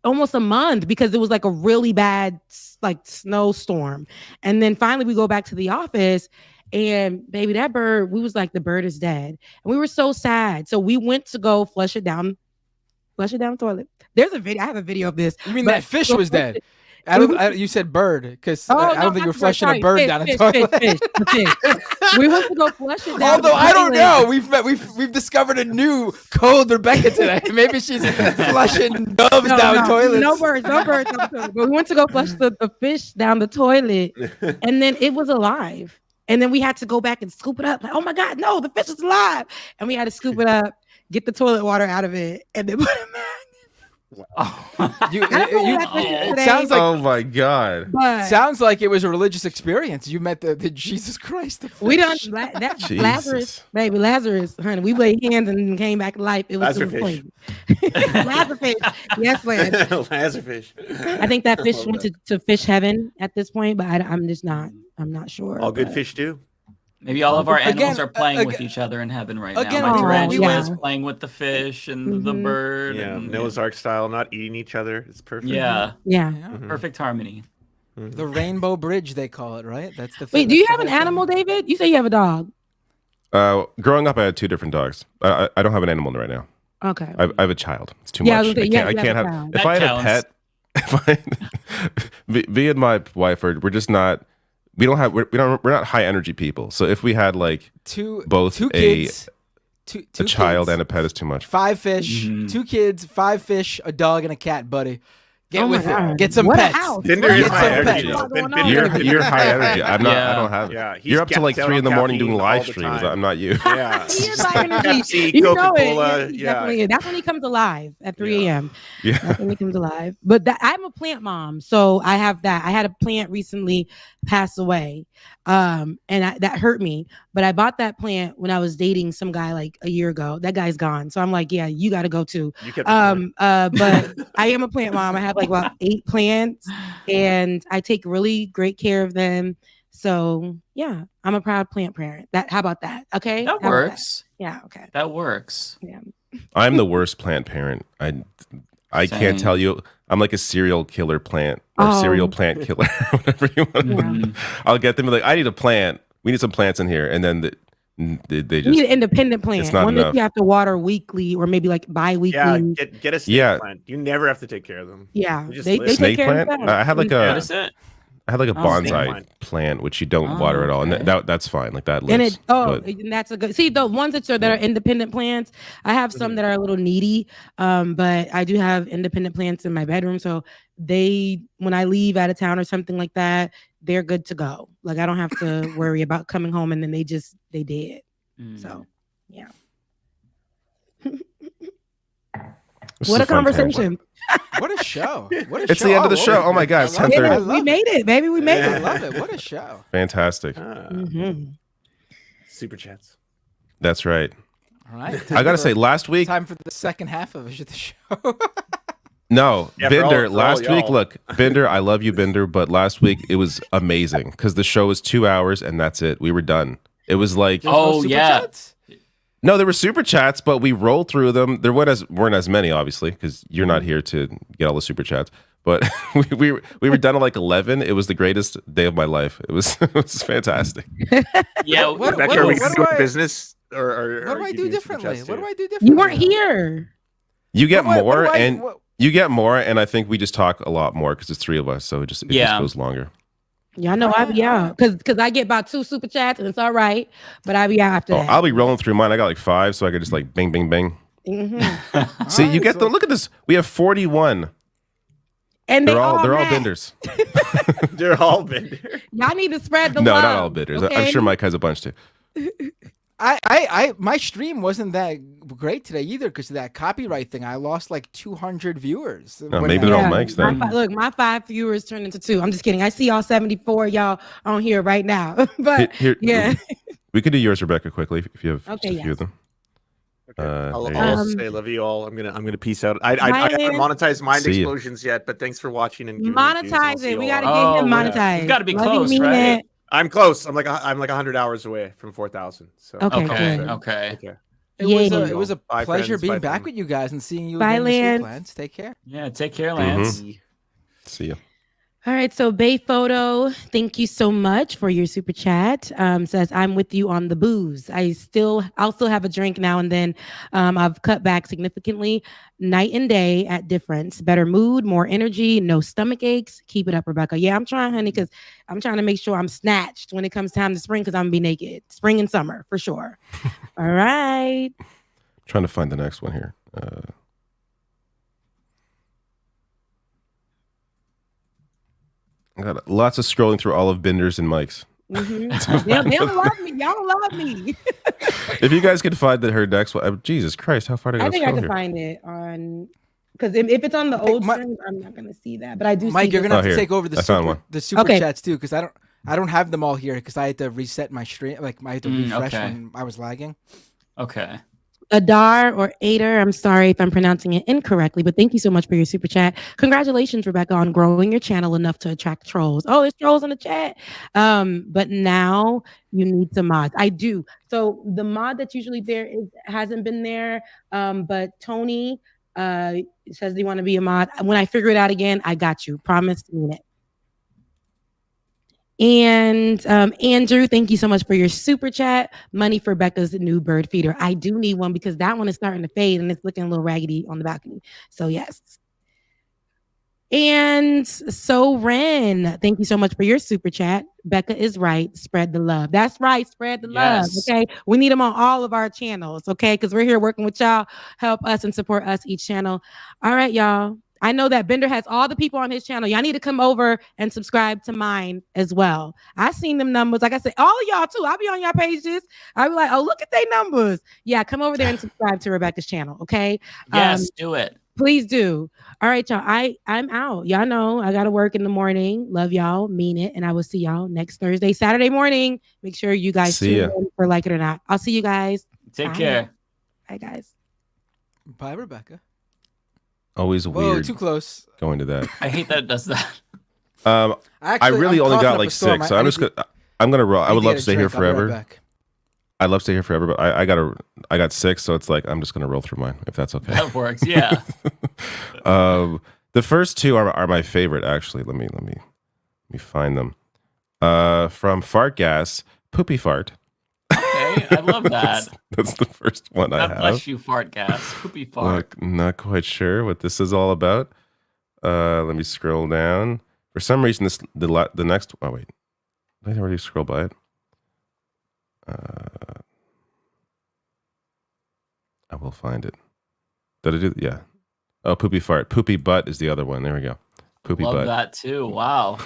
almost a month because it was like a really bad like snowstorm. And then finally we go back to the office and baby, that bird, we was like, the bird is dead. And we were so sad. So we went to go flush it down the toilet. There's a video. I have a video of this. You mean that fish was dead? You said bird because I don't think you're flushing a bird down a toilet. Fish. We went to go flush it down. Although I don't know, we've discovered a new code, Rebecca, today. Maybe she's flushing doves down toilets. No birds down the toilet. But we went to go flush the fish down the toilet, and then it was alive. And then we had to go back and scoop it up. Like, oh my God, no, the fish is alive! And we had to scoop it up, get the toilet water out of it, and then put it back. It sounds like, oh my God! Sounds like it was a religious experience. You met the Jesus Christ. We done that Lazarus, baby, Lazarus, honey. We laid hands and came back to life. It was Lazarus. Lazarus, yes, Lazarus. I think that fish went to fish heaven at this point, but I'm just not. I'm not sure. All good fish do. Maybe all of our animals are playing with each other in heaven right now. My tarantula is playing with the fish and the bird. Yeah, Noah's Ark style, not eating each other. It's perfect. Yeah. Perfect harmony. The Rainbow Bridge, they call it, right? That's the. Wait, do you have an animal, David? You say you have a dog. Growing up, I had 2 different dogs. I don't have an animal right now. Okay. I have a child. It's too much. I can't have. If I had a pet, me and my wife we're just not. We're not high energy people. So if we had like two kids, a child and a pet is too much. 5 fish, 2 kids, 5 fish, a dog and a cat, buddy. Get with it. Get some pets. Tinder is high energy. You're high energy. I'm not. I don't have it. Yeah, you're up to like 3 a.m. doing live streams. I'm not you. Yeah. He is high energy. You know it. Definitely. That's when he comes alive at 3 a.m. Yeah. That's when he comes alive. But I'm a plant mom, so I have that. I had a plant recently pass away. That hurt me. But I bought that plant when I was dating some guy like a year ago. That guy's gone. So I'm like, yeah, you got to go too. But I am a plant mom. I have like about 8 plants and I take really great care of them. So yeah, I'm a proud plant parent. How about that? Okay. That works. Yeah. Okay. That works. Yeah. I'm the worst plant parent. I can't tell you. I'm like a serial killer plant or serial plant killer, whatever you want. I'll get them like, I need a plant. We need some plants in here, and then they just need an independent plant. It's not One enough. that you have to water weekly or maybe like bi-weekly. Yeah, get a snake plant. You never have to take care of them. Yeah, they snake take care plant. of them. I had like a Snake bonsai plant. plant which you don't water at all, and that's fine. Like that And lives. and that's a good. See, the ones that are independent plants. I have some that are a little needy, but I do have independent plants in my bedroom. So when I leave out of town or something like that, they're good to go. Like I don't have to worry about coming home and then they dead. So yeah. What a conversation. What a show. What a It's show. the end of the all show. over. Oh my God, it's I love it. 10:30. We made it, baby. We made I it. love it. What a show. Fantastic. Super chats. That's right. All right. I gotta say, last week. Time for the second half of the show. No, Yeah, Binder. for all Last week, y'all. look, Binder. I love you, Binder. But last week it was amazing because the show was 2 hours and that's it. We were done. It was like, Oh yeah. no, there were super chats, but we rolled through them. There weren't as many, obviously, because you're not here to get all the super chats. But we were done at like 11. It was the greatest day of my life. It was fantastic. Yeah. Rebecca, are we going to do business? Or What do I do differently? What do I do differently? You weren't here. You get What do more, I- and what- you get more, and I think we just talk a lot more because it's 3 of us, so it just goes longer. Y'all know I be out because I get about 2 super chats and it's all right, but I be out after that. I'll be rolling through mine. I got like 5, so I could just like bing, bing, bing. Mhm. See, you get the look at this. We have 41. And They're all match. benders. They're all benders. Y'all need to spread the No, love. not all benders. okay? I'm sure Mike has a bunch too. My stream wasn't that great today either because of that copyright thing. I lost like 200 viewers. Maybe they're all Mike's then. Look, my 5 viewers turned into 2. I'm just kidding. I see all 74 y'all on here right now. But Here- yeah. We could do yours, Rebecca, quickly if you have Okay, just a few of them. I'll there you go. say love you all. I'm gonna peace out. I haven't monetized Mind See ya. Explosions yet, but thanks for watching and giving Monetize it. We gotta get him monetized. You've got to be Love you, close, mean right? it. I'm close. I'm like 100 hours away from 4,000. So Okay, Okay. It was a Bye, pleasure friends. being Bye, back family. with you guys and seeing you Bye, again this week, Lance. Lance. Take care. Yeah. Take care, Lance. See ya. All right, so Bay Photo, thank you so much for your super chat. Says I'm with you on the booze. I'll still have a drink now and then. I've cut back significantly, night and day at difference. Better mood, more energy, no stomach aches. Keep it up, Rebecca. Yeah, I'm trying, honey, because I'm trying to make sure I'm snatched when it comes time to spring, because I'm gonna be naked. Spring and summer for sure. All right. Trying to find the next one here. I got lots of scrolling through all of Binder's and Mike's. Mm-hmm. They don't love me. Y'all don't love me. If you guys could find her next one, Jesus Christ, how far did I I go think I scroll can here? find it on, because if it's on the old streams, I'm not gonna see that. But I do. Mike, see you're the- gonna have to here. take over I found one. the super Okay. chats too, because I don't have them all here because I had to reset my stream. Like I had to refresh okay. when I was lagging. Okay. Adar or Ader, I'm sorry if I'm pronouncing it incorrectly, but thank you so much for your super chat. Congratulations, Rebecca, on growing your channel enough to attract trolls. Oh, there's trolls in the chat. But now you need some mods. I do. So the mod that's usually there hasn't been there. But Tony says they want to be a mod. When I figure it out again, I got you. Promise, mean it. And Andrew, thank you so much for your super chat. Money for Becca's new bird feeder. I do need one because that one is starting to fade and it's looking a little raggedy on the balcony. So yes. And so Ren, thank you so much for your super chat. Becca is right. Spread the love. That's right. Spread the love. Yes. Okay. We need them on all of our channels. Okay. Because we're here working with y'all. Help us and support us each channel. All right, y'all. I know that Bender has all the people on his channel. Y'all need to come over and subscribe to mine as well. I seen them numbers. Like I said, all of y'all too. I'll be on y'all pages. I'll be like, oh, look at their numbers. Yeah, come over there and subscribe to Rebecca's channel. Okay. Yes, do it. Please do. All right, y'all. I'm out. Y'all know I gotta work in the morning. Love y'all. Mean it. And I will see y'all next Thursday, Saturday morning. Make sure you guys See ya. tune in for Like It or Not. I'll see you guys. Take Bye. care. Bye, guys. Bye, Rebecca. Always Whoa, weird. too close. Going to that. I hate that it does that. I really I'm only coughing got up like a storm. 6, so I'm gonna roll. I would love to stay here I'll be right forever. back. I'd love to stay here forever, but I got 6, so it's like I'm just gonna roll through mine if that's okay. That works, yeah. The first 2 are my favorite actually. Let me find them. From Fart Gas, Poopy Fart. Okay, I love that. That's the first one I God have. bless you, fart gas. Poopy fart. Not quite sure what this is all about. Let me scroll down. For some reason, the next. Oh wait, did I already scroll by it? I will find it. Did I do? Yeah. Oh, Poopy Fart. Poopy Butt is the other one. There we go. Poopy Love Butt. that too. Wow.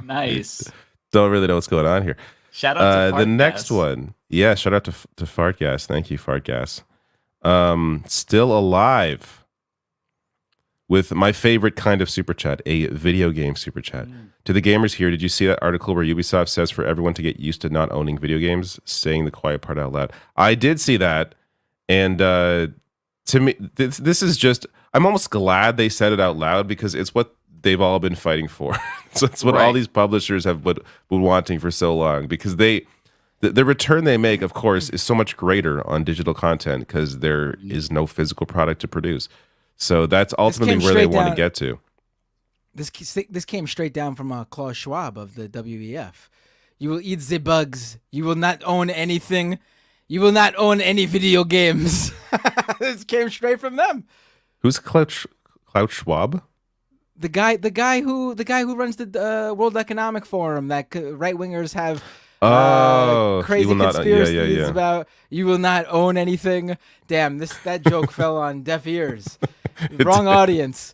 Nice. Don't really know what's going on here. Shout out to Fart the next Gas. one. Yeah, shout out to Fart Gas. Thank you, Fart Gas. Still alive with my favorite kind of super chat, a video game super chat. To the gamers here, did you see that article where Ubisoft says for everyone to get used to not owning video games, saying the quiet part out loud? I did see that, and to me, this is just. I'm almost glad they said it out loud because it's what they've all been fighting for. So it's what all these publishers have been wanting for so long, because the return they make, of course, is so much greater on digital content because there is no physical product to produce. So that's ultimately where they want to get to. This came straight down from Klaus Schwab of the WEF. You will eat the bugs. You will not own anything. You will not own any video games. This came straight from them. Who's Klaus Schwab? The guy who runs the World Economic Forum that right wingers have crazy conspiracies about. You will not own anything. Damn, that joke fell on deaf ears. Wrong audience.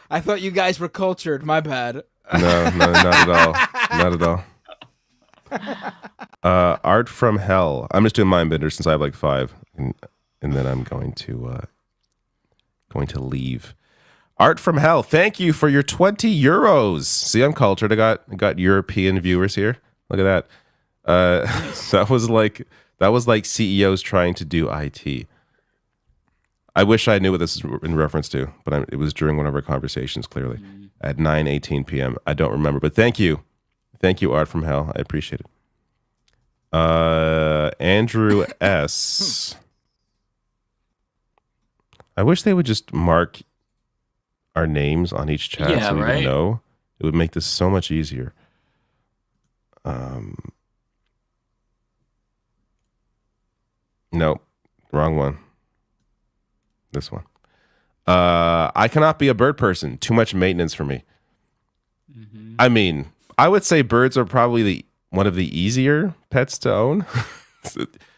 I thought you guys were cultured. My bad. No, not at all. Not at all. Art from Hell. I'm just doing Mindbender since I have like 5, and then I'm going to leave. Art from Hell, thank you for your 20 euros. See, I'm cultured. I got European viewers here. Look at that. That was like CEOs trying to do IT. I wish I knew what this is in reference to, but it was during one of our conversations, clearly, at 9:18 p.m. I don't remember, but thank you. Thank you, Art from Hell. I appreciate it. Andrew S. I wish they would just mark our names on each chat so we would know. It would make this so much easier. No, wrong one. This one. I cannot be a bird person. Too much maintenance for me. I mean, I would say birds are probably one of the easier pets to own.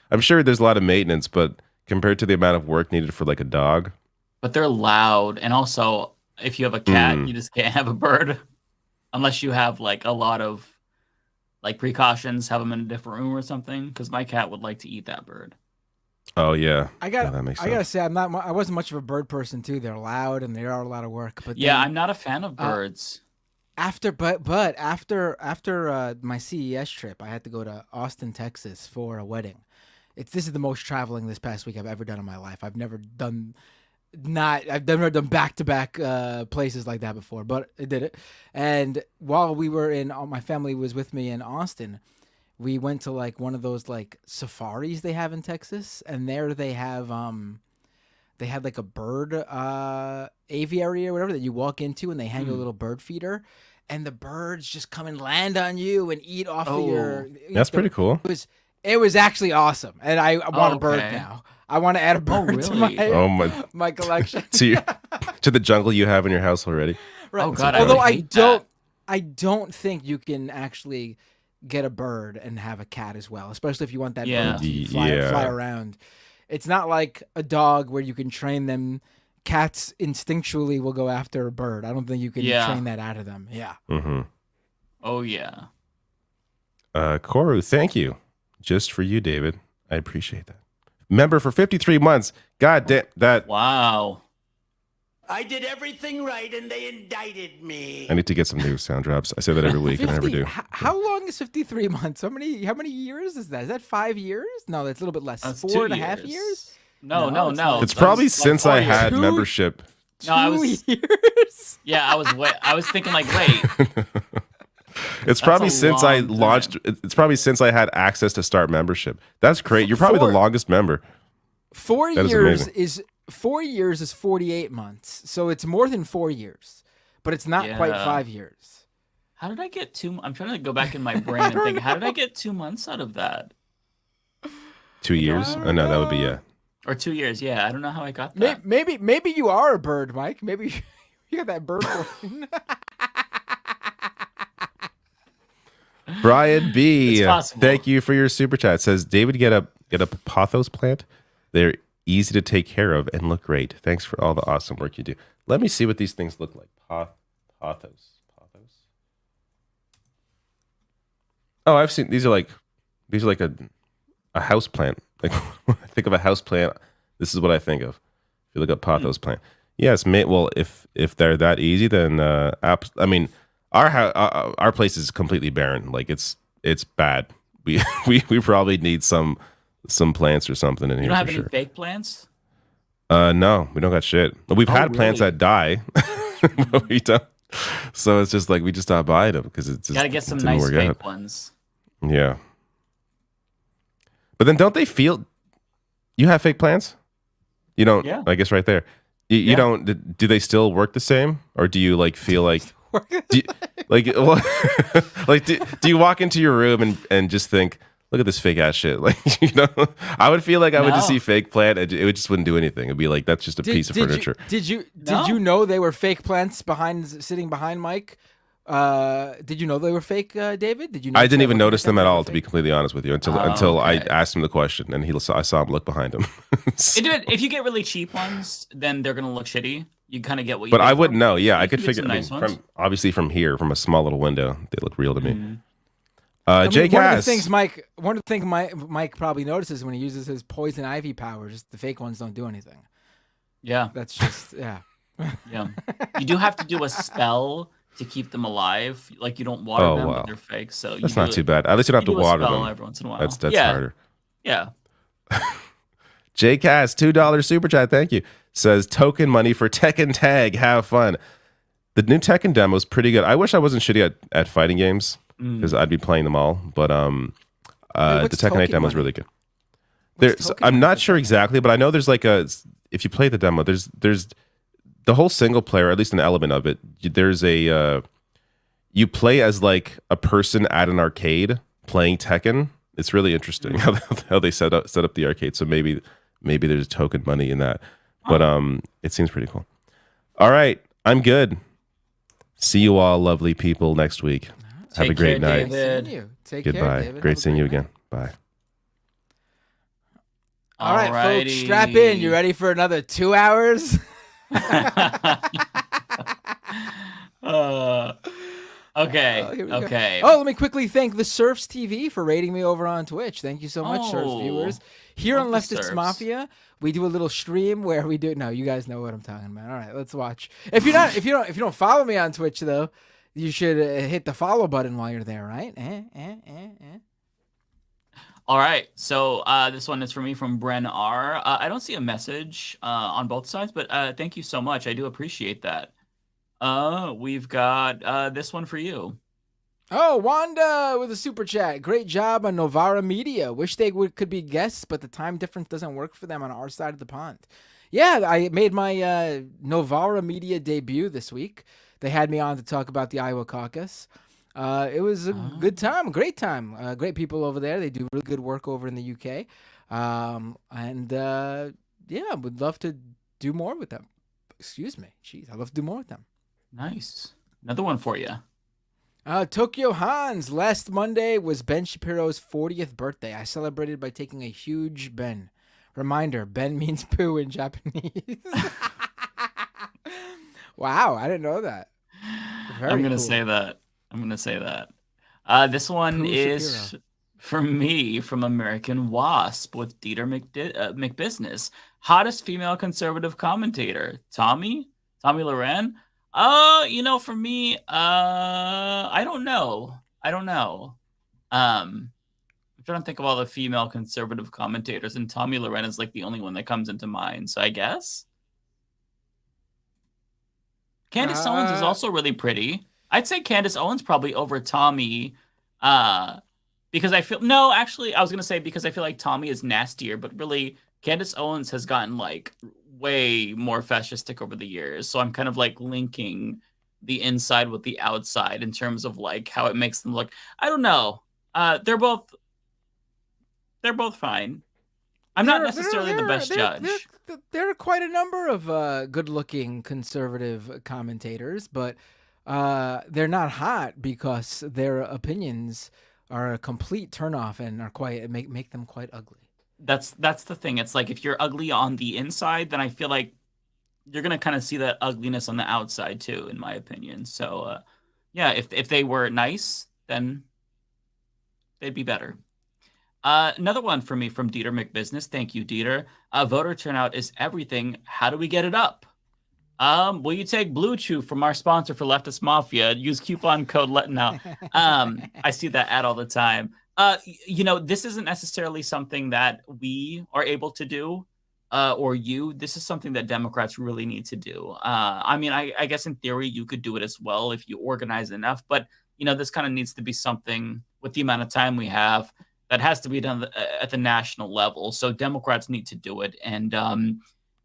I'm sure there's a lot of maintenance, but compared to the amount of work needed for like a dog. But they're loud, and also if you have a cat, you just can't have a bird unless you have like a lot of like precautions. Have them in a different room or something. Because my cat would like to eat that bird. Oh yeah, that makes sense. I gotta say, I wasn't much of a bird person too. They're loud and they are a lot of work. But yeah, I'm not a fan of birds. After my CES trip, I had to go to Austin, Texas for a wedding. This is the most traveling this past week I've ever done in my life. I've never done back-to-back places like that before, but I did it. And while we were my family was with me in Austin, we went to like one of those like safaris they have in Texas, and there they have they had like a bird aviary or whatever that you walk into, and they hang a little bird feeder, and the birds just come and land on you and eat off of your. That's pretty cool. It was actually awesome, and I want a bird now. I want to add a bird to my collection. To the jungle you have in your house already. Right. Oh God, although I don't think you can actually get a bird and have a cat as well, especially if you want that bird to fly around. It's not like a dog where you can train them. Cats instinctually will go after a bird. I don't think you can train that out of them. Yeah. Mm-hmm. Oh yeah. Koru, thank you. Just for you, David. I appreciate that. member for 53 months. God damn that. Wow. I did everything right and they indicted me. I need to get some new sound drops. I say that every week and I never do. How long is 53 months? How many years is that? Is that 5 years? No, that's a little bit less. That's 4.5 years? No. It's probably since I had membership. No, I was. Years? Yeah, I was thinking like, wait. It's probably since I launched. It's probably since I had access to start membership. That's great. You're probably the longest member. 4 That is years amazing. is 4 years is 48 months, so it's more than 4 years, but it's not quite 5 years. How did I get 2? I'm trying to go back in my brain and think. How did I get 2 months out of that? 2 years? Oh no, that would be yeah. Or 2 years? Yeah, I don't know how I got that. Maybe you are a bird, Mike. Maybe you got that bird brain. Brian B, It's possible. thank you for your super chat. Says David, get a pothos plant. They're easy to take care of and look great. Thanks for all the awesome work you do. Let me see what these things look like. Pothos. Oh, I've seen these are like a house plant. Like when I think of a house plant, this is what I think of. If you look up pothos plant, yes, well, if they're that easy, then I mean, our place is completely barren. Like it's bad. We probably need some plants or something in You here. don't have for any sure. fake plants? No, we don't got shit. We've had plants really? that die, but we don't. So it's just like we just stopped buying them because it's just Gotta get some didn't nice work fake out. ones. Yeah. But then don't they feel you have fake plants? You don't, Yeah. I guess right there. You don't, do they still work the same? Or do you like feel like, do you walk into your room and just think, look at this fake ass shit? Like, I would feel like I would just see fake plant and it just wouldn't do anything. It'd be like, that's just a piece of furniture. Did you know they were fake plants sitting behind Mike? Did you know they were fake, David? Did you? I didn't even notice them at all, to be completely honest with you, until I asked him the question and I saw him look behind him. If you get really cheap ones, then they're gonna look shitty. You kind of get what you. But pay I for. wouldn't know. Yeah, I You could can get figure. some I mean, nice ones. obviously from here, from a small little window, they look real to me. One Jay of the Cass. things Mike probably notices when he uses his poison ivy powers, the fake ones don't do anything. Yeah, that's just yeah. Yeah, you do have to do a spell to keep them alive. Like you don't water them, but they're fake. So that's not too bad. At least you don't have to do a water spell them every once in a while. That's Yeah. harder. Yeah. Jay Cass, $2 super chat. Thank you. Says token money for Tekken Tag. Have fun. The new Tekken demo is pretty good. I wish I wasn't shitty at fighting games because I'd be playing them all. But the Tekken 8 demo is really good. I'm not sure exactly, but I know there's like if you play the demo, there's the whole single player, at least an element of it. There's you play as like a person at an arcade playing Tekken. It's really interesting how they set up the arcade. So maybe there's token money in that, but it seems pretty cool. All right, I'm good. See you all, lovely people, next week. Have a great night. David. Take Goodbye. care, David. Great seeing you again. Bye. All right, folks, strap in. You ready for another 2 hours? Okay. Oh, let me quickly thank the Serfs TV for rating me over on Twitch. Thank you so much, Serfs viewers. Here on love the Leftist Serfs. Mafia, we do a little stream where we do. No, you guys know what I'm talking about. All right, let's watch. If you don't follow me on Twitch though, you should hit the follow button while you're there, right? All right. So this one is for me from Bren R. I don't see a message on both sides, but thank you so much. I do appreciate that. We've got this one for you. Oh, Wanda with a super chat. Great job on Novara Media. Wish they could be guests, but the time difference doesn't work for them on our side of the pond. Yeah, I made my Novara Media debut this week. They had me on to talk about the Iowa caucus. It was a good time, great time. Great people over there. They do really good work over in the UK. Yeah, would love to do more with them. Excuse me. Jeez, I'd love to do more with them. Nice. Another one for you. Tokyo Hans. Last Monday was Ben Shapiro's 40th birthday. I celebrated by taking a huge Ben. Reminder, Ben means poo in Japanese. Wow, I didn't know that. I'm going to say that. This one Poo is Shapiro. For me, from American Wasp with Dieter McBusiness, hottest female conservative commentator, Tommy Loren. For me, I don't know. I'm trying to think of all the female conservative commentators, and Tommy Loren is like the only one that comes into mind. So I guess Candace Owens is also really pretty. I'd say Candace Owens probably over Tommy, because I was gonna say because I feel like Tommy is nastier, but really Candace Owens has gotten like way more fascistic over the years. So I'm kind of like linking the inside with the outside in terms of like how it makes them look. I don't know. They're both fine. I'm not necessarily the best judge. There are quite a number of good-looking conservative commentators, but they're not hot because their opinions are a complete turnoff and are make them quite ugly. That's the thing. It's like if you're ugly on the inside, then I feel like you're gonna kind of see that ugliness on the outside too, in my opinion. So yeah, if they were nice, then they'd be better. Another one for me from Dieter McBusiness. Thank you, Dieter. Voter turnout is everything. How do we get it up? Will you take Blue Chew from our sponsor for Leftist Mafia? Use coupon code LETNOW. I see that ad all the time. This isn't necessarily something that we are able to do, or you. This is something that Democrats really need to do. I guess in theory you could do it as well if you organize enough, but this kind of needs to be something with the amount of time we have that has to be done at the national level. So Democrats need to do it. And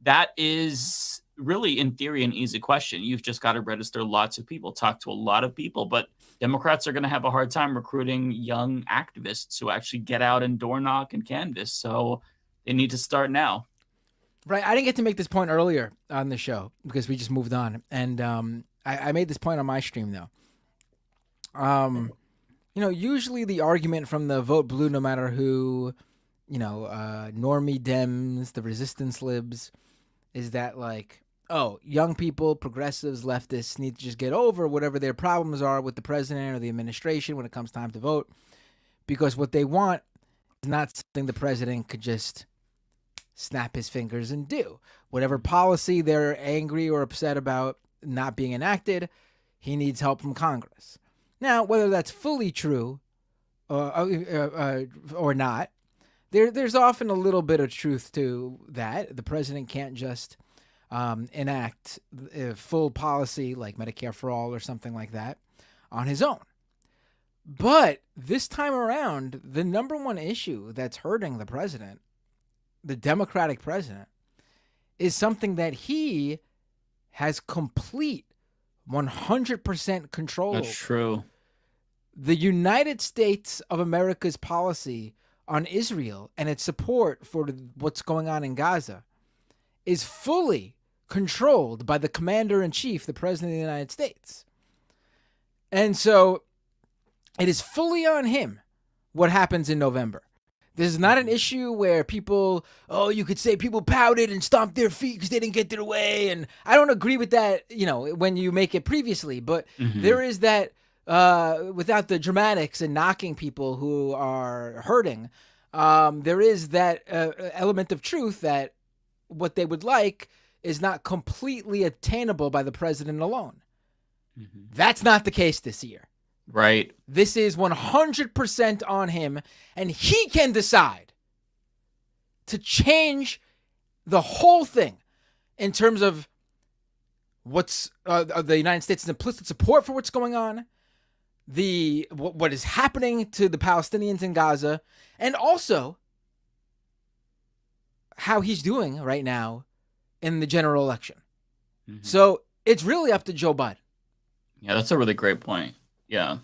that is really, in theory, an easy question. You've just got to register lots of people, talk to a lot of people. But Democrats are going to have a hard time recruiting young activists who actually get out and door knock and canvass. So they need to start now. Right. I didn't get to make this point earlier on the show because we just moved on. And I made this point on my stream, though. Usually the argument from the vote blue, no matter who, normie Dems, the resistance libs, is that like, oh, young people, progressives, leftists need to just get over whatever their problems are with the president or the administration when it comes time to vote, because what they want is not something the president could just snap his fingers and do. Whatever policy they're angry or upset about not being enacted, he needs help from Congress. Now, whether that's fully true or not, there's often a little bit of truth to that. The president can't just enact a full policy like Medicare for all or something like that on his own. But this time around, the number one issue that's hurting the president, the Democratic president, is something that he has complete 100% control over. That's true. The United States of America's policy on Israel and its support for what's going on in Gaza is fully controlled by the commander-in-chief, the president of the United States. And so it is fully on him what happens in November. This is not an issue where people, you could say people pouted and stomped their feet because they didn't get their way. And I don't agree with that, when you make it previously. But there is that, without the dramatics and knocking people who are hurting, there is that element of truth that what they would like is not completely attainable by the president alone. That's not the case this year. Right. This is 100% on him, and he can decide to change the whole thing in terms of what's the United States' implicit support for what's going on, what is happening to the Palestinians in Gaza, and also how he's doing right now in the general election. So it's really up to Joe Biden. Yeah, that's a really great point. Yeah.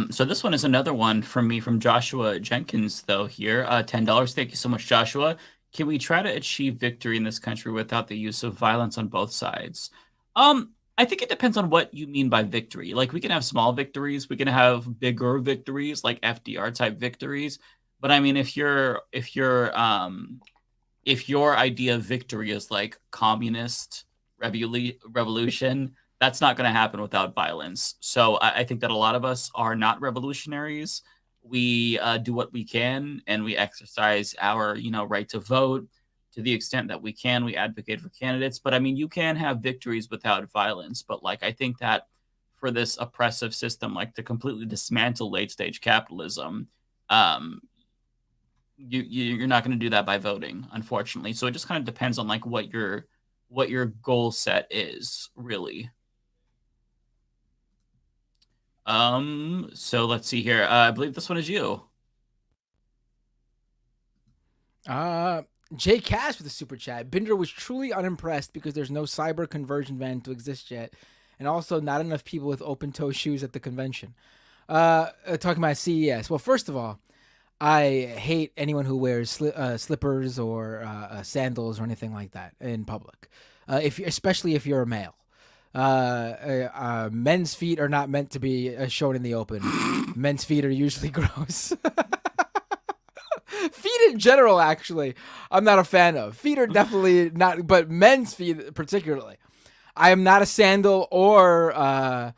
So this one is another one from me from Joshua Jenkins, though, here. $10. Thank you so much, Joshua. Can we try to achieve victory in this country without the use of violence on both sides? I think it depends on what you mean by victory. Like, we can have small victories. We can have bigger victories, like FDR type victories. But I mean, if your idea of victory is like communist revolution, that's not going to happen without violence. So I think that a lot of us are not revolutionaries. we do what we can, and we exercise our, right to vote to the extent that we can. We advocate for candidates, but I mean, you can have victories without violence. But like, I think that for this oppressive system, like to completely dismantle late stage capitalism, you're not going to do that by voting, unfortunately. So it just kind of depends on like what your goal set is, really. So let's see here. I believe this one is you. Jay Cash with a super chat. Binder was truly unimpressed because there's no cyber conversion van to exist yet, and also not enough people with open toe shoes at the convention. Talking about CES. Well, first of all, I hate anyone who wears slippers or sandals or anything like that in public, especially if you're a male. Men's feet are not meant to be shown in the open. Men's feet are usually gross. Feet in general, actually, I'm not a fan of. Feet are definitely not, but men's feet particularly. I am not a sandal or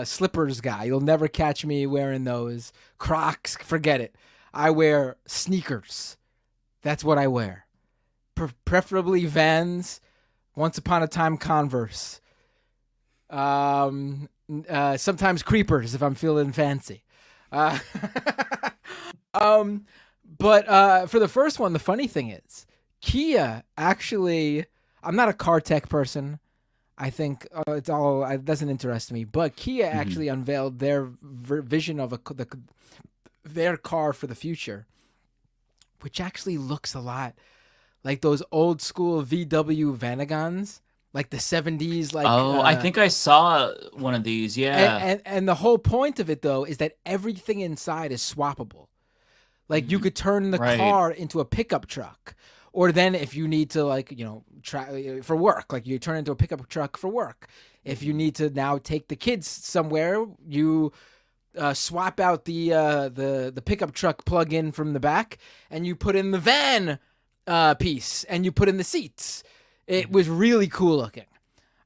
slippers guy. You'll never catch me wearing those. Crocs, forget it. I wear sneakers. That's what I wear. Preferably Vans. Once upon a time, Converse. Sometimes Creepers if I'm feeling fancy. But for the first one, the funny thing is, Kia actually, I'm not a car tech person. I think it doesn't interest me. But Kia actually unveiled their vision of their car for the future, which actually looks a lot like those old school VW Vanagons, like the 70s. Like, I think I saw one of these. Yeah. And the whole point of it, though, is that everything inside is swappable. Like you could turn the car into a pickup truck, or then if you need to try for work, like you turn into a pickup truck for work. If you need to now take the kids somewhere, you swap out the pickup truck plug-in from the back, and you put in the van piece, and you put in the seats. It was really cool looking.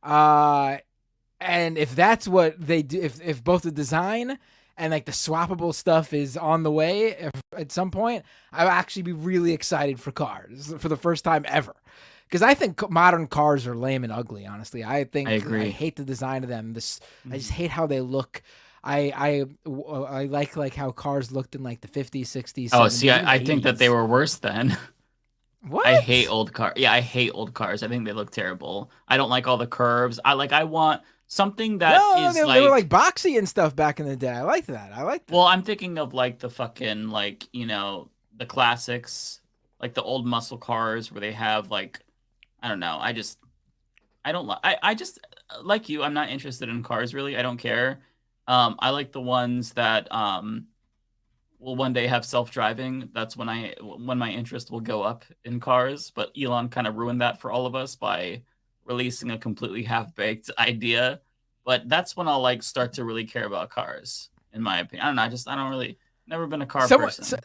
And if that's what they do, if both the design and like the swappable stuff is on the way at some point, I'll actually be really excited for cars for the first time ever. Because I think modern cars are lame and ugly, honestly. I agree. I hate the design of them. I just hate how they look. I like how cars looked in like the 50s, 60s. Oh, 70s, see, I think that they were worse then. What? I hate old cars. Yeah, I hate old cars. I think they look terrible. I don't like all the curves. I want something that is they were like boxy and stuff back in the day. I like that. Well, I'm thinking of like the fucking the classics, like the old muscle cars where they have like, I don't know. I just like you. I'm not interested in cars really. I don't care. I like the ones that will one day have self-driving. That's when my interest will go up in cars. But Elon kind of ruined that for all of us by releasing a completely half-baked idea. But that's when I'll start to really care about cars, in my opinion. I don't know. I don't really, never been a car person.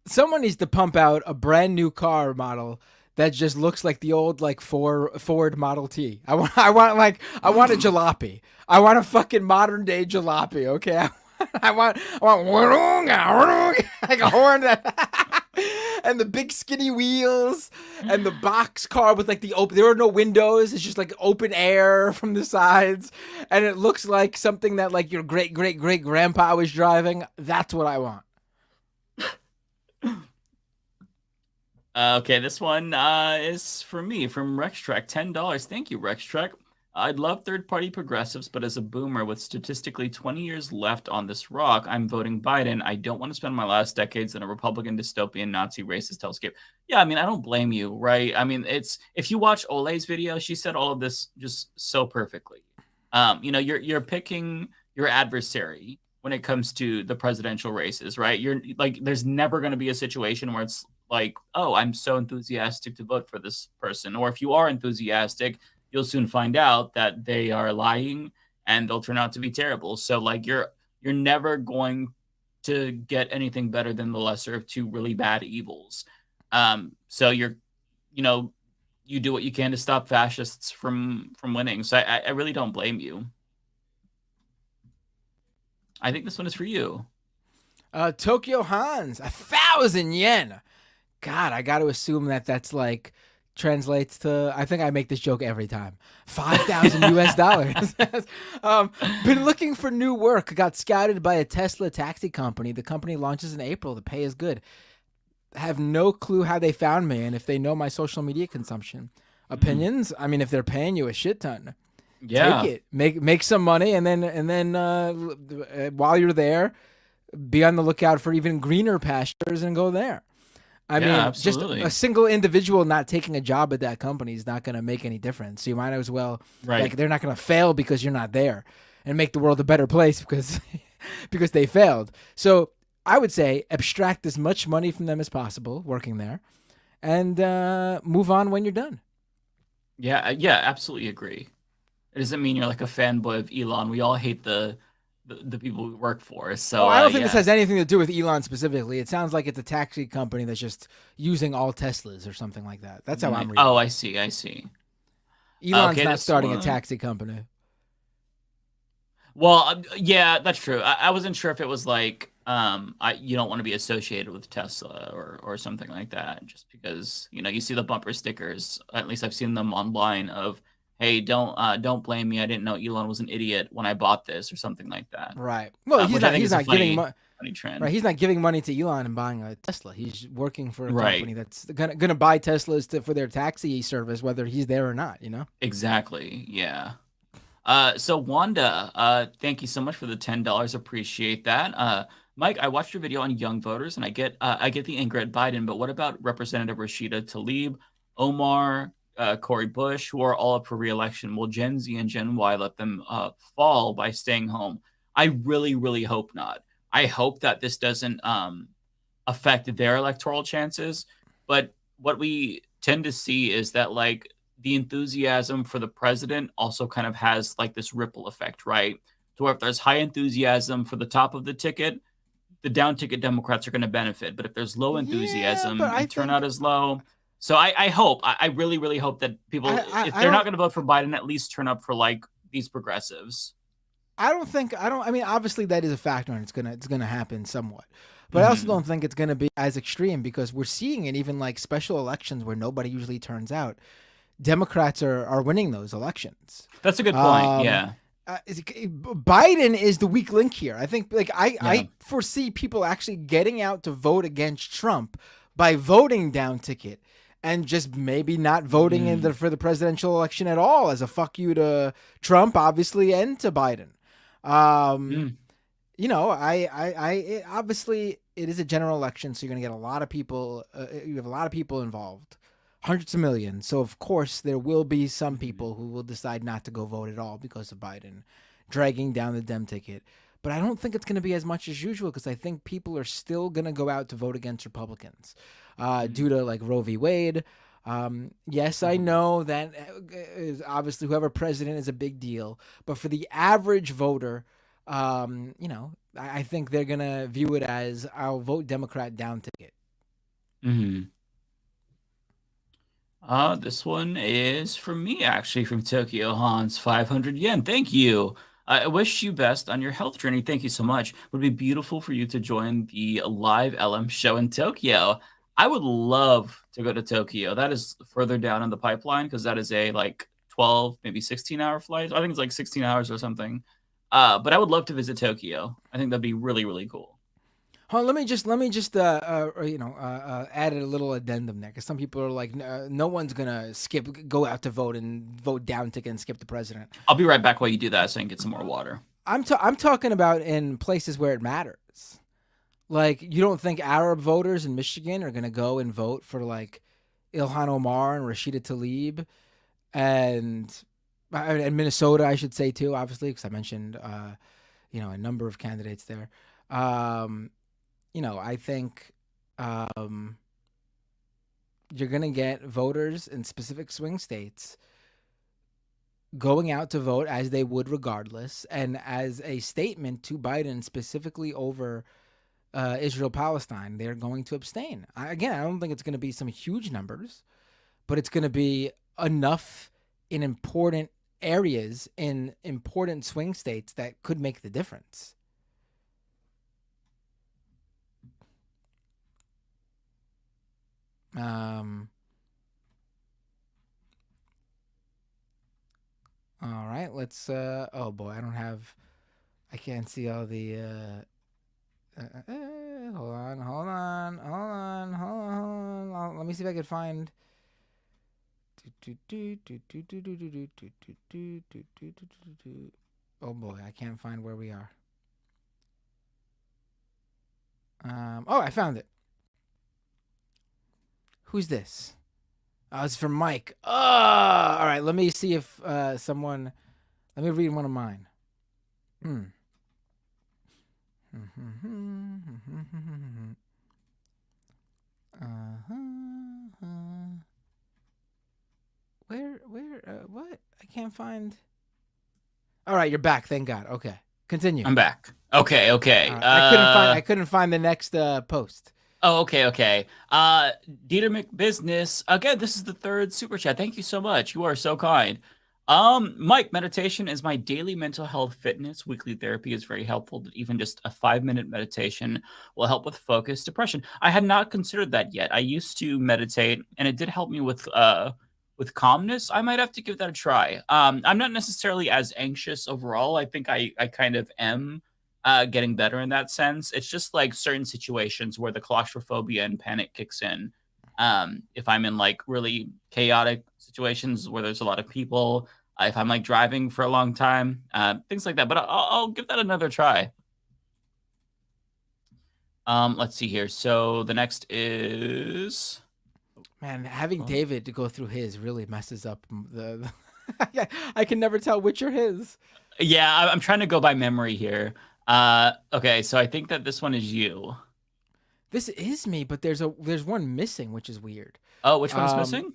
Someone needs to pump out a brand new car model that just looks like the old Ford Model T. I want a jalopy. I want a fucking modern day jalopy. Okay. I want like a horn and the big skinny wheels and the box car with like there are no windows. It's just like open air from the sides, and it looks like something that like your great grandpa was driving. That's what I want. Okay, this one is for me from RexTrek. $10. Thank you, RexTrek. I'd love third-party progressives, but as a boomer with statistically 20 years left on this rock, I'm voting Biden. I don't want to spend my last decades in a Republican dystopian Nazi racist hellscape. Yeah, I mean, I don't blame you, right? I mean, if you watch Ole's video, she said all of this just so perfectly. You're picking your adversary when it comes to the presidential races, right? You're like, there's never going to be a situation where it's like, oh, I'm so enthusiastic to vote for this person. Or if you are enthusiastic, you'll soon find out that they are lying and they'll turn out to be terrible. So like you're never going to get anything better than the lesser of two really bad evils. So you do what you can to stop fascists from winning. So I really don't blame you. I think this one is for you. Tokyo Hans, 1,000 yen. God, I got to assume that that's like translates to, I think I make this joke every time, 5,000 US dollars. Been looking for new work. Got scouted by a Tesla taxi company. The company launches in April. The pay is good. Have no clue how they found me and if they know my social media consumption. Opinions? I mean, if they're paying you a shit ton, take it. Make some money, and then while you're there, be on the lookout for even greener pastures and go there. I mean, absolutely. Just a single individual not taking a job at that company is not going to make any difference. So you might as well, like, they're not going to fail because you're not there, and make the world a better place because because they failed. So I would say abstract as much money from them as possible working there, and move on when you're done. Yeah, absolutely agree. It doesn't mean you're like a fanboy of Elon. We all hate the people we work for. So I don't think this has anything to do with Elon specifically. It sounds like it's a taxi company that's just using all Teslas or something like that. That's how I'm reading. Oh, I see. Elon's not starting a taxi company. Well, yeah, that's true. I wasn't sure if it was like you don't want to be associated with Tesla or something like that, just because you see the bumper stickers. At least I've seen them online of, hey, don't blame me. I didn't know Elon was an idiot when I bought this or something like that. Right. Well, he's not giving money. Funny trend. Right. He's not giving money to Elon and buying a Tesla. He's working for a company that's gonna buy Teslas for their taxi service, whether he's there or not. Exactly. Yeah. So Wanda, thank you so much for the $10. Appreciate that. Mike, I watched your video on young voters, and I get the Ingrid Biden, but what about Representative Rashida Tlaib, Omar, Cory Bush, who are all up for re-election? Will Gen Z and Gen Y let them fall by staying home? I really, really hope not. I hope that this doesn't affect their electoral chances. But what we tend to see is that like the enthusiasm for the president also kind of has like this ripple effect, right? To where if there's high enthusiasm for the top of the ticket, the down ticket Democrats are going to benefit. But if there's low enthusiasm and turnout is low. So I hope, I really, really hope that people, if they're not going to vote for Biden, at least turn up for like these progressives. I mean, obviously that is a factor and it's gonna happen somewhat, but I also don't think it's gonna be as extreme because we're seeing it even like special elections where nobody usually turns out. Democrats are winning those elections. That's a good point. Yeah. Biden is the weak link here. I think I foresee people actually getting out to vote against Trump by voting down ticket and just maybe not voting for the presidential election at all as a fuck you to Trump, obviously, and to Biden. Obviously it is a general election, so you're going to get a lot of people. You have a lot of people involved, hundreds of millions. So of course there will be some people who will decide not to go vote at all because of Biden dragging down the Dem ticket. But I don't think it's going to be as much as usual because I think people are still going to go out to vote against Republicans due to like Roe v. Wade. Yes, I know that obviously whoever president is a big deal, but for the average voter, I think they're going to view it as I'll vote Democrat down ticket. This one is from me, actually, from Tokyo Hans, 500 yen. Thank you. I wish you best on your health journey. Thank you so much. It would be beautiful for you to join the live LM show in Tokyo. I would love to go to Tokyo. That is further down in the pipeline because that is a like 12, maybe 16-hour flight. I think it's like 16 hours or something. But I would love to visit Tokyo. I think that'd be really, really cool. Let me just add a little addendum there because some people are like, no one's gonna go out to vote and vote down ticket and skip the president. I'll be right back while you do that so I can get some more water. I'm talking about in places where it matters. Like, you don't think Arab voters in Michigan are gonna go and vote for like Ilhan Omar and Rashida Tlaib and Minnesota, I should say too, obviously, because I mentioned a number of candidates there. I think you're going to get voters in specific swing states going out to vote as they would regardless, and as a statement to Biden specifically over Israel-Palestine, they're going to abstain. I don't think it's going to be some huge numbers, but it's going to be enough in important areas, in important swing states that could make the difference. All right, let's oh boy, I can't see all the hold on. Let me see if I can find oh boy, I can't find where we are. Oh, I found it. Who's this? Oh, it's from Mike. Oh, all right. Let me see if someone. Let me read one of mine. Where? What? I can't find. All right, you're back. Thank God. Okay, continue. I'm back. Okay. Right. I couldn't find the next post. Oh, okay. Dieter McBusiness. Again, this is the third super chat. Thank you so much. You are so kind. Mike, meditation is my daily mental health fitness. Weekly therapy is very helpful. Even just a 5-minute meditation will help with focus, depression. I had not considered that yet. I used to meditate, and it did help me with calmness. I might have to give that a try. I'm not necessarily as anxious overall. I think I kind of am getting better in that sense. It's just like certain situations where the claustrophobia and panic kicks in. If I'm in like really chaotic situations where there's a lot of people, if I'm like driving for a long time, things like that. But I'll give that another try. Let's see here. So the next is... Man, having David to go through his really messes up the I can never tell which are his. Yeah, I'm trying to go by memory here. Okay, so I think that this one is you. This is me, but there's one missing, which is weird. Oh, which one's missing?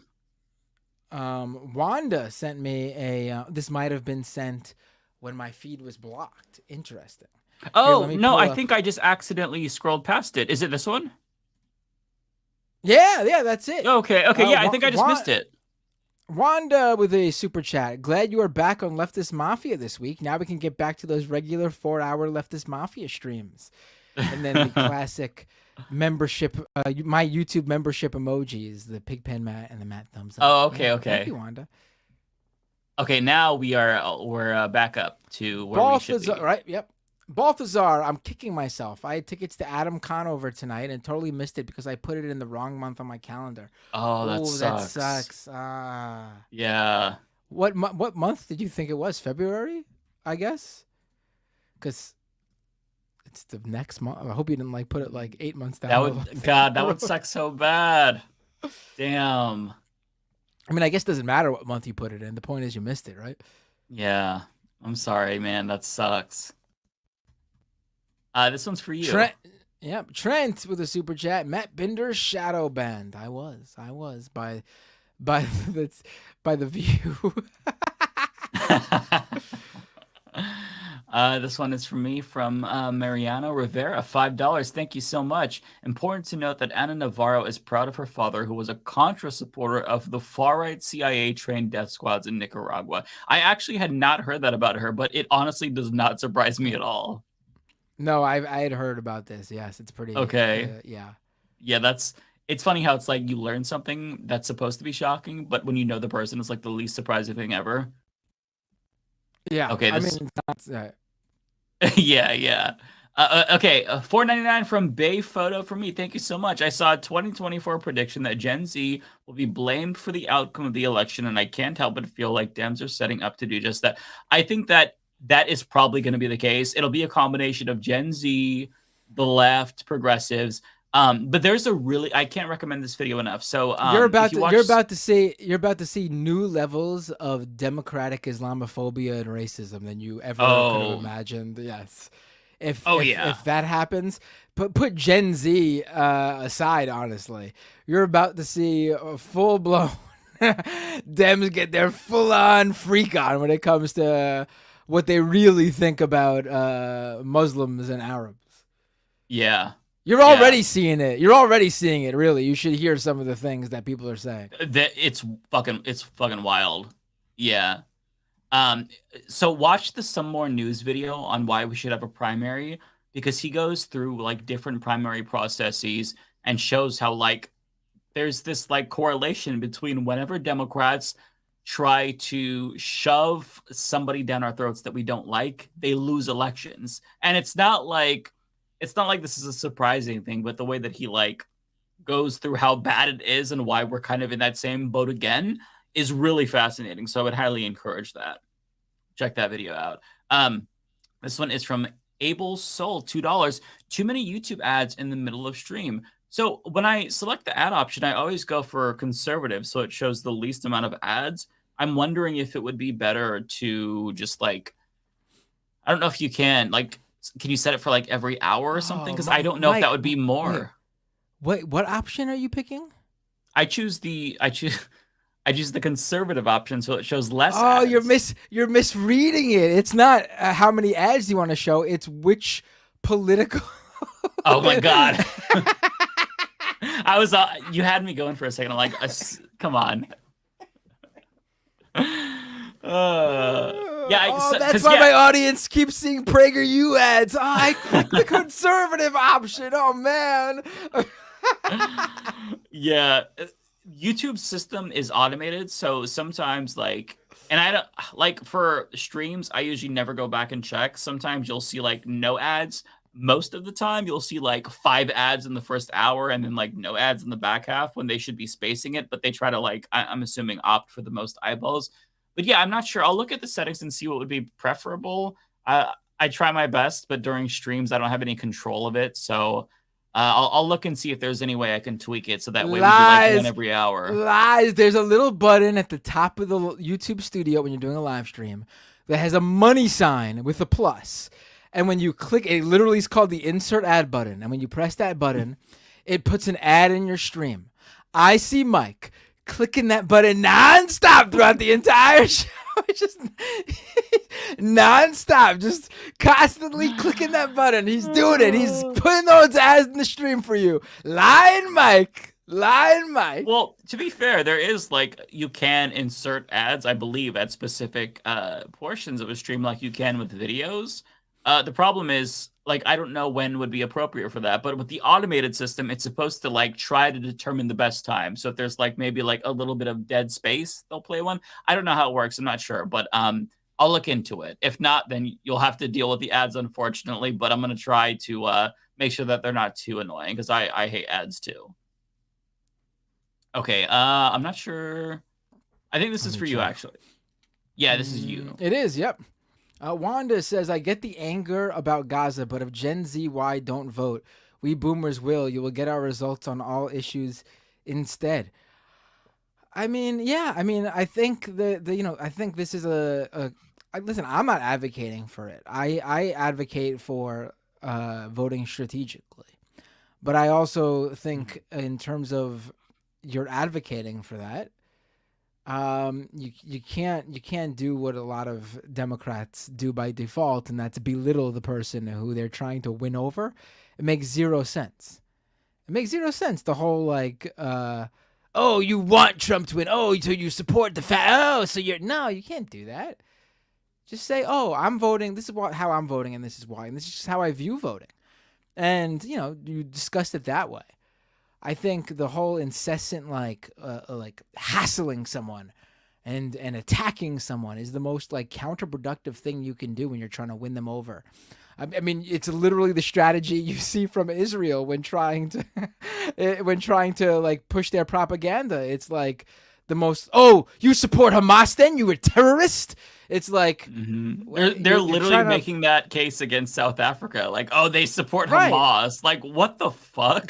Wanda sent me a. This might have been sent when my feed was blocked. Interesting. Oh, no, I think I just accidentally scrolled past it. Is it this one? Yeah, that's it. Okay, yeah, I think I just missed it. Wanda with a super chat. Glad you are back on Leftist Mafia this week. Now we can get back to those regular 4-hour Leftist Mafia streams. And then the classic membership, my YouTube membership emojis, the Pigpen Matt and the Matt thumbs up. Oh, okay. Thank you, Wanda. Okay, now we're back up to where we should be. Right, yep. Balthazar, I'm kicking myself. I had tickets to Adam Conover tonight and totally missed it because I put it in the wrong month on my calendar. Oh, that sucks. That sucks. Yeah. What month did you think it was? February, I guess? Because it's the next month. I hope you didn't put it 8 months down. That would suck so bad. Damn. I mean, I guess it doesn't matter what month you put it in. The point is you missed it, right? Yeah. I'm sorry, man. That sucks. This one's for you. Trent with a super chat. Matt Binder's shadow banned. I was by the View. This one is from me, from Mariano Rivera, $5. Thank you so much. Important to note that Ana Navarro is proud of her father, who was a Contra supporter of the far-right CIA-trained death squads in Nicaragua. I actually had not heard that about her, but it honestly does not surprise me at all. No, I had heard about this. Yes, it's pretty. Okay. Yeah. Yeah, it's funny how it's like you learn something that's supposed to be shocking, but when you know the person, it's like the least surprising thing ever. Yeah. Okay. I mean, yeah. Okay. $4.99 from Bay Photo for me. Thank you so much. I saw a 2024 prediction that Gen Z will be blamed for the outcome of the election, and I can't help but feel like Dems are setting up to do just that. I think that is probably going to be the case. It'll be a combination of Gen Z, the left, progressives. But there's I can't recommend this video enough. So you're about to see new levels of democratic Islamophobia and racism than you ever could have imagined. Yes. If that happens, put Gen Z aside, honestly. You're about to see a full-blown Dems get their full-on freak on when it comes to what they really think about Muslims and Arabs. Yeah. You're already seeing it. You're already seeing it, really. You should hear some of the things that people are saying. It's fucking wild. Yeah. So watch the Some More News video on why we should have a primary, because he goes through different primary processes and shows how there's this like correlation between whenever Democrats try to shove somebody down our throats that we don't like, they lose elections. And it's not like this is a surprising thing, but the way that he like goes through how bad it is and why we're kind of in that same boat again is really fascinating. So I would highly encourage that. Check that video out. This one is from Abel Soul, $2. Too many YouTube ads in the middle of stream. So when I select the ad option, I always go for conservative, so it shows the least amount of ads. I'm wondering if it would be better to just like, I don't know if you can you set it for like every hour or something? Because I don't know if that would be more. Wait, what option are you picking? I choose the conservative option, so it shows less. Oh, ads. you're misreading it. It's not how many ads you want to show. It's which political. Oh my god! I was you had me going for a second. I'm like, come on. That's why my audience keeps seeing PragerU ads. Oh, I clicked the conservative option. Oh man. Yeah, YouTube's system is automated, so sometimes and I don't like for streams. I usually never go back and check. Sometimes you'll see like no ads. Most of the time, you'll see like 5 ads in the first hour and then like no ads in the back half when they should be spacing it. But they try to I'm assuming opt for the most eyeballs. But yeah, I'm not sure. I'll look at the settings and see what would be preferable. I try my best, but during streams, I don't have any control of it. So I'll look and see if there's any way I can tweak it so that way we do like one every hour. Lies. There's a little button at the top of the YouTube studio when you're doing a live stream that has a money sign with a plus. And when you click, it literally is called the insert ad button. And when you press that button, it puts an ad in your stream. I see Mike clicking that button nonstop throughout the entire show. Just nonstop, just constantly clicking that button. He's doing it. He's putting those ads in the stream for you. Lying Mike. Well, to be fair, there is you can insert ads, I believe, at specific portions of a stream like you can with videos. The problem is, I don't know when would be appropriate for that, but with the automated system, it's supposed to try to determine the best time. So if there's maybe a little bit of dead space, they'll play one. I don't know how it works. I'm not sure, but I'll look into it. If not, then you'll have to deal with the ads, unfortunately, but I'm going to try to make sure that they're not too annoying because I hate ads too. Okay. I'm not sure. I think this is for you, actually. Yeah, this is you. It is. Yep. Wanda says, I get the anger about Gaza, but if Gen Z Y don't vote, we boomers will. You will get our results on all issues instead. I mean, yeah. I mean, I think I think this is listen, I'm not advocating for it. I advocate for voting strategically. But I also think in terms of you're advocating for that, you can't do what a lot of Democrats do by default, and that's belittle the person who they're trying to win over. It makes zero sense. The whole oh, you want Trump to win. Oh, so you support the oh, so no, you can't do that. Just say, oh, I'm voting. This is how I'm voting, and this is why, and this is just how I view voting. And you discuss it that way. I think the whole incessant hassling someone and attacking someone is the most counterproductive thing you can do when you're trying to win them over. I mean, it's literally the strategy you see from Israel when trying to push their propaganda. It's the most, oh, you support Hamas then? You a terrorist? It's they're literally making that case against South Africa. Oh, they support Hamas. What the fuck?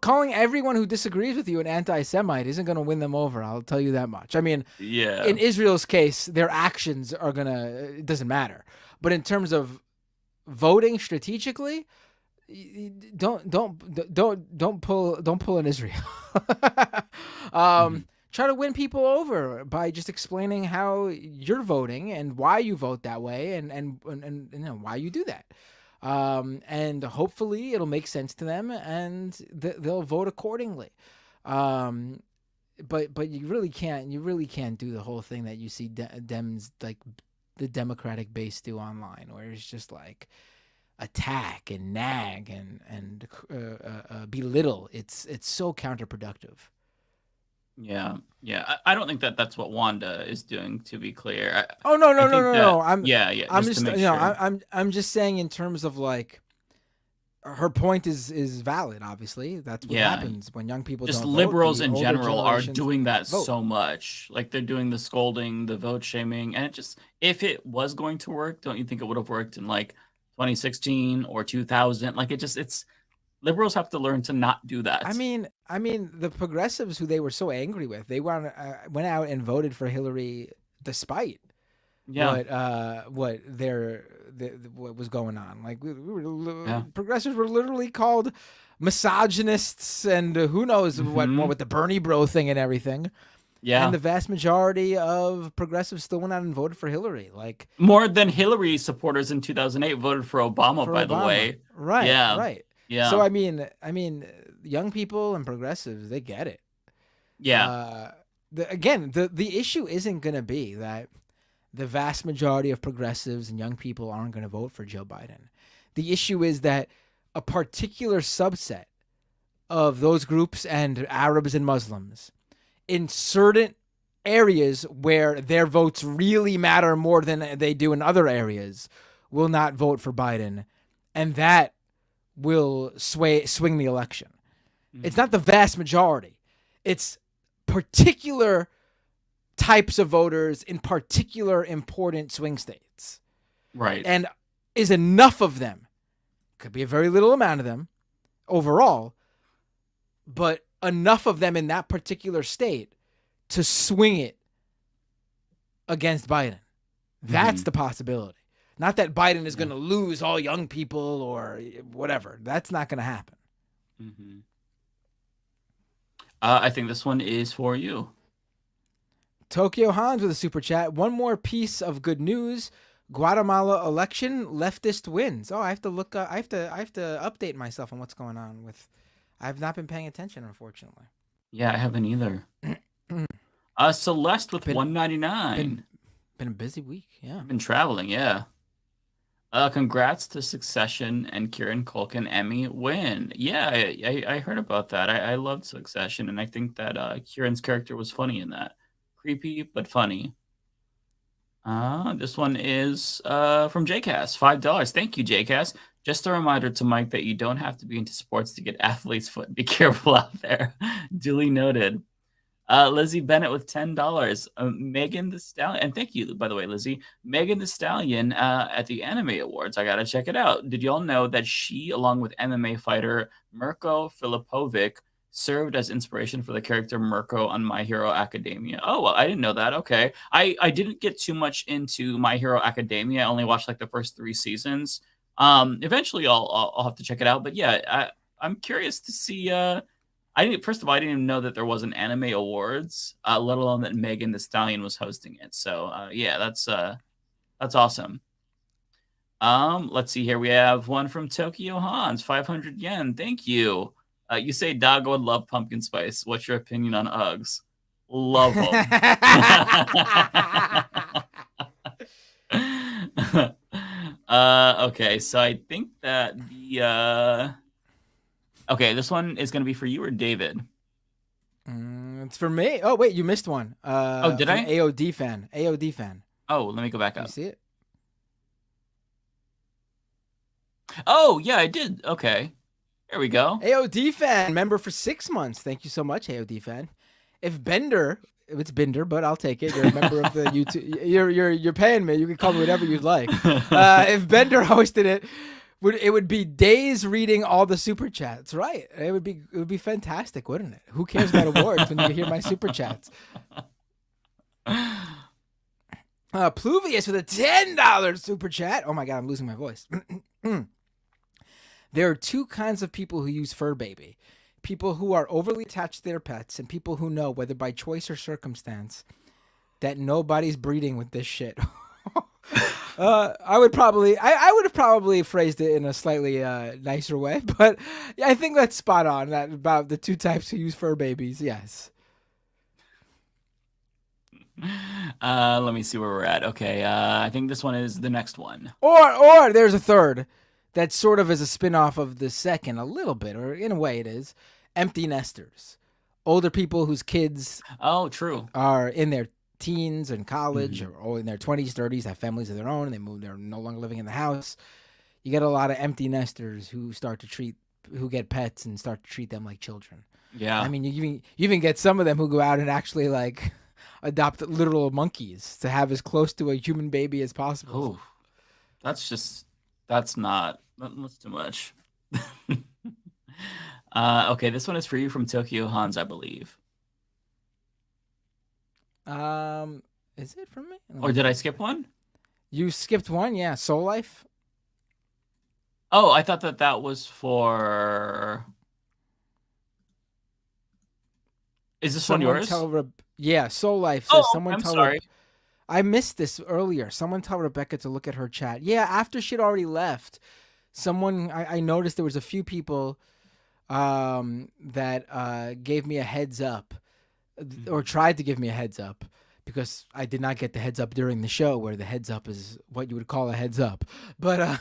Calling everyone who disagrees with you an anti-Semite isn't going to win them over. I'll tell you that much. I mean, yeah. In Israel's case, their actions are it doesn't matter. But in terms of voting strategically, don't pull an Israel. Try to win people over by just explaining how you're voting and why you vote that way and why you do that. And hopefully it'll make sense to them and they'll vote accordingly. But you really can't do the whole thing that you see Dems the Democratic base do online, where it's just attack and nag and belittle. It's so counterproductive. Yeah, yeah. I don't think that that's what Wanda is doing. To be clear. Oh no, I no, no, think no, that- no. yeah. I'm to just, make you know, sure. I'm just saying in terms of like, her point is valid. Obviously, that's what Yeah. happens when young people Just don't vote, liberals the in older general are generations doing that vote. so much. Like they're doing the scolding, the vote shaming, and it just if it was going to work, don't you think it would have worked in like 2016 or 2000? Like it's liberals have to learn to not do that. I mean, the progressives who they were so angry with, they went out and voted for Hillary despite Yeah. what what was going on. Like Yeah. progressives were literally called misogynists and who knows what with the Bernie bro thing and everything. Yeah. And the vast majority of progressives still went out and voted for Hillary. Like More than Hillary supporters in 2008 voted for Obama, by the Obama. way. Right. Yeah. Right. Yeah. So I mean, young people and progressives, they get it. Yeah. The issue isn't going to be that the vast majority of progressives and young people aren't going to vote for Joe Biden. The issue is that a particular subset of those groups and Arabs and Muslims in certain areas where their votes really matter more than they do in other areas will not vote for Biden. And that will swing the election. It's not the vast majority. It's particular types of voters in particular important swing states. Right. And is enough of them, could be a very little amount of them overall, but enough of them in that particular state to swing it against Biden. That's the possibility. Not that Biden is going to lose all young people or whatever. That's not going to happen. I think this one is for you. Tokyo Hans with a super chat. One more piece of good news. Guatemala election, leftist wins. Oh, I have to look. I have to update myself on what's going on with. I've not been paying attention, unfortunately. Yeah, I haven't either. Celeste with $1.99. Been a busy week. Yeah. Been traveling. Yeah. Congrats to Succession and Kieran Culkin Emmy win. Yeah, I heard about that. I loved Succession, and I think that Kieran's character was funny in that. Creepy, but funny. This one is from JCast, $5. Thank you, JCast. Just a reminder to Mike that you don't have to be into sports to get athlete's foot. Be careful out there. Duly noted. Lizzie Bennett with $10. Megan Thee Stallion, and thank you, by the way, Lizzie. Megan Thee Stallion at the Anime Awards. I gotta check it out. Did y'all know that she, along with MMA fighter Mirko Filipovic, served as inspiration for the character Mirko on My Hero Academia? Oh, well, I didn't know that. Okay. I didn't get too much into My Hero Academia. I only watched like the first 3 seasons. Eventually I'll have to check it out. But yeah, I'm curious to see. First of all, I didn't even know that there was an Anime Awards, let alone that Megan Thee Stallion was hosting it. So yeah, that's awesome. Let's see here. We have one from Tokyo Hans, 500 yen. Thank you. You say Dago would love pumpkin spice. What's your opinion on Uggs? Love them. Okay, so I think that okay, this one is going to be for you or David? It's for me. Oh, wait, you missed one. Did I? AOD fan. Oh, let me go back up. You see it? Oh, yeah, I did. Okay. There we go. AOD fan, member for 6 months. Thank you so much, AOD fan. If it's Bender, but I'll take it. You're a member of the YouTube. You're paying me. You can call me whatever you'd like. If Bender hosted it, it would be days reading all the super chats. Right? It would be fantastic, wouldn't it? Who cares about awards when you hear my super chats? Pluvius with a $10 super chat. Oh my god, I'm losing my voice. There are 2 kinds of people who use Fur Baby. People who are overly attached to their pets and people who know, whether by choice or circumstance, that nobody's breeding with this shit. I would have probably phrased it in a slightly nicer way, but yeah, I think that's spot on. That about the 2 types who use fur babies. Yes. Let me see where we're at. Okay, I think this one is the next one. Or there's a third that sort of is a spin-off of the second, a little bit, or in a way it is. Empty nesters. older people whose kids true are in their teens and college or in their 20s, 30s, have families of their own, and they're no longer living in the house. You get a lot of empty nesters who get pets and start to treat them like children. Yeah. I mean, you even get some of them who go out and actually like adopt literal monkeys to have as close to a human baby as possible. Ooh, that's too much. Okay, this one is for you from Tokyo Hans, I believe. Is it from me? Or did I skip one? You skipped one, yeah. Soul Life. Oh, I thought that was for. Is this one yours? Yeah, Soul Life says I'm sorry. I missed this earlier. Someone tell Rebecca to look at her chat. Yeah, after she'd already left, I noticed there was a few people that gave me a heads up or tried to give me a heads up because I did not get the heads up during the show where the heads up is what you would call a heads up. But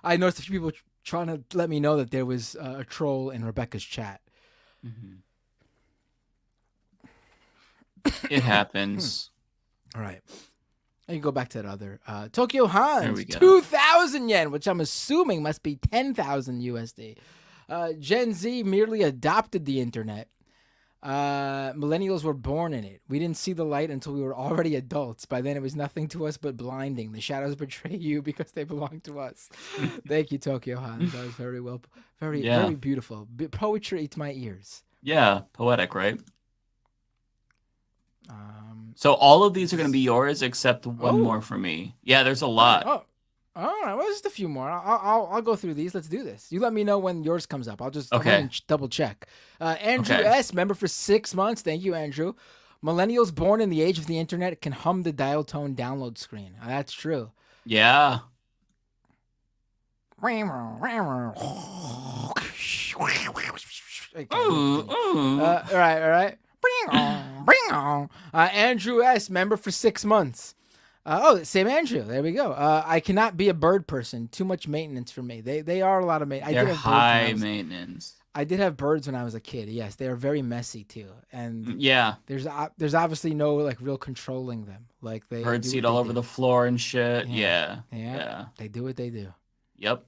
I noticed a few people trying to let me know that there was a troll in Rebecca's chat. It happens. All right. I can go back to that other. Tokyo Hans, 2,000 yen, which I'm assuming must be 10,000 USD. Gen Z merely adopted the internet. Millennials were born in it. We didn't see the light until we were already adults. By then, it was nothing to us but blinding. The shadows betray you because they belong to us. Thank you, Tokyo Hans. That was very beautiful. Poetry to my ears. Yeah, poetic, right? So all of these are going to be yours except one more for me. Yeah, there's a lot. All right. Well, just a few more. I'll go through these. Let's do this. You let me know when yours comes up. I'll just double check. Andrew S., member for 6 months. Thank you, Andrew. Millennials born in the age of the internet can hum the dial tone download screen. That's true. Yeah. All right. Andrew S., member for 6 months. Same Andrew. There we go. I cannot be a bird person. Too much maintenance for me. They are a lot of maintenance. They're high maintenance. I did have birds when I was a kid. Yes, they are very messy too. And yeah, there's obviously no like real controlling them. Like they bird seed all over the floor and shit. Yeah. They do what they do. Yep.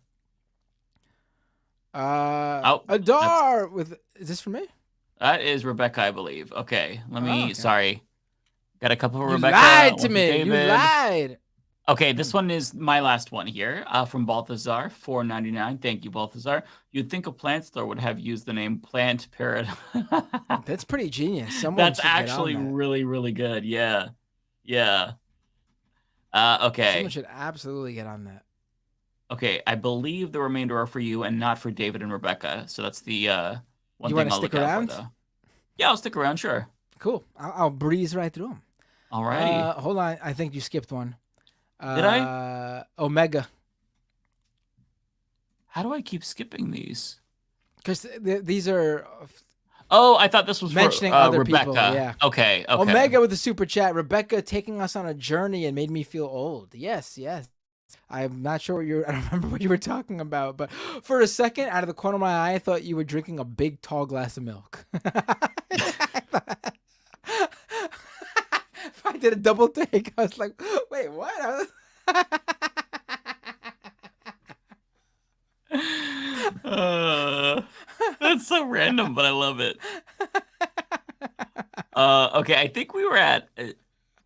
Adar is this for me? That is Rebecca, I believe. Okay, let me. Sorry, got a couple of you Rebecca. Lied to me. David. You lied. Okay, this one is my last one here from Balthazar, $4.99. Thank you, Balthazar. You'd think a plant store would have used the name Plant Paradise. That's pretty genius. That's actually really, really good. Yeah. Okay. Someone should absolutely get on that. Okay, I believe the remainder are for you and not for David and Rebecca. So that's the one you thing I'll stick look around? Out for, though. Yeah, I'll stick around, sure. Cool. I'll breeze right through them. All righty. Hold on. I think you skipped one. Did I? Omega. How do I keep skipping these? Because these are... Oh, I thought this was mentioning for, other Rebecca. people. Yeah. Okay. Omega with the super chat. Rebecca taking us on a journey and made me feel old. Yes. I'm not sure I don't remember what you were talking about, but for a second, out of the corner of my eye, I thought you were drinking a big, tall glass of milk. If I did a double take, I was like, wait, what? That's so random, but I love it. Okay, I think we were at,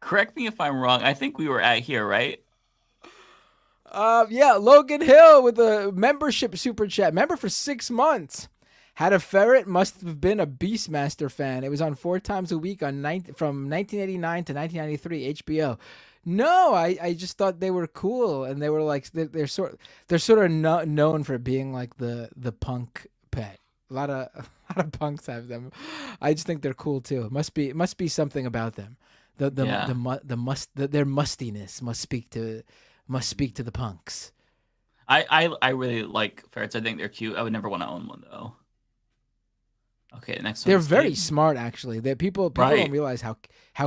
correct me if I'm wrong, I think we were at here, right? Yeah, Logan Hill with a membership super chat. Member for 6 months. Had a ferret, must have been a Beastmaster fan. It was on 4 times a week from 1989 to 1993 HBO. No, I just thought they were cool, and they were like they're sort of known for being like the punk pet. A lot of punks have them. I just think they're cool too. Must be something about them. Their mustiness must speak to the punks. I really like ferrets. I think they're cute. I would never want to own one though. Okay, next one. They're very smart, actually. People don't realize how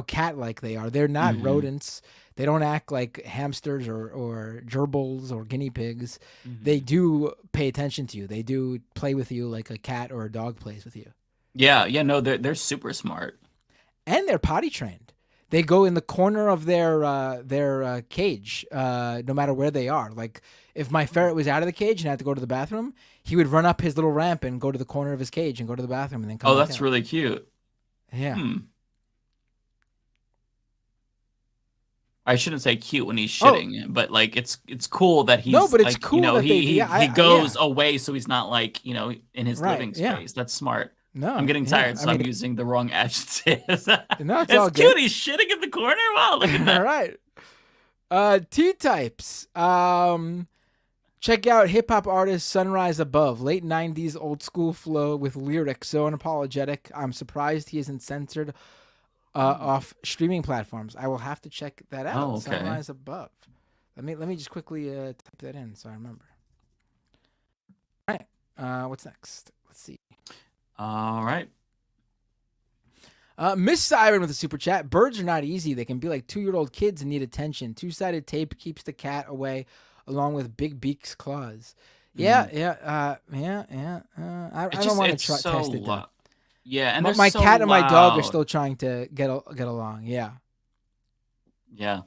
cat-like they are. They're not rodents. They don't act like hamsters or gerbils or guinea pigs. They do pay attention to you. They do play with you like a cat or a dog plays with you. Yeah, no, they're super smart. And they're potty trained. They go in the corner of their cage, no matter where they are. Like if my ferret was out of the cage and had to go to the bathroom, he would run up his little ramp and go to the corner of his cage and go to the bathroom and then come Oh, back that's out. really cute. Yeah. I shouldn't say cute when he's shitting, but like it's cool that he's but it's like, cool you know, that he they- goes away so he's not like, you know, in his Right, living yeah. space. That's smart. No, I'm getting yeah, tired, so I I'm mean- using the wrong adjectives. No, it's it's all cute. good. He's shitting in the corner. Wow, look at that. All right. T-types. Check out hip-hop artist Sunrise Above. Late 90s old school flow with lyrics so unapologetic. I'm surprised he isn't censored off streaming platforms. I will have to check that out. Oh, okay. Sunrise Above. Let me just quickly type that in so I remember. All right. What's next? Let's see. All right. Miss Siren with a super chat. Birds are not easy. They can be like 2-year-old kids and need attention. 2-sided tape keeps the cat away, along with Big Beak's claws. Yeah. I don't want to it's so test it though. Yeah, and My they're so cat and my dog are loud. still trying to get along. Yeah. Yeah.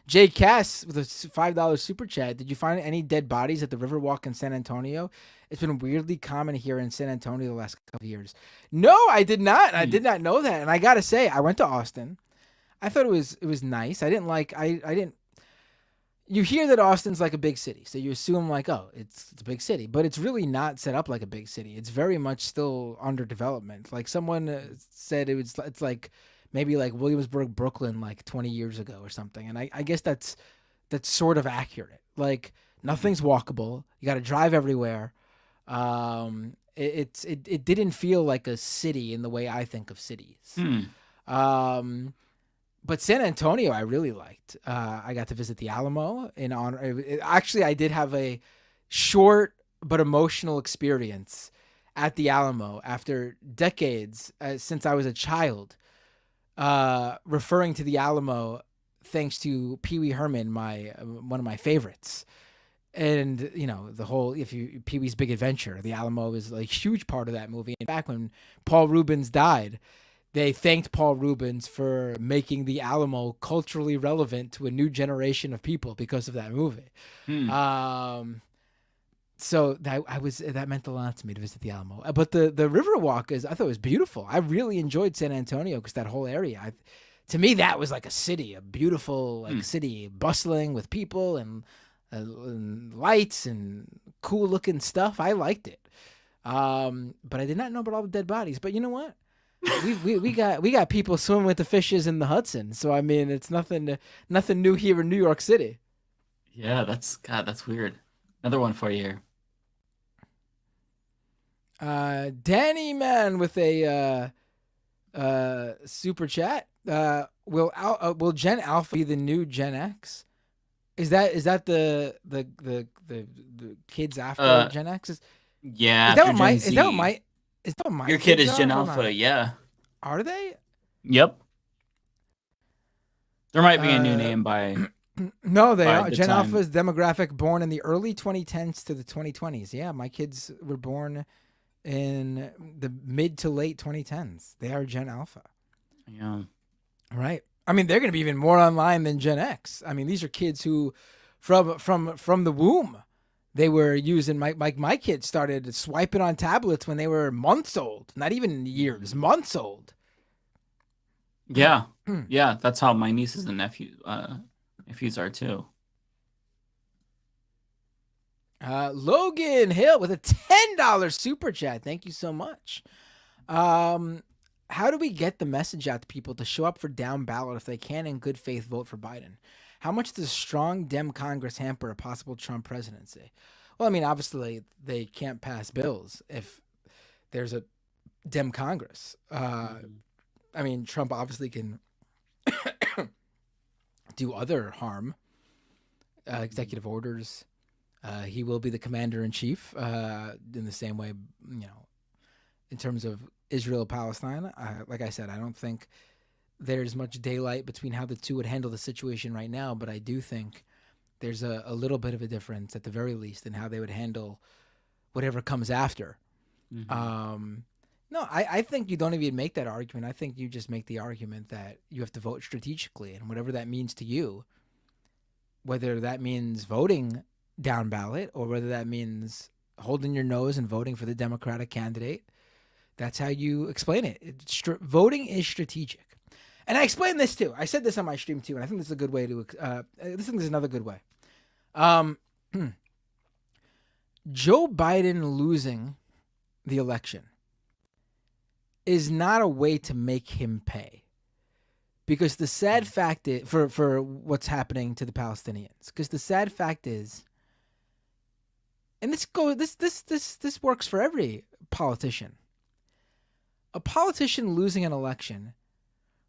Jay Cass with a $5 super chat. Did you find any dead bodies at the Riverwalk in San Antonio? It's been weirdly common here in San Antonio the last couple of years. No, I did not. I did not know that. And I gotta say, I went to Austin. I thought it was nice. I didn't. You hear that Austin's like a big city, so you assume like, oh, it's a big city, but it's really not set up like a big city. It's very much still under development. Like someone said, it's like maybe like Williamsburg, Brooklyn, like 20 years ago or something. And I guess that's sort of accurate. Like nothing's walkable. You got to drive everywhere. It didn't feel like a city in the way I think of cities. But San Antonio, I really liked. I got to visit the Alamo in honor. Actually, I did have a short but emotional experience at the Alamo after decades since I was a child. Referring to the Alamo thanks to Pee Wee Herman, one of my favorites. And, you know, Pee Wee's Big Adventure, the Alamo is a huge part of that movie. In fact, when Paul Rubens died, they thanked Paul Rubens for making the Alamo culturally relevant to a new generation of people because of that movie. So that meant a lot to me to visit the Alamo. But the Riverwalk I thought it was beautiful. I really enjoyed San Antonio because that whole area, to me, that was like a city, a beautiful city, bustling with people and lights and cool looking stuff. I liked it. But I did not know about all the dead bodies. But you know what? We got people swimming with the fishes in the Hudson. So I mean, it's nothing new here in New York City. Yeah, that's weird. Another one for you here. Danny Man with a super chat. Will Gen Alpha be the new Gen X? Is that the kids after Gen X? Yeah. Is that what my Your kid kids is are? Gen Hold Alpha, on. yeah. Are they? Yep. There might be a new name by. No, they by are. the Gen time. Alpha is demographic born in the early 2010s to the 2020s. Yeah, my kids were born in the mid to late 2010s. They are Gen Alpha. Yeah. Right. I mean, they're going to be even more online than Gen X. I mean, these are kids who, from the womb, they were using. My kids started swiping on tablets when they were months old, not even years, months old. Yeah. Yeah, that's how my nieces and nephews are too. Logan Hill with a $10 super chat. Thank you so much. How do we get the message out to people to show up for down ballot if they can in good faith vote for Biden? How much does strong Dem Congress hamper a possible Trump presidency? Well, I mean, obviously they can't pass bills if there's a Dem Congress. I mean, Trump obviously can do other harm, executive orders. He will be the commander in chief in the same way, you know, in terms of Israel, Palestine. Like I said, I don't think there's much daylight between how the two would handle the situation right now, but I do think there's a little bit of a difference at the very least in how they would handle whatever comes after. No, I think you don't even make that argument. I think you just make the argument that you have to vote strategically, and whatever that means to you, whether that means voting down ballot or whether that means holding your nose and voting for the Democratic candidate, that's how you explain it. Voting is strategic. And I explained this too. I said this on my stream too, and I think this is a good way to. This is another good way. Joe Biden losing the election is not a way to make him pay, because the sad fact is for what's happening to the Palestinians. Because the sad fact is, and this works for every politician. A politician losing an election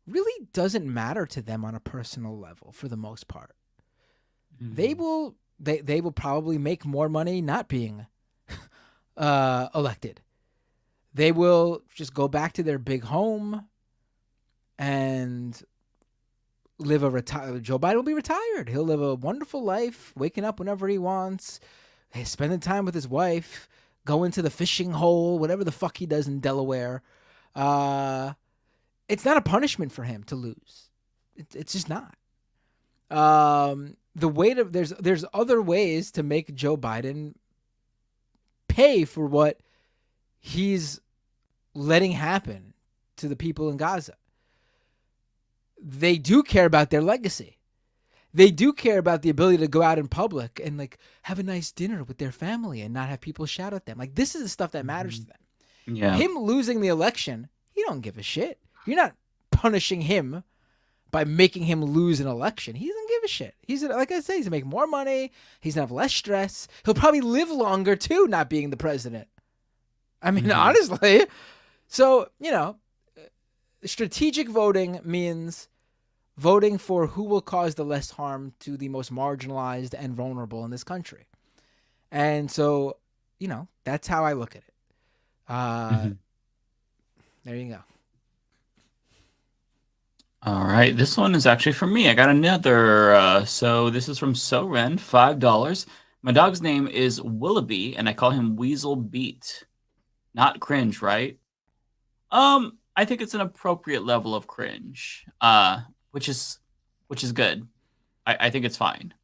really doesn't matter to them on a personal level for the most part. They will probably make more money not being elected. They will just go back to their big home and live Joe Biden will be retired. He'll live a wonderful life, waking up whenever he wants, spending time with his wife, going to the fishing hole, whatever the fuck he does in Delaware. It's not a punishment for him to lose. It's just not. There's other ways to make Joe Biden pay for what he's letting happen to the people in Gaza. They do care about their legacy. They do care about the ability to go out in public and like have a nice dinner with their family and not have people shout at them. Like, this is the stuff that matters to them. Yeah. Him losing the election, he don't give a shit. You're not punishing him by making him lose an election. He doesn't give a shit. He's, like I said, he's gonna make more money. He's gonna have less stress. He'll probably live longer too, not being the president. I mean, honestly. So, strategic voting means voting for who will cause the less harm to the most marginalized and vulnerable in this country. And so, that's how I look at it. There you go. All right, this one is actually from me. I got another. So this is from Soren, $5. My dog's name is Willoughby, and I call him Weasel Beat. Not cringe, right? I think it's an appropriate level of cringe, which is good. I think it's fine.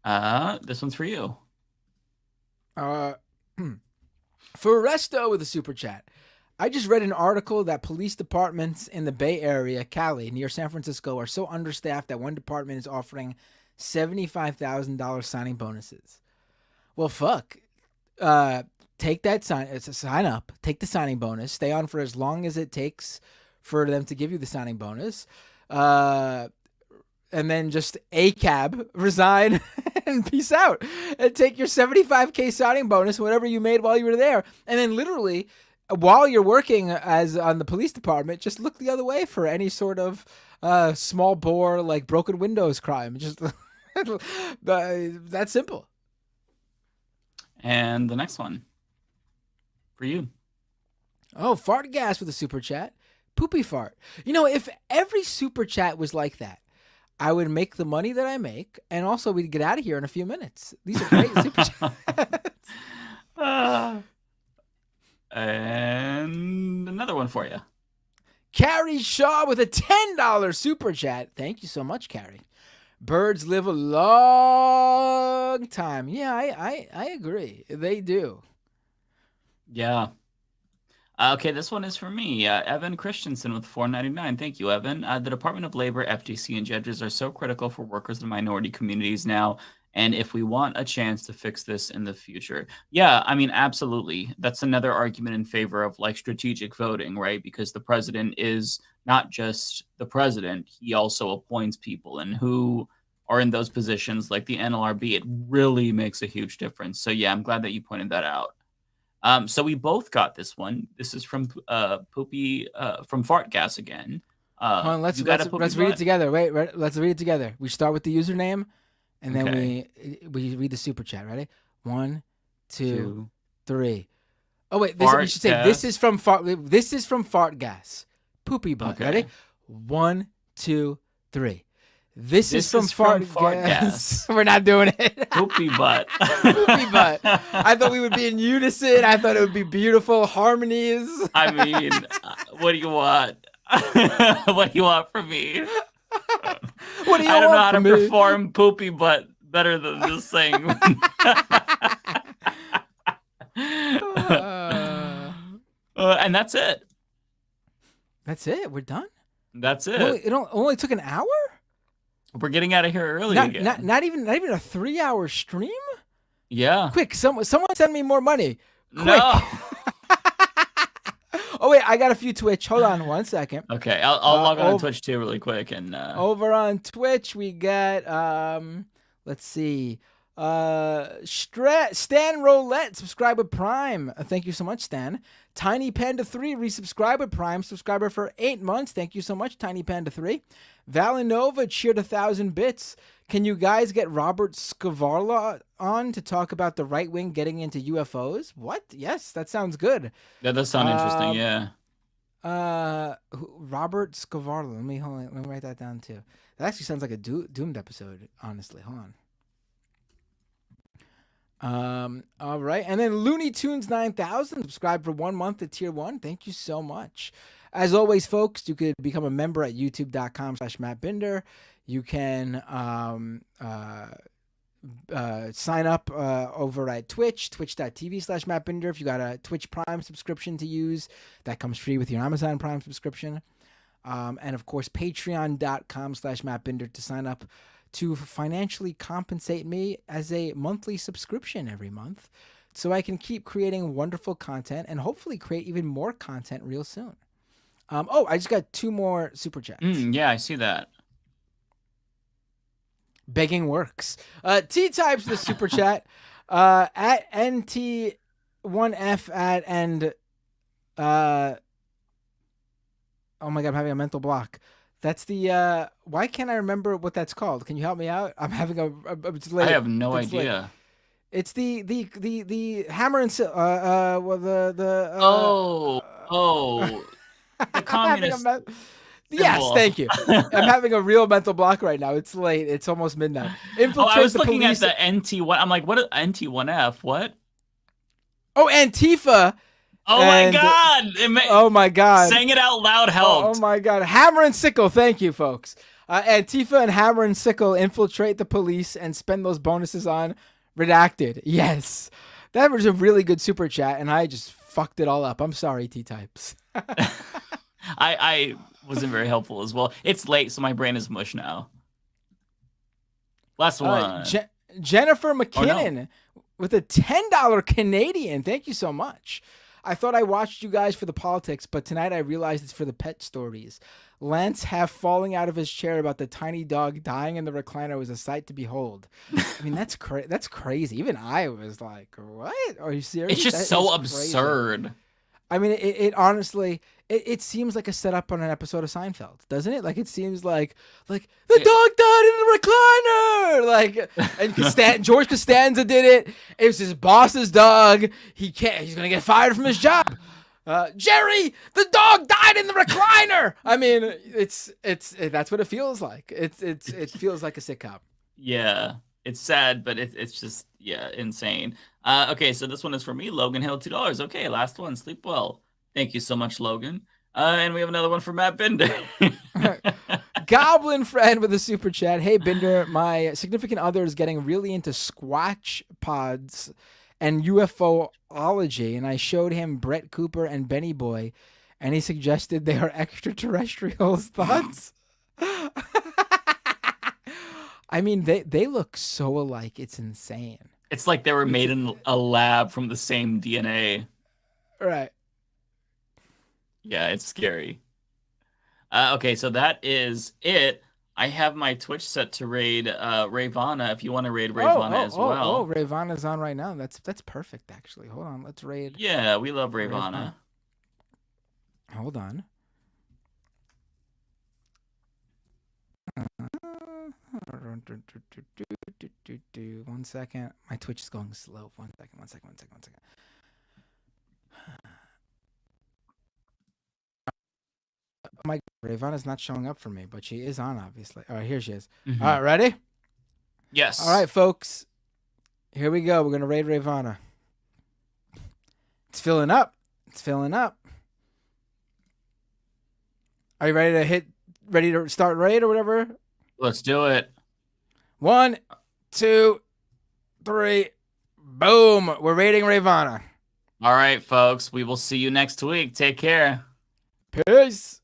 This one's for you. For Resto with a super chat. I just read an article that police departments in the Bay Area, Cali, near San Francisco, are so understaffed that one department is offering $75,000 signing bonuses. Well, fuck. Take that sign up, take the signing bonus, stay on for as long as it takes for them to give you the signing bonus, and then just ACAB, resign, and peace out, and take your $75K signing bonus, whatever you made while you were there, and then literally, while you're working as on the police department, just look the other way for any sort of small bore, like broken windows crime. Just that's simple. And the next one for you. Oh, Fart Gas with a super chat. Poopy fart. If every super chat was like that, I would make the money that I make, and also we'd get out of here in a few minutes. These are great super chats. And another one for you. Carrie Shaw with a $10 super chat. Thank you so much, Carrie. Birds live a long time. Yeah, I agree. They do. Yeah. Okay, this one is for me. Evan Christensen with $4.99. Thank you, Evan. The Department of Labor, FTC, and judges are so critical for workers and minority communities now. And if we want a chance to fix this in the future. Yeah, I mean, absolutely. That's another argument in favor of like strategic voting, right? Because the president is not just the president. He also appoints people, and who are in those positions like the NLRB. It really makes a huge difference. So yeah, I'm glad that you pointed that out. So we both got this one. This is from Poopy from Fart Gas again. Hold on, let's read it together. Wait, let's read it together. We start with the username, and then we read the super chat. Ready? 1, 2, 3. Oh wait, we should say this is from Fart Gas. Poopy butt. Okay. Ready? 1, 2, 3. This is from Fart Gas. We're not doing it. Poopy butt. Poopy butt. I thought we would be in unison. I thought it would be beautiful harmonies. I mean, what do you want? What do you want from me? What do you I don't know want how to from me? perform poopy butt better than this thing. And that's it. That's it. We're done. That's it. It only took an hour. We're getting out of here early again. Not even a 3-hour stream. Yeah. Quick, someone send me more money. Quick. No. Oh wait, I got a few Twitch. Hold on 1 second. Okay, I'll log on to Twitch too really quick and over on Twitch we got let's see. Stan Roulette, subscribe with Prime. Thank you so much, Stan. Tiny Panda 3, resubscribe with Prime, subscriber for 8 months. Thank you so much, Tiny Panda 3. Valinova cheered 1,000 bits. Can you guys get Robert Scavarla on to talk about the right wing getting into UFOs? What? Yes, that sounds good. That does sound interesting, yeah. Robert Scavarla. Let me write that down too. That actually sounds like a doomed episode, honestly. Hold on. All right, and then Looney Tunes 9000 subscribe for 1 month at tier 1. Thank you so much. As always, folks, you could become a member at youtube.com/mattbinder. You can sign up over at Twitch, twitch.tv/mattbinder. If you got a Twitch Prime subscription to use, that comes free with your Amazon Prime subscription. And of course, patreon.com/mattbinder to sign up to financially compensate me as a monthly subscription every month so I can keep creating wonderful content and hopefully create even more content real soon. I just got 2 more super chats. Yeah, I see that. Begging works. T-Types the super chat at NT1F at and oh my god, I'm having a mental block. That's the why can't I remember what that's called? Can you help me out? I'm having it's late. I have no It's late. idea. It's the hammer and the communist. Yes, thank you. I'm having a real mental block right now. It's late. It's almost midnight. Infiltrate I was the looking police. at the NT1. I'm like, what is NT1F? What? Oh, Antifa. Oh my god! Oh my god! Saying it out loud helped. Oh my god! Hammer and sickle. Thank you, folks. Antifa and hammer and sickle infiltrate the police and spend those bonuses on redacted. Yes, that was a really good super chat, and I just fucked it all up. I'm sorry, T-Types. I wasn't very helpful as well. It's late, so my brain is mush now. Last one. Jennifer McKinnon with a $10 Canadian. Thank you so much. I thought I watched you guys for the politics, but tonight I realized it's for the pet stories. Lance half falling out of his chair about the tiny dog dying in the recliner was a sight to behold. I mean, that's crazy. Even I was like, what? Are you serious? It's just so absurd. I mean, it honestly, it seems like a setup on an episode of Seinfeld, doesn't it? Like, it seems like the dog died in the recliner. Like, and George Costanza did it. It was his boss's dog. He's going to get fired from his job. Jerry, the dog died in the recliner. I mean, that's what it feels like. It feels like a sitcom. Yeah, it's sad, but it's just, insane. Okay, so this one is for me, Logan Hill, $2. Okay, last one, sleep well. Thank you so much, Logan. And we have another one for Matt Binder. Goblin friend with a super chat. Hey, Binder, my significant other is getting really into Squatch pods and UFOlogy, and I showed him Brett Cooper and Benny Boy, and he suggested they are extraterrestrials. Thoughts? I mean, they look so alike. It's insane. It's like they were made in a lab from the same DNA. Right. Yeah, it's scary. Okay, so that is it. I have my Twitch set to raid Rayvana if you want to raid Rayvana as well. Oh, Rayvana's on right now. That's perfect, actually. Hold on, let's raid. Yeah, we love Rayvana. Hold on. 1 second. My Twitch is going slow. 1 second. My Ravana's not showing up for me, but she is on, obviously. All right, here she is. Mhm. All right, ready? Yes. All right, folks. Here we go. We're going to raid Ravana. It's filling up. It's filling up. Are you ready to start raid or whatever? Let's do it. 1, 2, 3. Boom. We're raiding Ravana. All right, folks. We will see you next week. Take care. Peace.